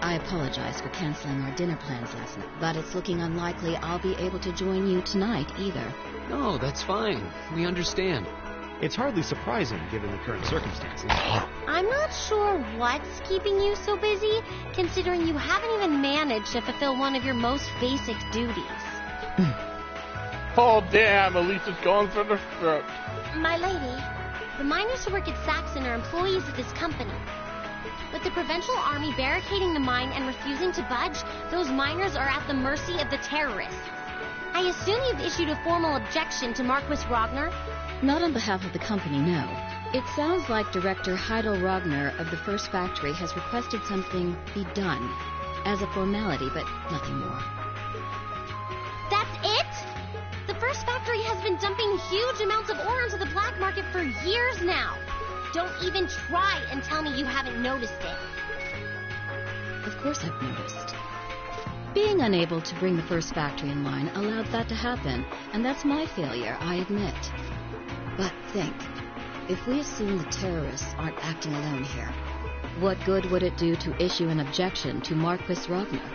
I apologize for canceling our dinner plans last night, but it's looking unlikely I'll be able to join you tonight either. No, that's fine. We understand. It's hardly surprising given the current circumstances. I'm not sure what's keeping you so busy, considering you haven't even managed to fulfill one of your most basic duties. Oh, damn, Elisa's going for the throat. My lady. The miners who work at Saxon are employees of this company. With the Provincial Army barricading the mine and refusing to budge, those miners are at the mercy of the terrorists. I assume you've issued a formal objection to Marquis Ragnar? Not on behalf of the company, no. It sounds like Director Heidel Ragnar of the First Factory has requested something be done as a formality, but nothing more. That's it? The First Factory has been dumping huge amounts of ore into the black market for years now. Don't even try and tell me you haven't noticed it. Of course I've noticed. Being unable to bring the First Factory in line allowed that to happen, and that's my failure, I admit. But think, if we assume the terrorists aren't acting alone here, what good would it do to issue an objection to Marquis Ragnar?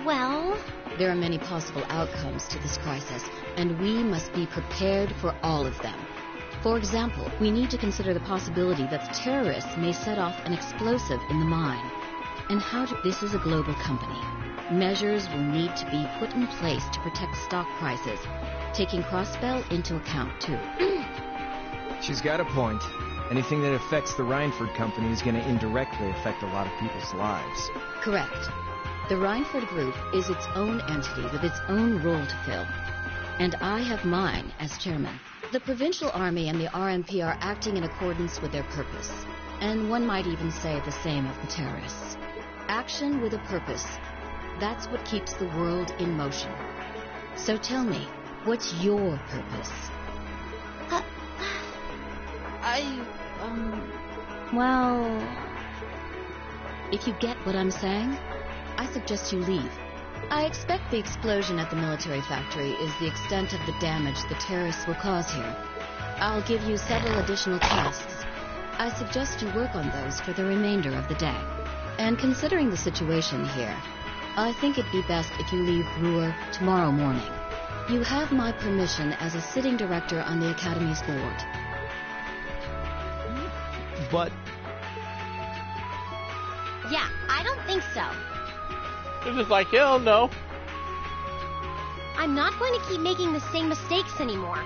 Well... There are many possible outcomes to this crisis, and we must be prepared for all of them. For example, we need to consider the possibility that the terrorists may set off an explosive in the mine. And this is a global company. Measures will need to be put in place to protect stock prices, taking Crossbell into account, too. She's got a point. Anything that affects the Reinford Company is going to indirectly affect a lot of people's lives. Correct. The Reinford Group is its own entity with its own role to fill. And I have mine as chairman. The Provincial Army and the RMP are acting in accordance with their purpose. And one might even say the same of the terrorists. Action with a purpose. That's what keeps the world in motion. So tell me, what's your purpose? Well... If you get what I'm saying, I suggest you leave. I expect the explosion at the military factory is the extent of the damage the terrorists will cause here. I'll give you several additional tasks. I suggest you work on those for the remainder of the day. And considering the situation here, I think it'd be best if you leave Ruhr tomorrow morning. You have my permission as a sitting director on the Academy's board. But... Yeah, I don't think so. They're just like, hell no. I'm not going to keep making the same mistakes anymore.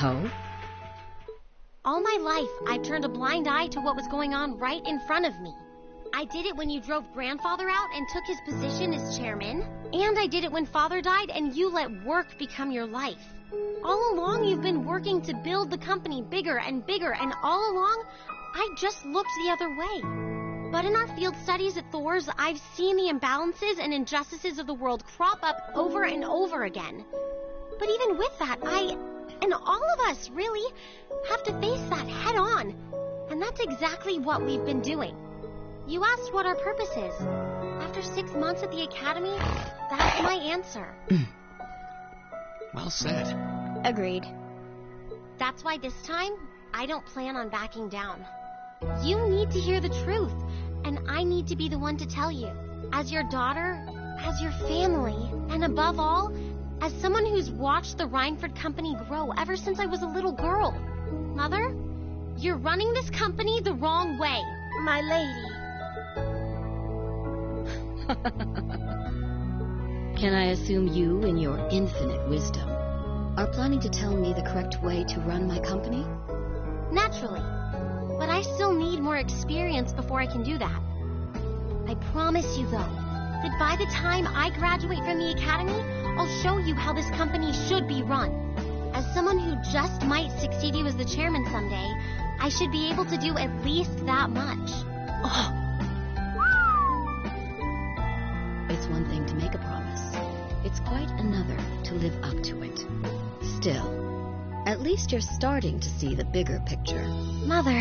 Oh? All my life, I've turned a blind eye to what was going on right in front of me. I did it when you drove Grandfather out and took his position as chairman. And I did it when Father died and you let work become your life. All along, you've been working to build the company bigger and bigger, and all along, I just looked the other way. But in our field studies at Thor's, I've seen the imbalances and injustices of the world crop up over and over again. But even with that, and all of us, really, have to face that head on. And that's exactly what we've been doing. You asked what our purpose is. After 6 months at the Academy, that's my answer. Well said. Agreed. That's why this time, I don't plan on backing down. You need to hear the truth, and I need to be the one to tell you. As your daughter, as your family, and above all, as someone who's watched the Reinford Company grow ever since I was a little girl. Mother, you're running this company the wrong way. My lady. Can I assume you, in your infinite wisdom, are planning to tell me the correct way to run my company? Naturally. But I still need more experience before I can do that. I promise you, though, that by the time I graduate from the Academy, I'll show you how this company should be run. As someone who just might succeed you as the chairman someday, I should be able to do at least that much. Oh. It's one thing to make a promise. It's quite another to live up to it. Still, at least you're starting to see the bigger picture. Mother.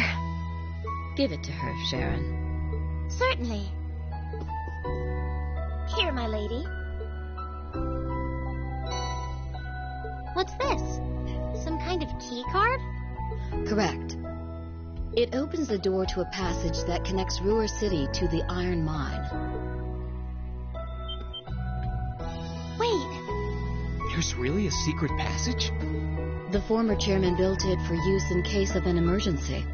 Give it to her, Sharon. Certainly. Here, my lady. What's this? Some kind of key card? Correct. It opens the door to a passage that connects Ruhr City to the iron mine. Wait. There's really a secret passage? The former chairman built it for use in case of an emergency.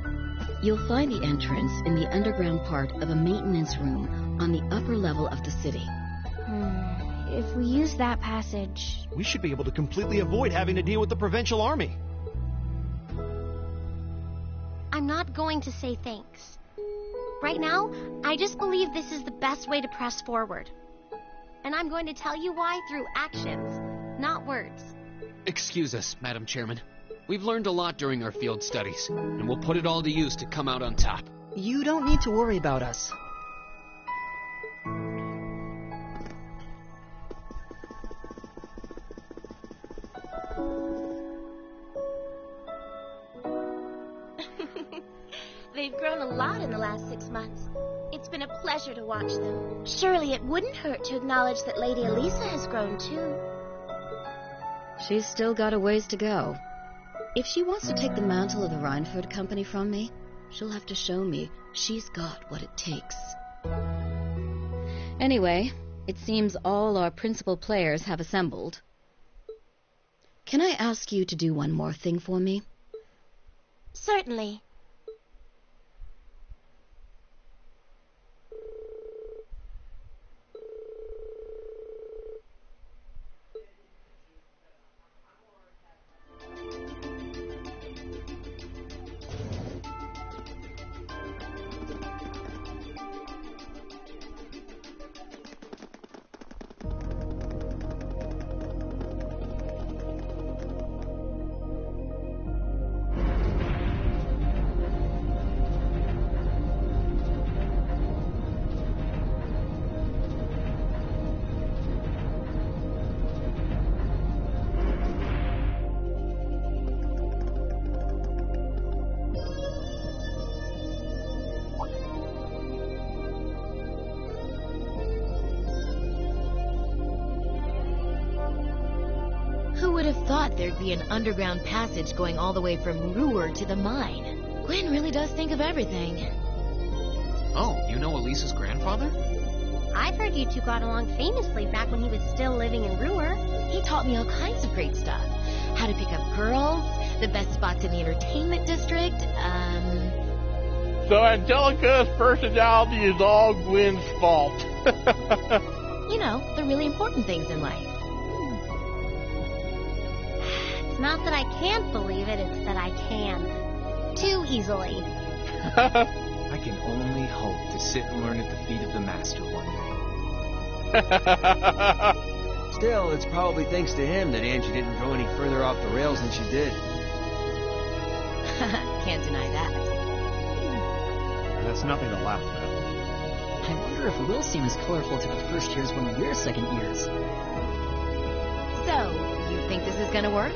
You'll find the entrance in the underground part of a maintenance room on the upper level of the city. If we use that passage... We should be able to completely avoid having to deal with the Provincial Army. I'm not going to say thanks. Right now, I just believe this is the best way to press forward. And I'm going to tell you why through actions, not words. Excuse us, Madam Chairman. We've learned a lot during our field studies, and we'll put it all to use to come out on top. You don't need to worry about us. They've grown a lot in the last 6 months. It's been a pleasure to watch them. Surely it wouldn't hurt to acknowledge that Lady Elisa has grown too. She's still got a ways to go. If she wants to take the mantle of the Rhineford Company from me, she'll have to show me she's got what it takes. Anyway, it seems all our principal players have assembled. Can I ask you to do one more thing for me? Certainly. Who would have thought there'd be an underground passage going all the way from Ruhr to the mine? Gwen really does think of everything. Oh, you know Elisa's grandfather? I've heard you two got along famously back when he was still living in Ruhr. He taught me all kinds of great stuff. How to pick up girls, the best spots in the entertainment district, So Angelica's personality is all Gwen's fault. you know, the really important things in life. It's not that I can't believe it, it's that I can. Too easily. I can only hope to sit and learn at the feet of the master one day. Still, it's probably thanks to him that Angie didn't go any further off the rails than she did. Can't deny that. That's nothing to laugh at. I wonder if we'll seem as colorful to the first years when we're second years. So, you think this is gonna work?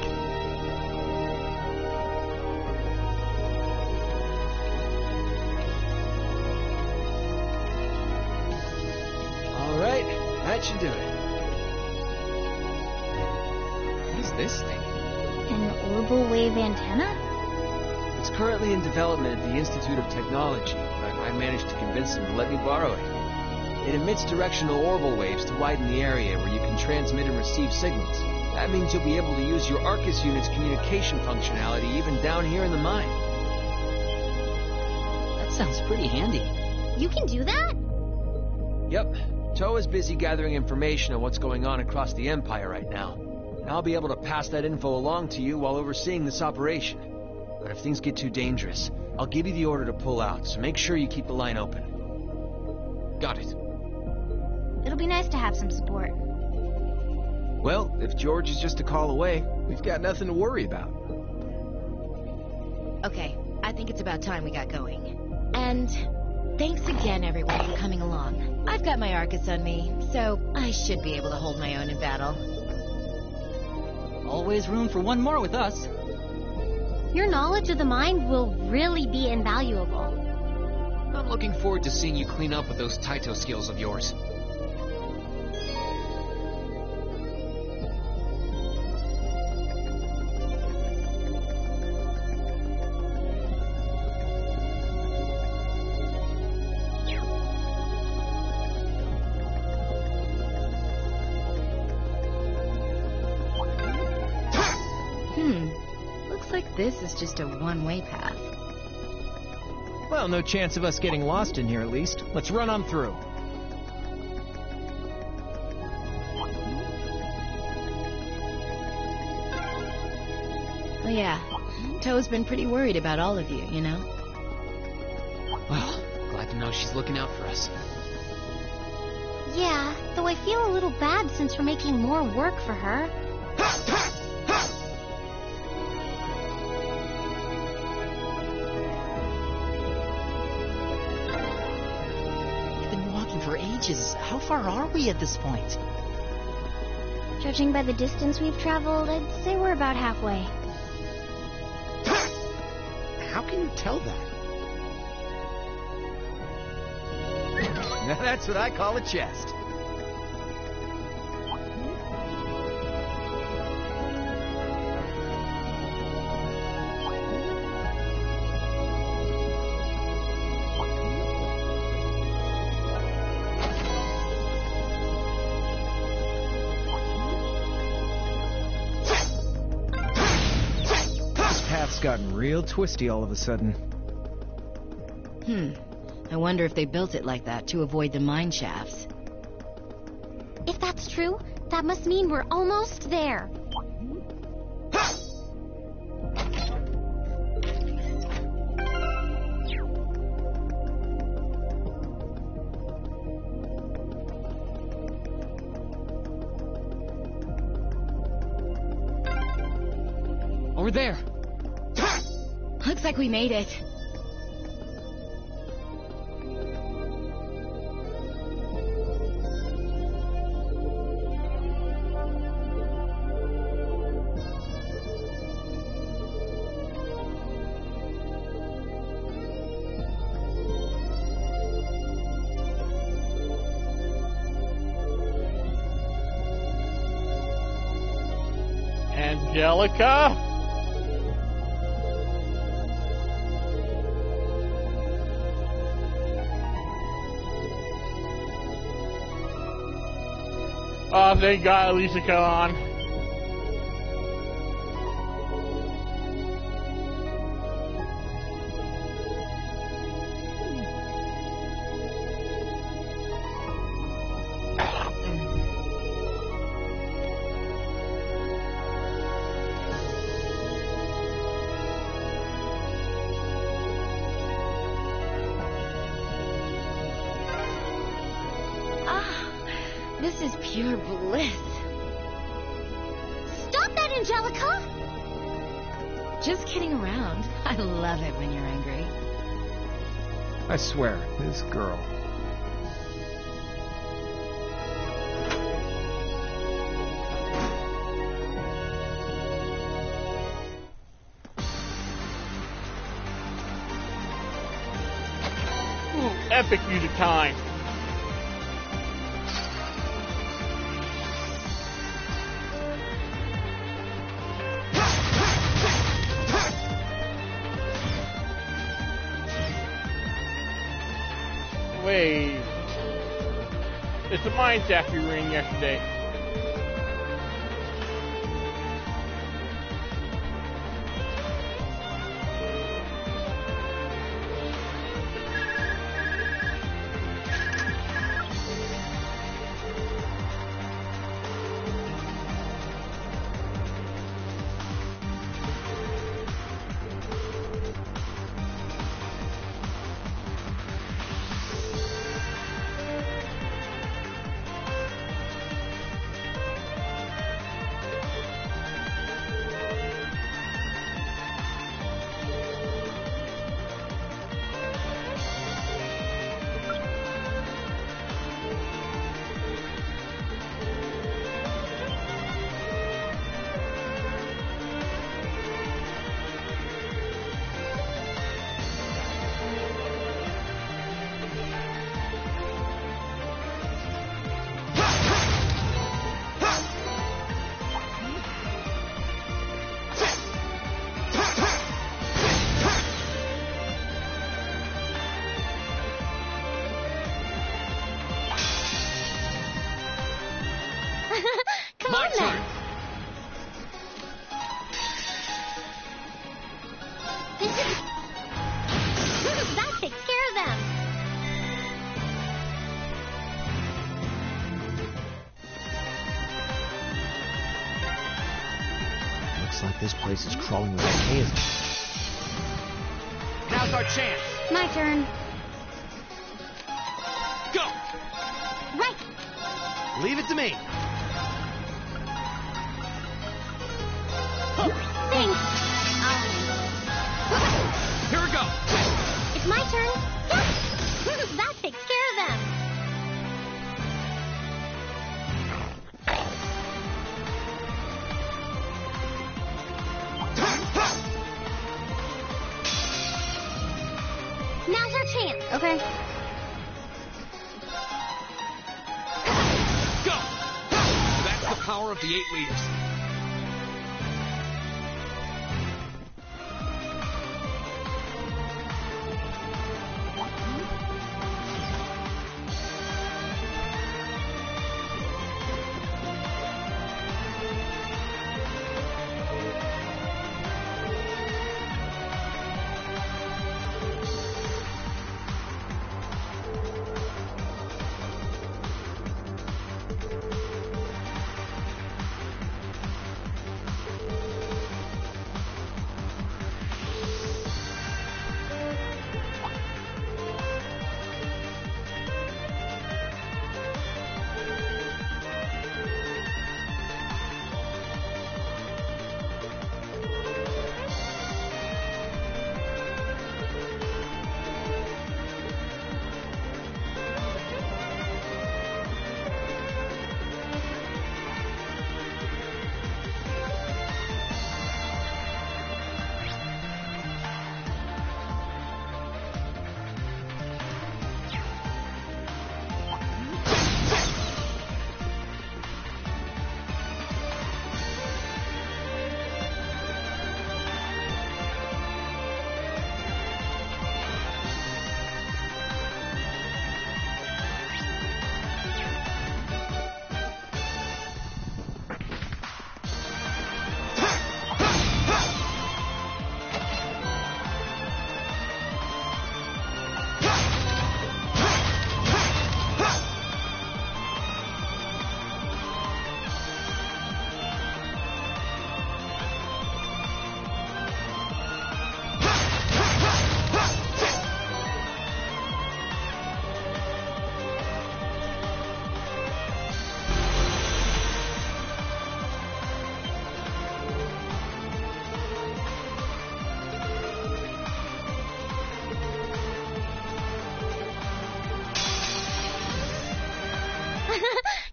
All right, that should do it. What is this thing? An orbital wave antenna? It's currently in development at the Institute of Technology, but I managed to convince them to let me borrow it. It emits directional orbital waves to widen the area where you can transmit and receive signals. That means you'll be able to use your Arcus unit's communication functionality even down here in the mine. That sounds pretty handy. You can do that? Yep. Toa's busy gathering information on what's going on across the Empire right now. And I'll be able to pass that info along to you while overseeing this operation. But if things get too dangerous, I'll give you the order to pull out, so make sure you keep the line open. Got it. It'll be nice to have some support. Well, if George is just a call away, we've got nothing to worry about. Okay, I think it's about time we got going. And thanks again, everyone, for coming along. I've got my Arcus on me, so I should be able to hold my own in battle. Always room for one more with us. Your knowledge of the mine will really be invaluable. I'm looking forward to seeing you clean up with those Taito skills of yours. Looks like this is just a one-way path. Well, no chance of us getting lost in here, at least. Let's run on through. Oh yeah, Toe's been pretty worried about all of you, you know? Well, glad to know she's looking out for us. Yeah, though I feel a little bad since we're making more work for her. We've been walking for ages. How far are we at this point? Judging by the distance we've traveled, I'd say we're about halfway. How can you tell that? Now that's what I call a chest. This path's gotten real twisty all of a sudden. I wonder if they built it like that to avoid the mine shafts. If that's true, that must mean we're almost there. Over there. Looks like we made it. Angelica? Oh, thank God, Lisa come on. This is pure bliss. Stop that, Angelica! Just kidding around. I love it when you're angry. I swear, this girl. Ooh, epic music time. Wait. It's the mine shaft we were in yesterday. Come My on turn. then. That takes care of them. Looks like this place is crawling with decay. Now's our chance. My turn. Go! Right. Leave it to me. Thanks. Here we go. It's my turn. That takes care of them. Now's our chance. Okay. Go. That's the power of the 8 leaders.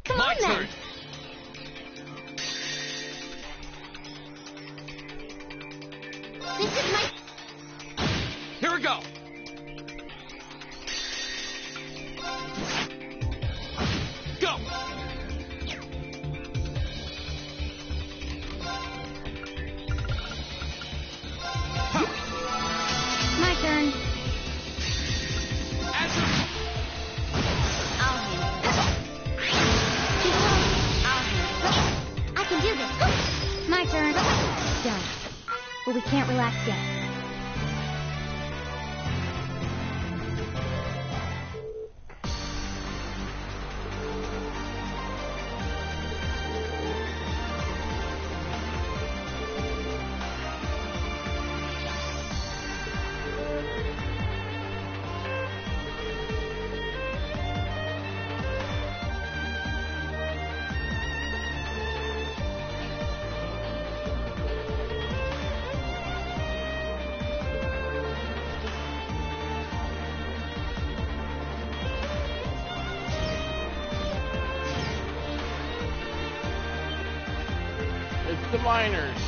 Come My on then. turn. This is my... Here we go. Go. My turn. Answer. I'll handle it. I'll handle it. I can do this. My turn. Done. But we can't relax yet. It's the miners.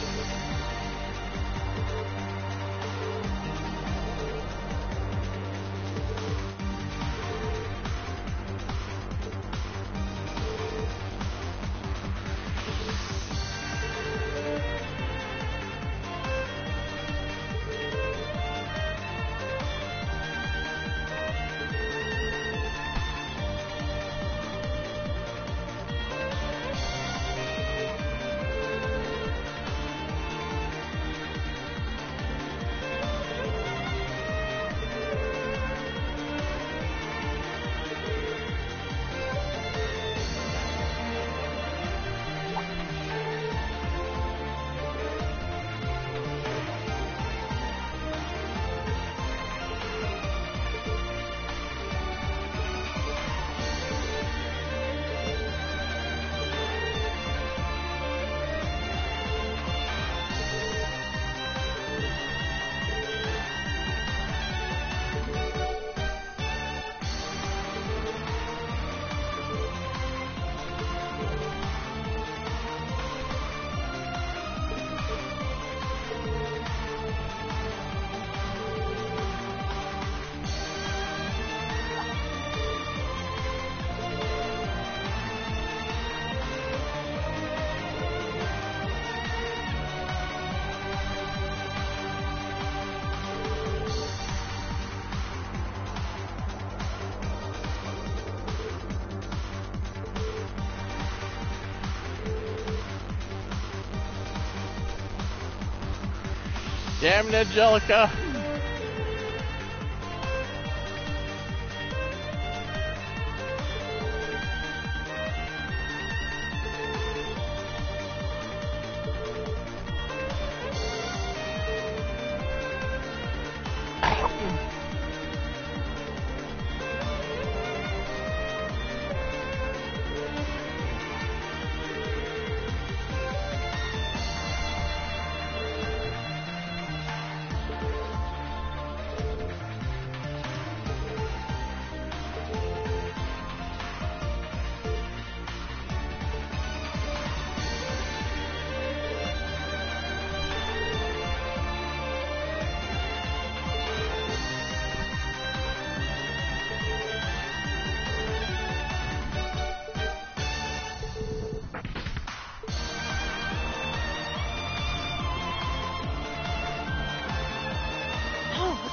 Damn it, Angelica.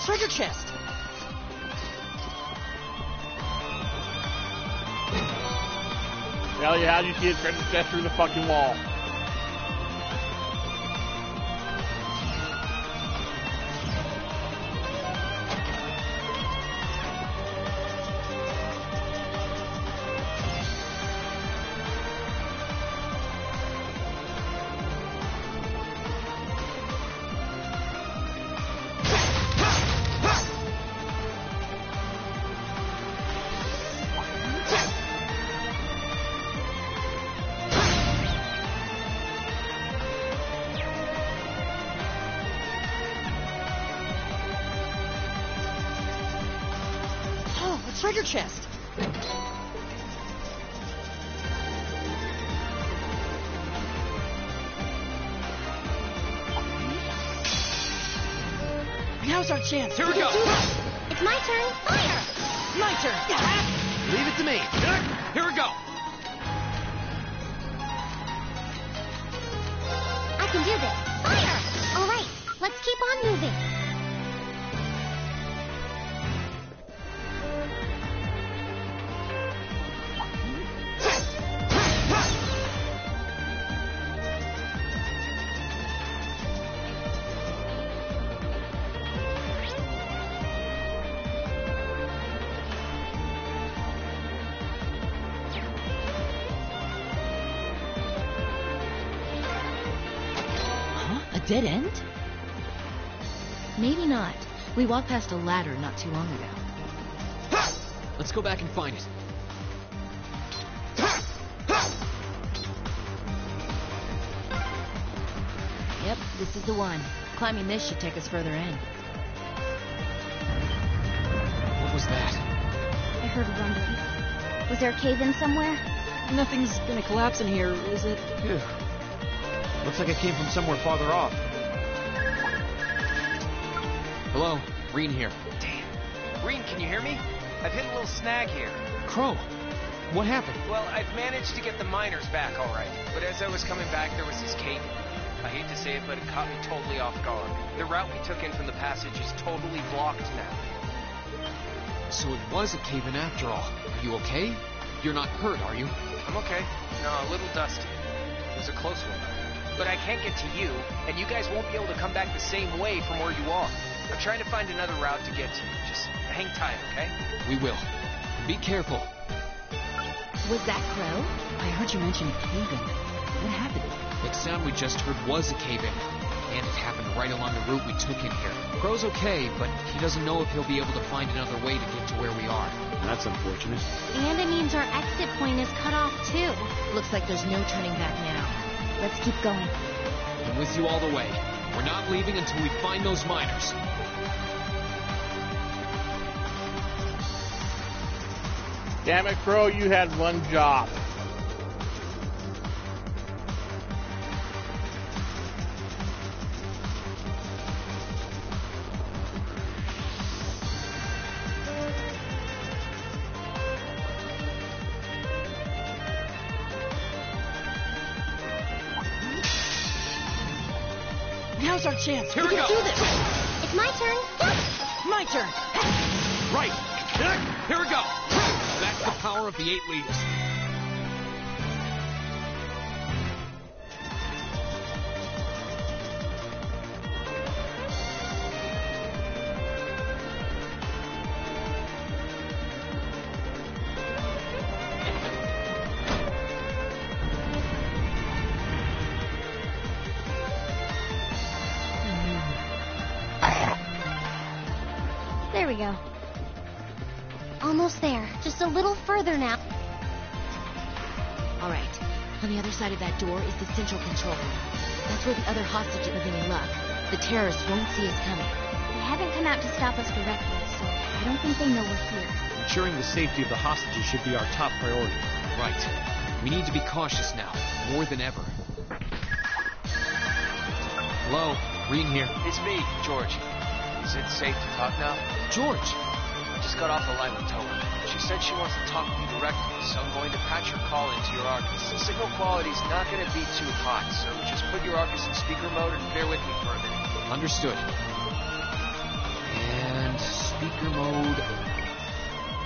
Treasure chest! Ellie, how'd you see a treasure chest through the fucking wall? Treasure chest! Now's our chance! Here we go! It's my turn! Fire! My turn! Leave it to me! Here we go! I can do this! Fire! Alright, let's keep on moving! Dead end? Maybe not. We walked past a ladder not too long ago. Let's go back and find it. Yep, this is the one. Climbing this should take us further in. What was that? I heard a rumbling. Was there a cave-in somewhere? Nothing's gonna collapse in here, is it? Phew. Looks like it came from somewhere farther off. Hello, Reen here. Damn. Reen, can you hear me? I've hit a little snag here. Crow, what happened? Well, I've managed to get the miners back all right, but as I was coming back, there was this cave. I hate to say it, but it caught me totally off guard. The route we took in from the passage is totally blocked now. So it was a cave-in after all. Are you okay? You're not hurt, are you? I'm okay. No, a little dusty. It was a close one. But I can't get to you, and you guys won't be able to come back the same way from where you are. I'm trying to find another route to get to you. Just hang tight, okay? We will. Be careful. Was that Crow? I heard you mention a cave-in. What happened? That sound we just heard was a cave-in. And it happened right along the route we took in here. Crow's okay, but he doesn't know if he'll be able to find another way to get to where we are. That's unfortunate. And it means our exit point is cut off, too. Looks like there's no turning back now. Let's keep going. I'm with you all the way. We're not leaving until we find those miners. Damn it, Crow, you had one job. Now's our chance. Here we go. Do this. It's my turn. My turn. Right. Here we go. That's the power of the 8 leaves. we go. Almost there. Just a little further now. All right. On the other side of that door is the central control room. That's where the other hostages are in luck. The terrorists won't see us coming. They haven't come out to stop us directly, so I don't think they know we're here. Ensuring the safety of the hostages should be our top priority. Right. We need to be cautious now, more than ever. Hello, Green here. It's me, George. Is it safe to talk now? George! I just got off the line with Toa. She said she wants to talk with you directly, so I'm going to patch your call into your Arcus. The signal quality's not going to be too hot, so just put your Arcus in speaker mode and bear with me for a minute. Understood. And speaker mode.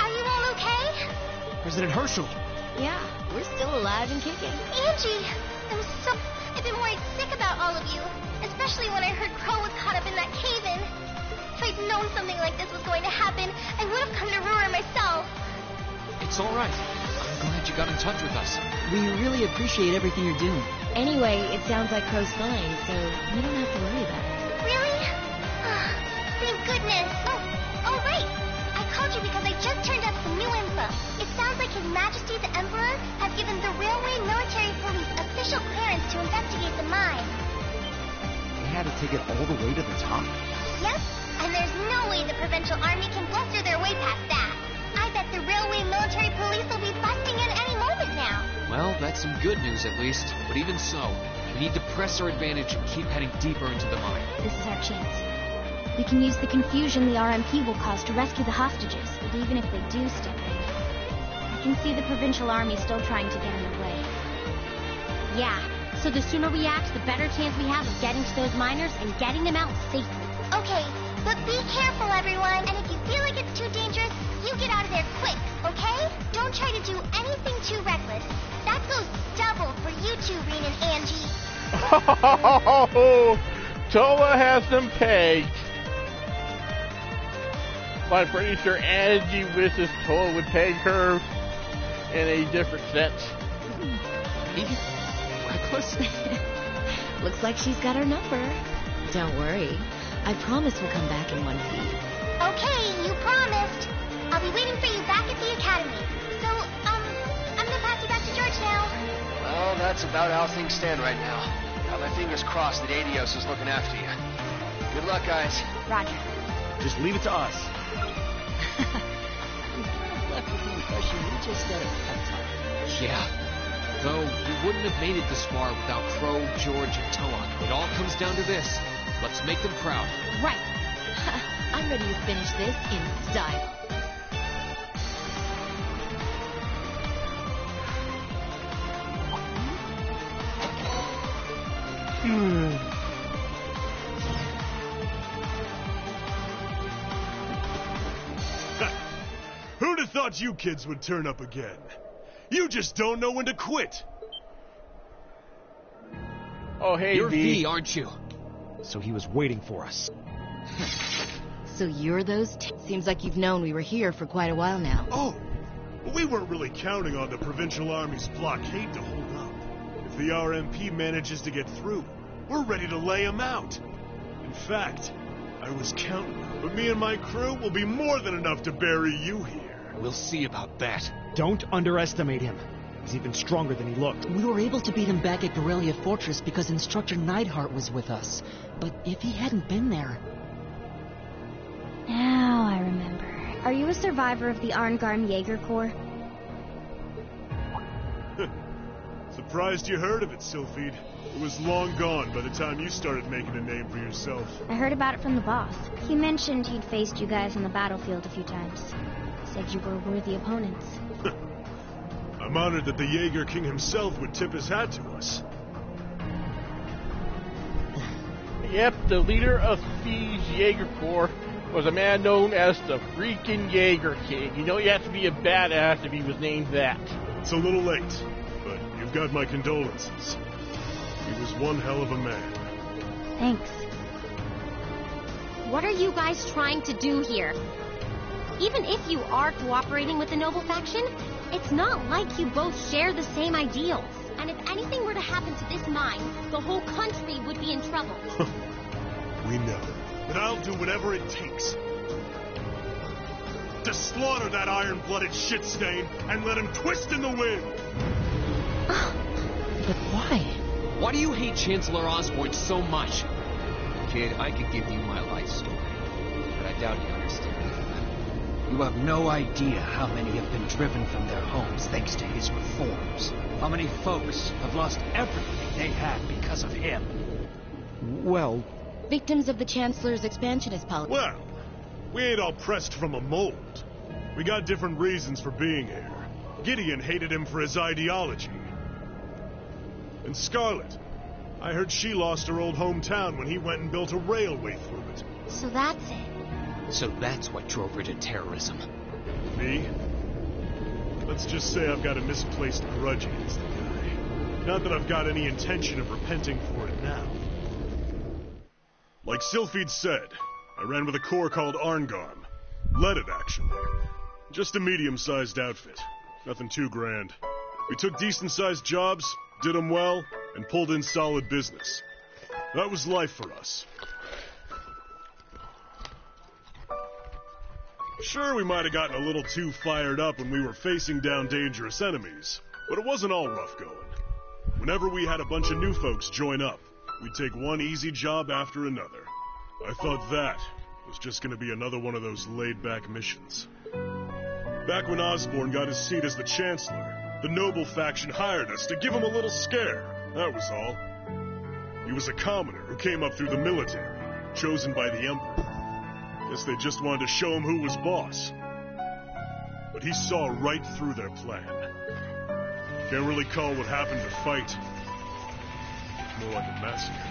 Are you all okay? President Herschel! Yeah, we're still alive and kicking. Angie! I've been worried sick about all of you. Especially when I heard Crow was caught up in that cave-in. If I'd known something like this was going to happen, I would have come to Ruhr myself. It's all right. I'm glad you got in touch with us. We really appreciate everything you're doing. Anyway, it sounds like Crow's fine, so you don't have to worry about it. Really? Thank goodness. Oh, wait. I called you because I just turned up some new info. It sounds like His Majesty the Emperor has given the Railway Military Police official clearance to investigate the mine. They had to take it all the way to the top? Yep, and there's no way the Provincial Army can bluster their way past that. I bet the Railway Military Police will be busting in any moment now. Well, that's some good news at least. But even so, we need to press our advantage and keep heading deeper into the mine. This is our chance. We can use the confusion the RMP will cause to rescue the hostages, but even if they do step in, I can see the Provincial Army still trying to get in the way. Yeah, so the sooner we act, the better chance we have of getting to those miners and getting them out safely. Okay, but be careful, everyone. And if you feel like it's too dangerous, you get out of there quick, okay? Don't try to do anything too reckless. That goes double for you two, Reen and Angie. Oh, Toa has them pegged. But I'm pretty sure Angie wishes Toa would peg her in a different sense. Reckless? Looks like she's got our number. Don't worry. I promise we'll come back in one piece. Okay, you promised. I'll be waiting for you back at the academy. So, I'm gonna pass you back to George now. Well, that's about how things stand right now. Got my fingers crossed that Adios is looking after you. Good luck, guys. Roger. Just leave it to us. I'm kind of left with the impression we just got a pep talk. Yeah. Though we wouldn't have made it this far without Crow, George, and Toa. It all comes down to this. Let's make them proud. Right. I'm ready to finish this in style. Who'd have thought you kids would turn up again? You just don't know when to quit. Oh, hey, You're V. V, aren't you? So he was waiting for us. So you're those Seems like you've known we were here for quite a while now. Oh, we weren't really counting on the Provincial Army's blockade to hold up. If the RMP manages to get through, we're ready to lay them out. In fact, I was counting, but me and my crew will be more than enough to bury you here. We'll see about that. Don't underestimate him. He's even stronger than he looked. We were able to beat him back at Guerrilla Fortress because Instructor Neidhart was with us. But if he hadn't been there... Now I remember. Are you a survivor of the Arngarm Jaeger Corps? Surprised you heard of it, Sylphide. It was long gone by the time you started making a name for yourself. I heard about it from the boss. He mentioned he'd faced you guys on the battlefield a few times. Said you were worthy opponents. I'm honored that the Jaeger King himself would tip his hat to us. Yep, the leader of Thieves Jaeger Corps was a man known as the freaking Jaeger King. You know you have to be a badass if he was named that. It's a little late, but you've got my condolences. He was one hell of a man. Thanks. What are you guys trying to do here? Even if you are cooperating with the Noble faction, it's not like you both share the same ideals. And if anything were to happen to this mine, the whole country would be in trouble. We know, but I'll do whatever it takes. to slaughter that iron-blooded shit stain and let him twist in the wind. But why? Why do you hate Chancellor Osborn so much? Kid, I could give you my life story, but I doubt you understand it. You have no idea how many have been driven from their homes thanks to his reforms. How many folks have lost everything they had because of him. Well... Victims of the Chancellor's expansionist policy. Well, we ain't all pressed from a mold. We got different reasons for being here. Gideon hated him for his ideology. And Scarlet, I heard she lost her old hometown when he went and built a railway through it. So that's it. So that's what drove her to terrorism. Me? Let's just say I've got a misplaced grudge against the guy. Not that I've got any intention of repenting for it now. Like Sylphid said, I ran with a corps called Arngarm. Led it, actually. Just a medium-sized outfit. Nothing too grand. We took decent-sized jobs, did them well, and pulled in solid business. That was life for us. Sure, we might have gotten a little too fired up when we were facing down dangerous enemies, but it wasn't all rough going. Whenever we had a bunch of new folks join up, we'd take one easy job after another. I thought that was just gonna be another one of those laid-back missions. Back when Osborn got his seat as the Chancellor, the Noble faction hired us to give him a little scare. That was all. He was a commoner who came up through the military, chosen by the Emperor. Guess they just wanted to show him who was boss. But he saw right through their plan. Can't really call what happened a fight. More like a massacre.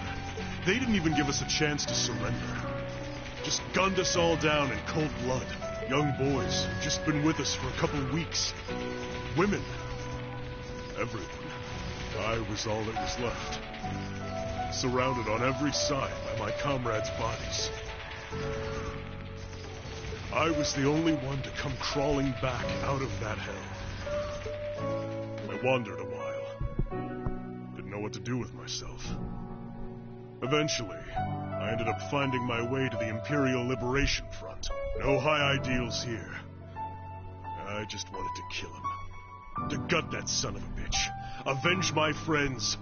They didn't even give us a chance to surrender. Just gunned us all down in cold blood. Young boys who'd just been with us for a couple of weeks. Women. Everyone. I was all that was left. Surrounded on every side by my comrades' bodies. I was the only one to come crawling back out of that hell. I wandered a while. Didn't know what to do with myself. Eventually, I ended up finding my way to the Imperial Liberation Front. No high ideals here. I just wanted to kill him. To gut that son of a bitch. Avenge my friends.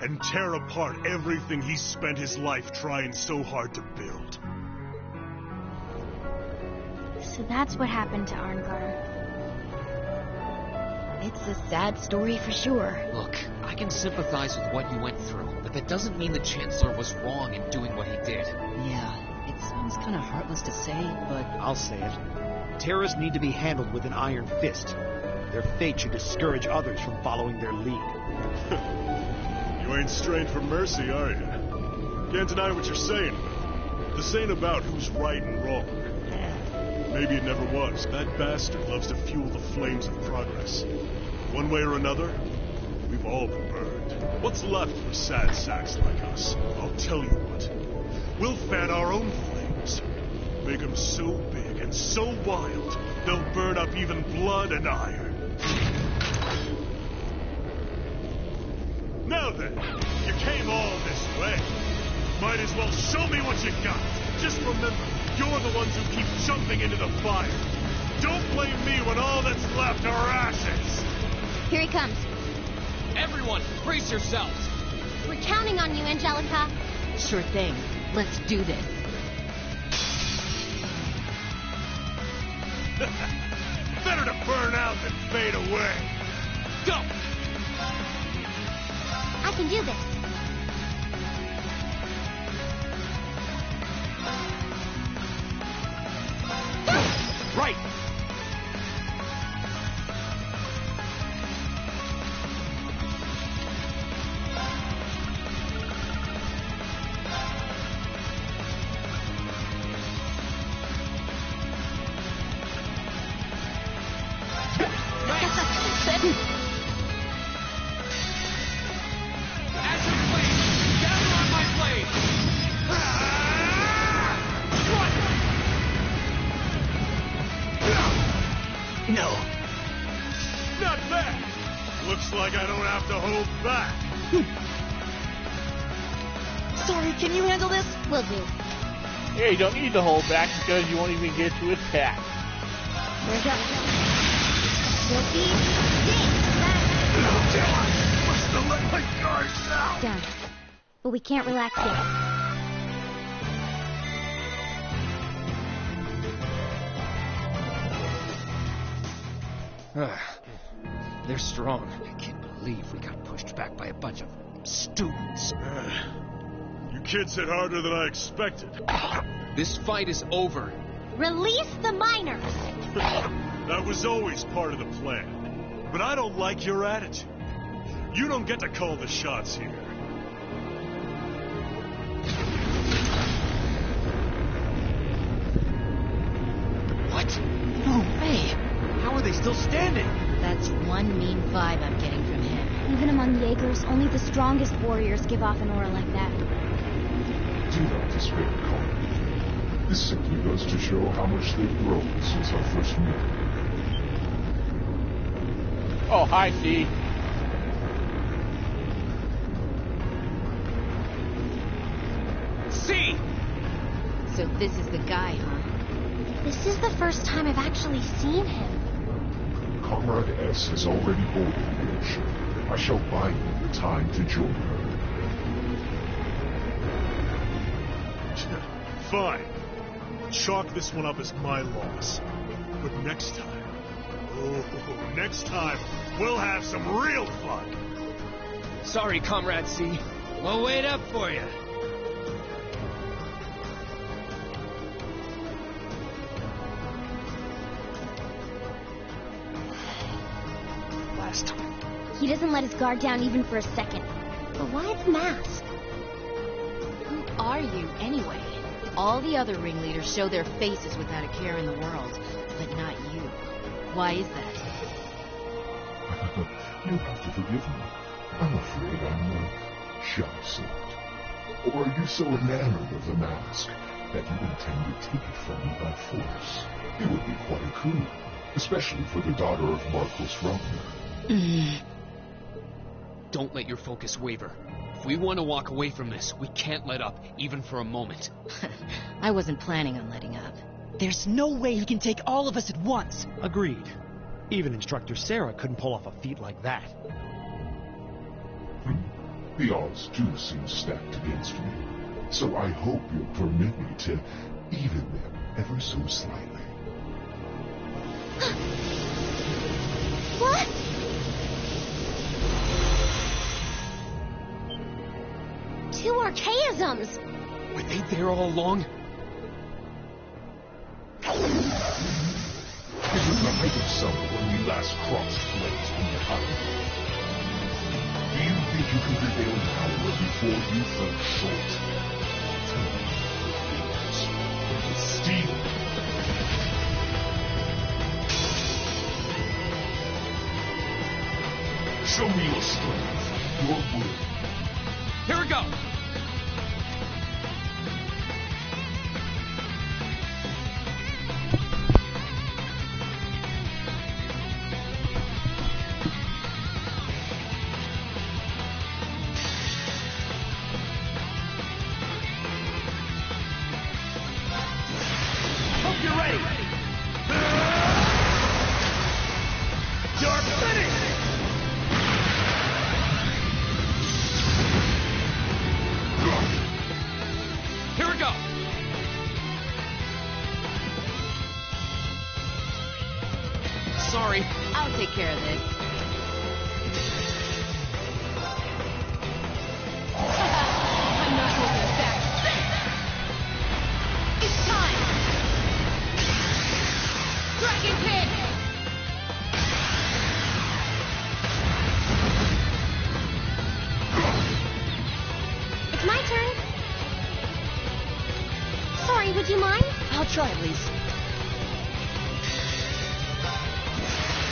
And tear apart everything he spent his life trying so hard to build. So that's what happened to Arngar. It's a sad story for sure. Look, I can sympathize with what you went through, but that doesn't mean the Chancellor was wrong in doing what he did. Yeah, it sounds kind of heartless to say, but... I'll say it. Terrorists need to be handled with an iron fist. Their fate should discourage others from following their lead. You ain't strained for mercy, are you? Can't deny what you're saying. This ain't about who's right and wrong. Maybe it never was. That bastard loves to fuel the flames of progress. One way or another, we've all been burned. What's left for sad sacks like us? I'll tell you what. We'll fan our own flames. Make them so big and so wild, they'll burn up even blood and iron. Now then, you came all this way. Might as well show me what you got. Just remember, you're the ones who keep jumping into the fire. Don't blame me when all that's left are ashes. Here he comes. Everyone, brace yourselves. We're counting on you, Angelica. Sure thing. Let's do this. Better to burn out than fade away. Go! I can do this. Right! No. Not bad. Looks like I don't have to hold back. Sorry, can you handle this? Will do. Yeah, you don't need to hold back because you won't even get to attack. Here we go. Full speed. Must have let my guard down. Down. But we can't relax yet. They're strong. I can't believe we got pushed back by a bunch of students. You kids hit harder than I expected. This fight is over. Release the miners! That was always part of the plan. But I don't like your attitude. You don't get to call the shots here. What? No way! How are they still standing? That's one mean vibe I'm getting from him. Even among Jaegers, only the strongest warriors give off an aura like that. Do not despair, Colin. This simply goes to show how much they've grown since our first meeting. Oh, hi, C. C! So this is the guy, huh? This is the first time I've actually seen him. Comrade S has already boarded the airship. I shall buy you the time to join her. Fine. Chalk this one up as my loss. But next time, next time, we'll have some real fun. Sorry, Comrade C. We'll wait up for you. Last time. He doesn't let his guard down even for a second. But why the mask? Who are you, anyway? All the other ringleaders show their faces without a care in the world, but not you. Why is that? You have to forgive me. I'm afraid I'm the shy sort. Or are you so enamored of the mask that you intend to take it from me by force? It would be quite a coup, especially for the daughter of Marcos Rauner. Don't let your focus waver. If we want to walk away from this, we can't let up, even for a moment. I wasn't planning on letting up. There's no way he can take all of us at once. Agreed. Even Instructor Sarah couldn't pull off a feat like that. The odds do seem stacked against me, so I hope you'll permit me to even them ever so slightly. What? Two archaisms! Were they there all along? It was the height of summer when we last crossed flames behind. Do you think you can prevail in power before you fell short? Tell me, with steel. Show me your strength, your will. Here we go! Hope you're ready. Dark finish. Here we go! Sorry. I'll take care of this. I'm not holding back. It's time! Dragon Pit! It's my turn. Sorry, would you mind? I'll try at least.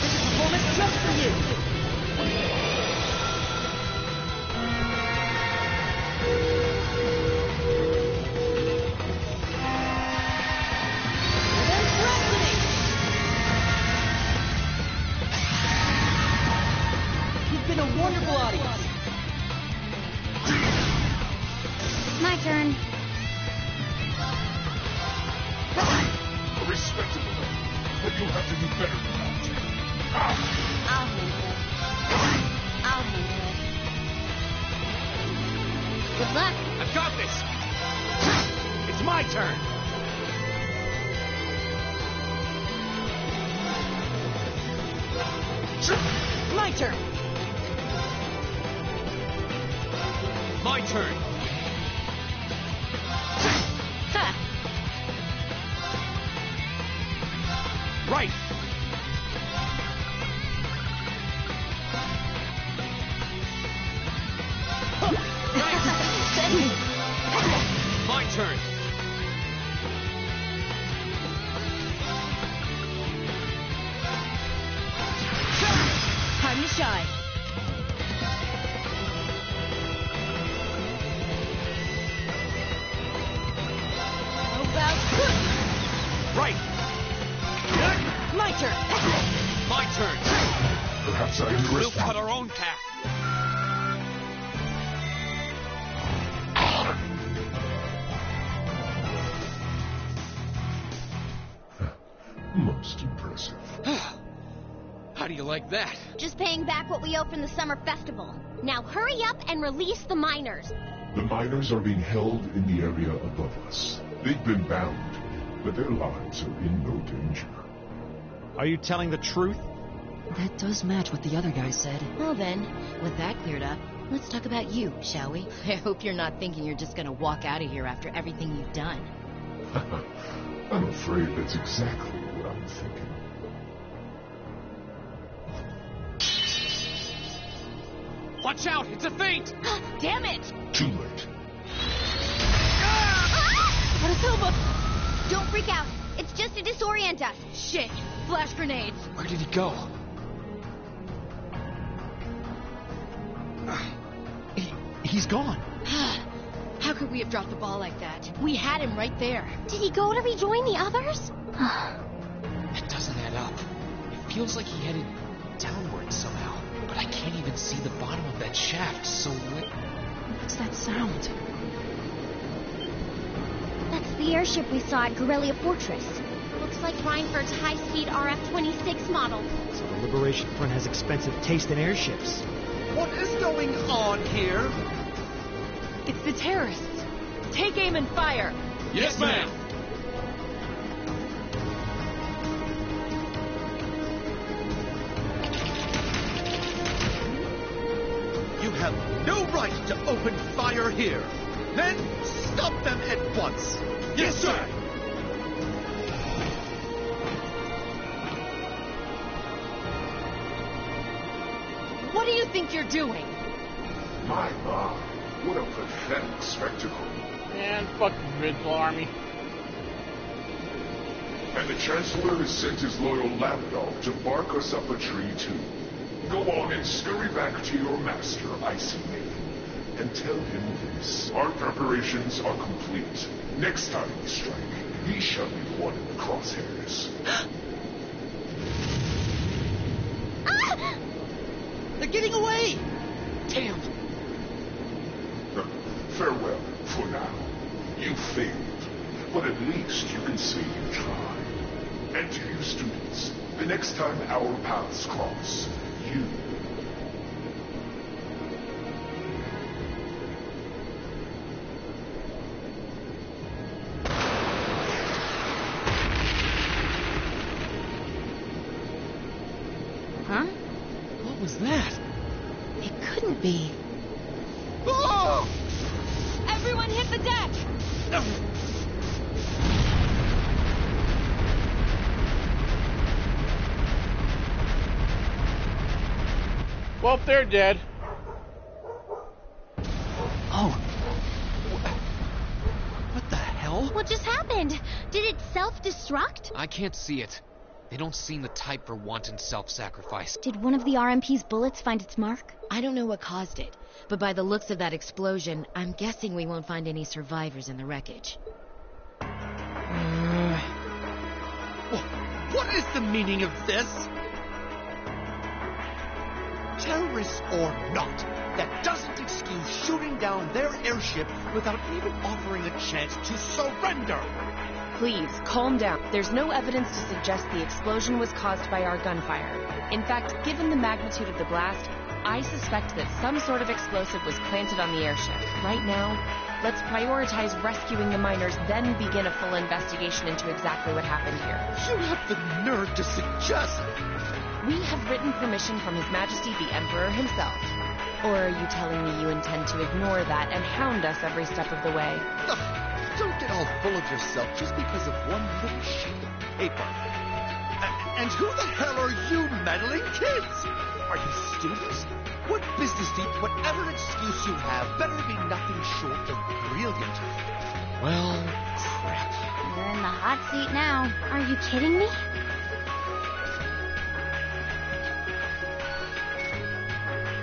This is a performance just for you. You've been a wonderful audience. My turn. A respectable, but you'll have to be turn. My turn. My turn. Ha! Right. My turn. Time to shine. How about Right. my turn? My turn. Perhaps I We'll underestimated. cut our own path. Most impressive. How do you like that? Just paying back what we owe from the summer festival. Now hurry up and release the miners. The miners are being held in the area above us. They've been bound, but their lives are in no danger. Are you telling the truth? That does match what the other guy said. Well then, with that cleared up, let's talk about you, shall we? I hope you're not thinking you're just gonna walk out of here after everything you've done. I'm afraid that's exactly what I'm thinking. Watch out! It's a feint! Damn it! Too late. What is Silva? Don't freak out. It's just to disorient us. Shit! Flash grenades. Where did he go? He's gone. How could we have dropped the ball like that? We had him right there. Did he go to rejoin the others? It doesn't add up. It feels like he headed downward somehow, but I can't even see the bottom of that shaft, so What's that sound? That's the airship we saw at Guerrilla Fortress. Looks like Reinford's high-speed RF-26 model. So the Liberation Front has expensive taste in airships. What is going on here? It's the terrorists. Take aim and fire. Yes, ma'am. You have no right to open fire here. Then stop them at once. Yes, sir. What do you think you're doing? My, what a pathetic spectacle. Man, fuck the Provincial Army. And the Chancellor has sent his loyal lapdog to bark us up a tree, too. Go on and scurry back to your master, Icy Maiden, and tell him this. Our preparations are complete. Next time we strike, he shall be the one in the crosshairs. They're getting away! damn. Farewell, for now. You failed, but at least you can say you tried. And to you students, the next time our paths cross, you... Huh? What was that? It couldn't be. Oh! Everyone hit the deck! Well, they're dead. Oh. What the hell? What just happened? Did it self-destruct? I can't see it. They don't seem the type for wanton self-sacrifice. Did one of the RMP's bullets find its mark? I don't know what caused it, but by the looks of that explosion, I'm guessing we won't find any survivors in the wreckage. What is the meaning of this? Terrorists or not, that doesn't excuse shooting down their airship without even offering a chance to surrender. Please, calm down. There's no evidence to suggest the explosion was caused by our gunfire. In fact, given the magnitude of the blast, I suspect that some sort of explosive was planted on the airship. Right now, Let's prioritize rescuing the miners, then begin a full investigation into exactly what happened here. You have the nerve to suggest... We have written permission from His Majesty the Emperor himself. Or are you telling me you intend to ignore that and hound us every step of the way? Don't get all full of yourself just because of one little sheet of paper. And who the hell are you meddling kids? Are you students? What business do you... Whatever excuse you have better be nothing short of brilliant. Well, crap. You're in the hot seat now. Are you kidding me?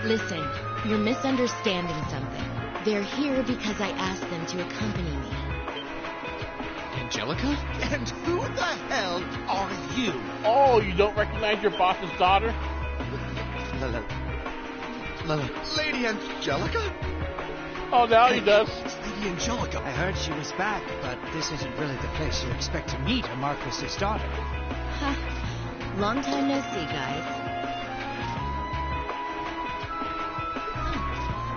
Listen, you're misunderstanding something. They're here because I asked them to accompany me. Angelica? And who the hell are you? Oh, you don't recognize your boss's daughter? Lady Angelica? Oh, now he does. It's Lady Angelica. I heard she was back, but this isn't really the place you expect to meet a Marquis's daughter. Long time no see, guys.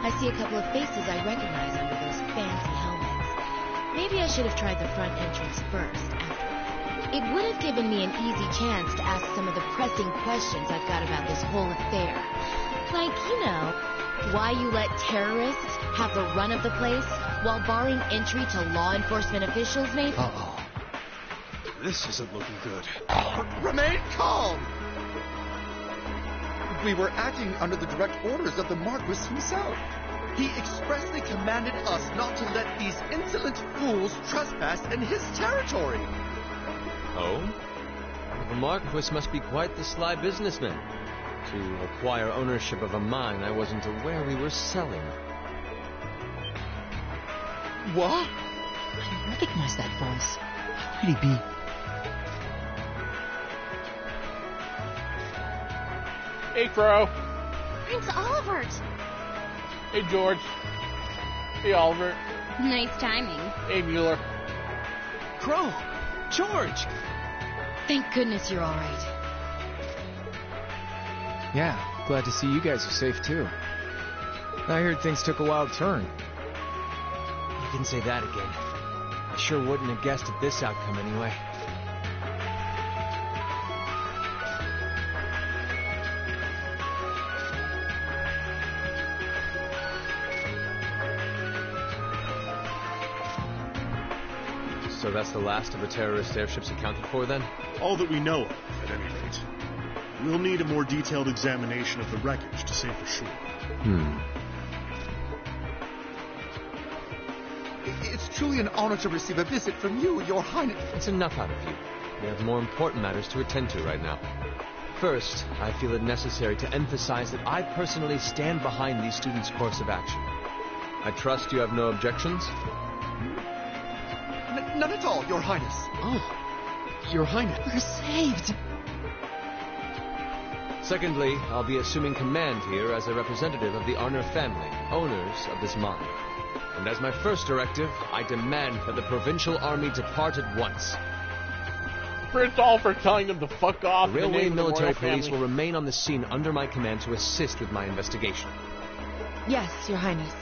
I see a couple of faces I recognize under those fancy helmets. Maybe I should have tried the front entrance first. It would have given me an easy chance to ask some of the pressing questions I've got about this whole affair. Like, you know, why you let terrorists have the run of the place while barring entry to law enforcement officials, maybe? Uh-oh. This isn't looking good. Remain calm! We were acting under the direct orders of the Marquis himself. He expressly commanded us not to let these insolent fools trespass in his territory. Oh? Well, the Marquis must be quite the sly businessman. To acquire ownership of a mine I wasn't aware we were selling. What? I recognize that voice. How could he be? Hey, Crow. Prince Olivert! Hey, George. Hey, Oliver. Nice timing. Hey, Mueller. Crow! George! Thank goodness you're all right. Yeah, glad to see you guys are safe too. I heard things took a wild turn. You can say that again. I sure wouldn't have guessed at this outcome anyway. So that's the last of the terrorist airships accounted for, then? All that we know of, at any rate. We'll need a more detailed examination of the wreckage to say for sure. It's truly an honor to receive a visit from you, Your Highness. It's enough out of you. We have more important matters to attend to right now. First, I feel it necessary to emphasize that I personally stand behind these students' course of action. I trust you have no objections? None at all, Your Highness. Oh, Your Highness. We're saved. Secondly, I'll be assuming command here as a representative of the Arner family, owners of this mine. And as my first directive, I demand that the Provincial Army depart at once. Prince Oliver telling them to fuck off. The Railway Military Police family will remain on the scene under my command to assist with my investigation. Yes, Your Highness.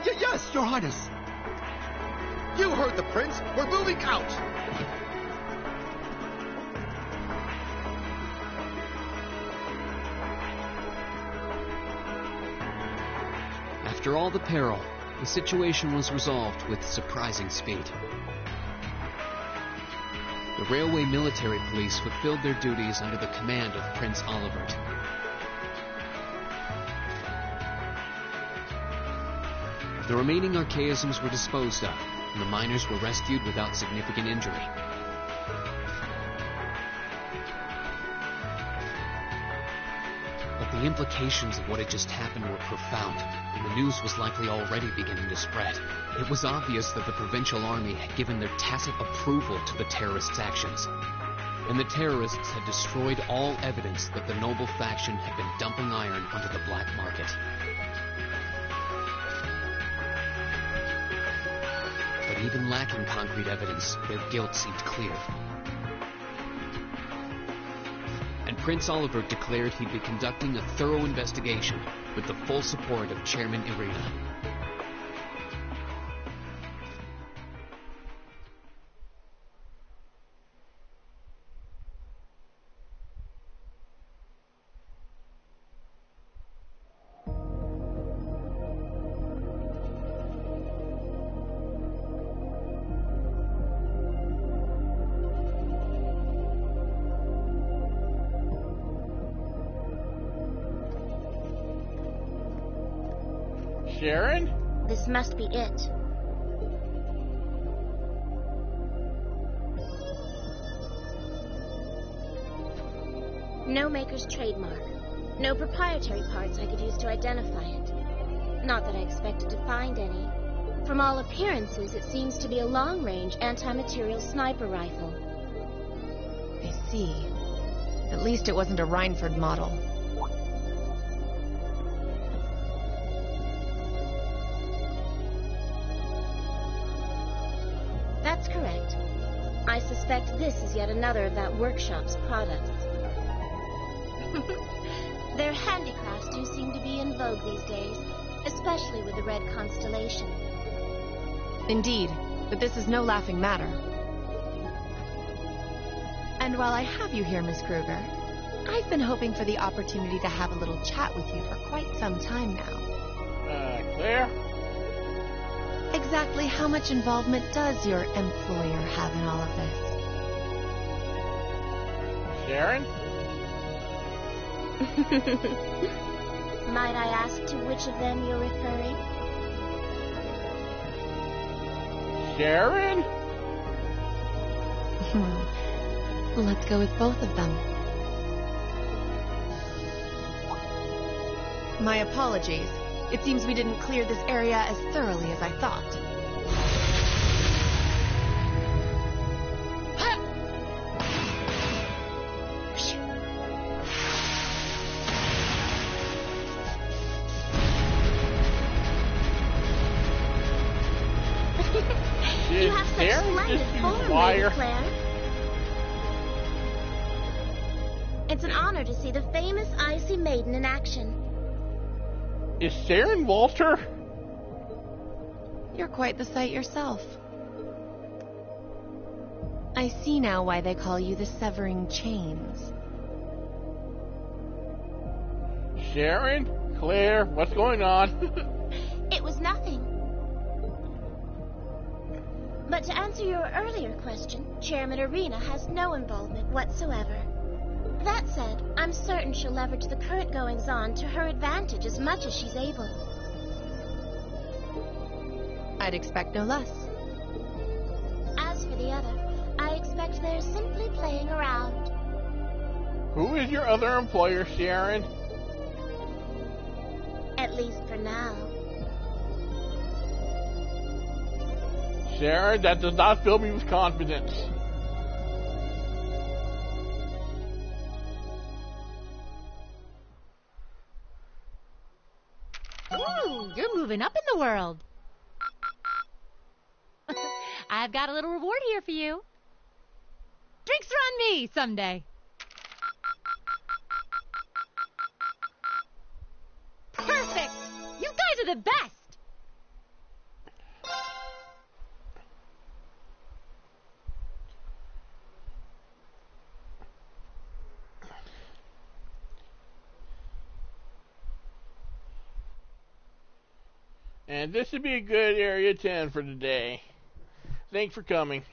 Yes, Your Highness. You heard the Prince. We're moving out. After all the peril, the situation was resolved with surprising speed. The Railway Military Police fulfilled their duties under the command of Prince Olivert. The remaining archaisms were disposed of, and the miners were rescued without significant injury. But the implications of what had just happened were profound, and the news was likely already beginning to spread. It was obvious that the Provincial Army had given their tacit approval to the terrorists' actions, and the terrorists had destroyed all evidence that the noble faction had been dumping iron onto the black market. But even lacking concrete evidence, their guilt seemed clear. And Prince Olivert declared he'd be conducting a thorough investigation with the full support of Chairman Irina. Sharon? This must be it. No maker's trademark. No proprietary parts I could use to identify it. Not that I expected to find any. From all appearances, it seems to be a long-range anti-material sniper rifle. I see. At least it wasn't a Reinford model. That's correct. I suspect this is yet another of that workshop's products. Their handicrafts do seem to be in vogue these days, especially with the Red Constellation. Indeed, but this is no laughing matter. And while I have you here, Miss Kruger, I've been hoping for the opportunity to have a little chat with you for quite some time now. Claire? Exactly how much involvement does your employer have in all of this? Sharon? Might I ask to which of them you're referring? Sharon? Let's go with both of them. My apologies. It seems we didn't clear this area as thoroughly as I thought. You have such splendid form, Lady Claire. It's an honor to see the famous Icy Maiden in action. Is Sharon Walter? You're quite the sight yourself. I see now why they call you the Severing Chains. Sharon? Claire? What's going on? It was nothing. But to answer your earlier question, Chairman Arena has no involvement whatsoever. That said, I'm certain she'll leverage the current goings-on to her advantage as much as she's able. I'd expect no less. As for the other, I expect they're simply playing around. Who is your other employer, Sharon? At least for now. Sharon, that does not fill me with confidence. Ooh, you're moving up in the world. I've got a little reward here for you. Drinks are on me someday. Perfect! You guys are the best! And this would be a good Area 10 for today. Thanks for coming.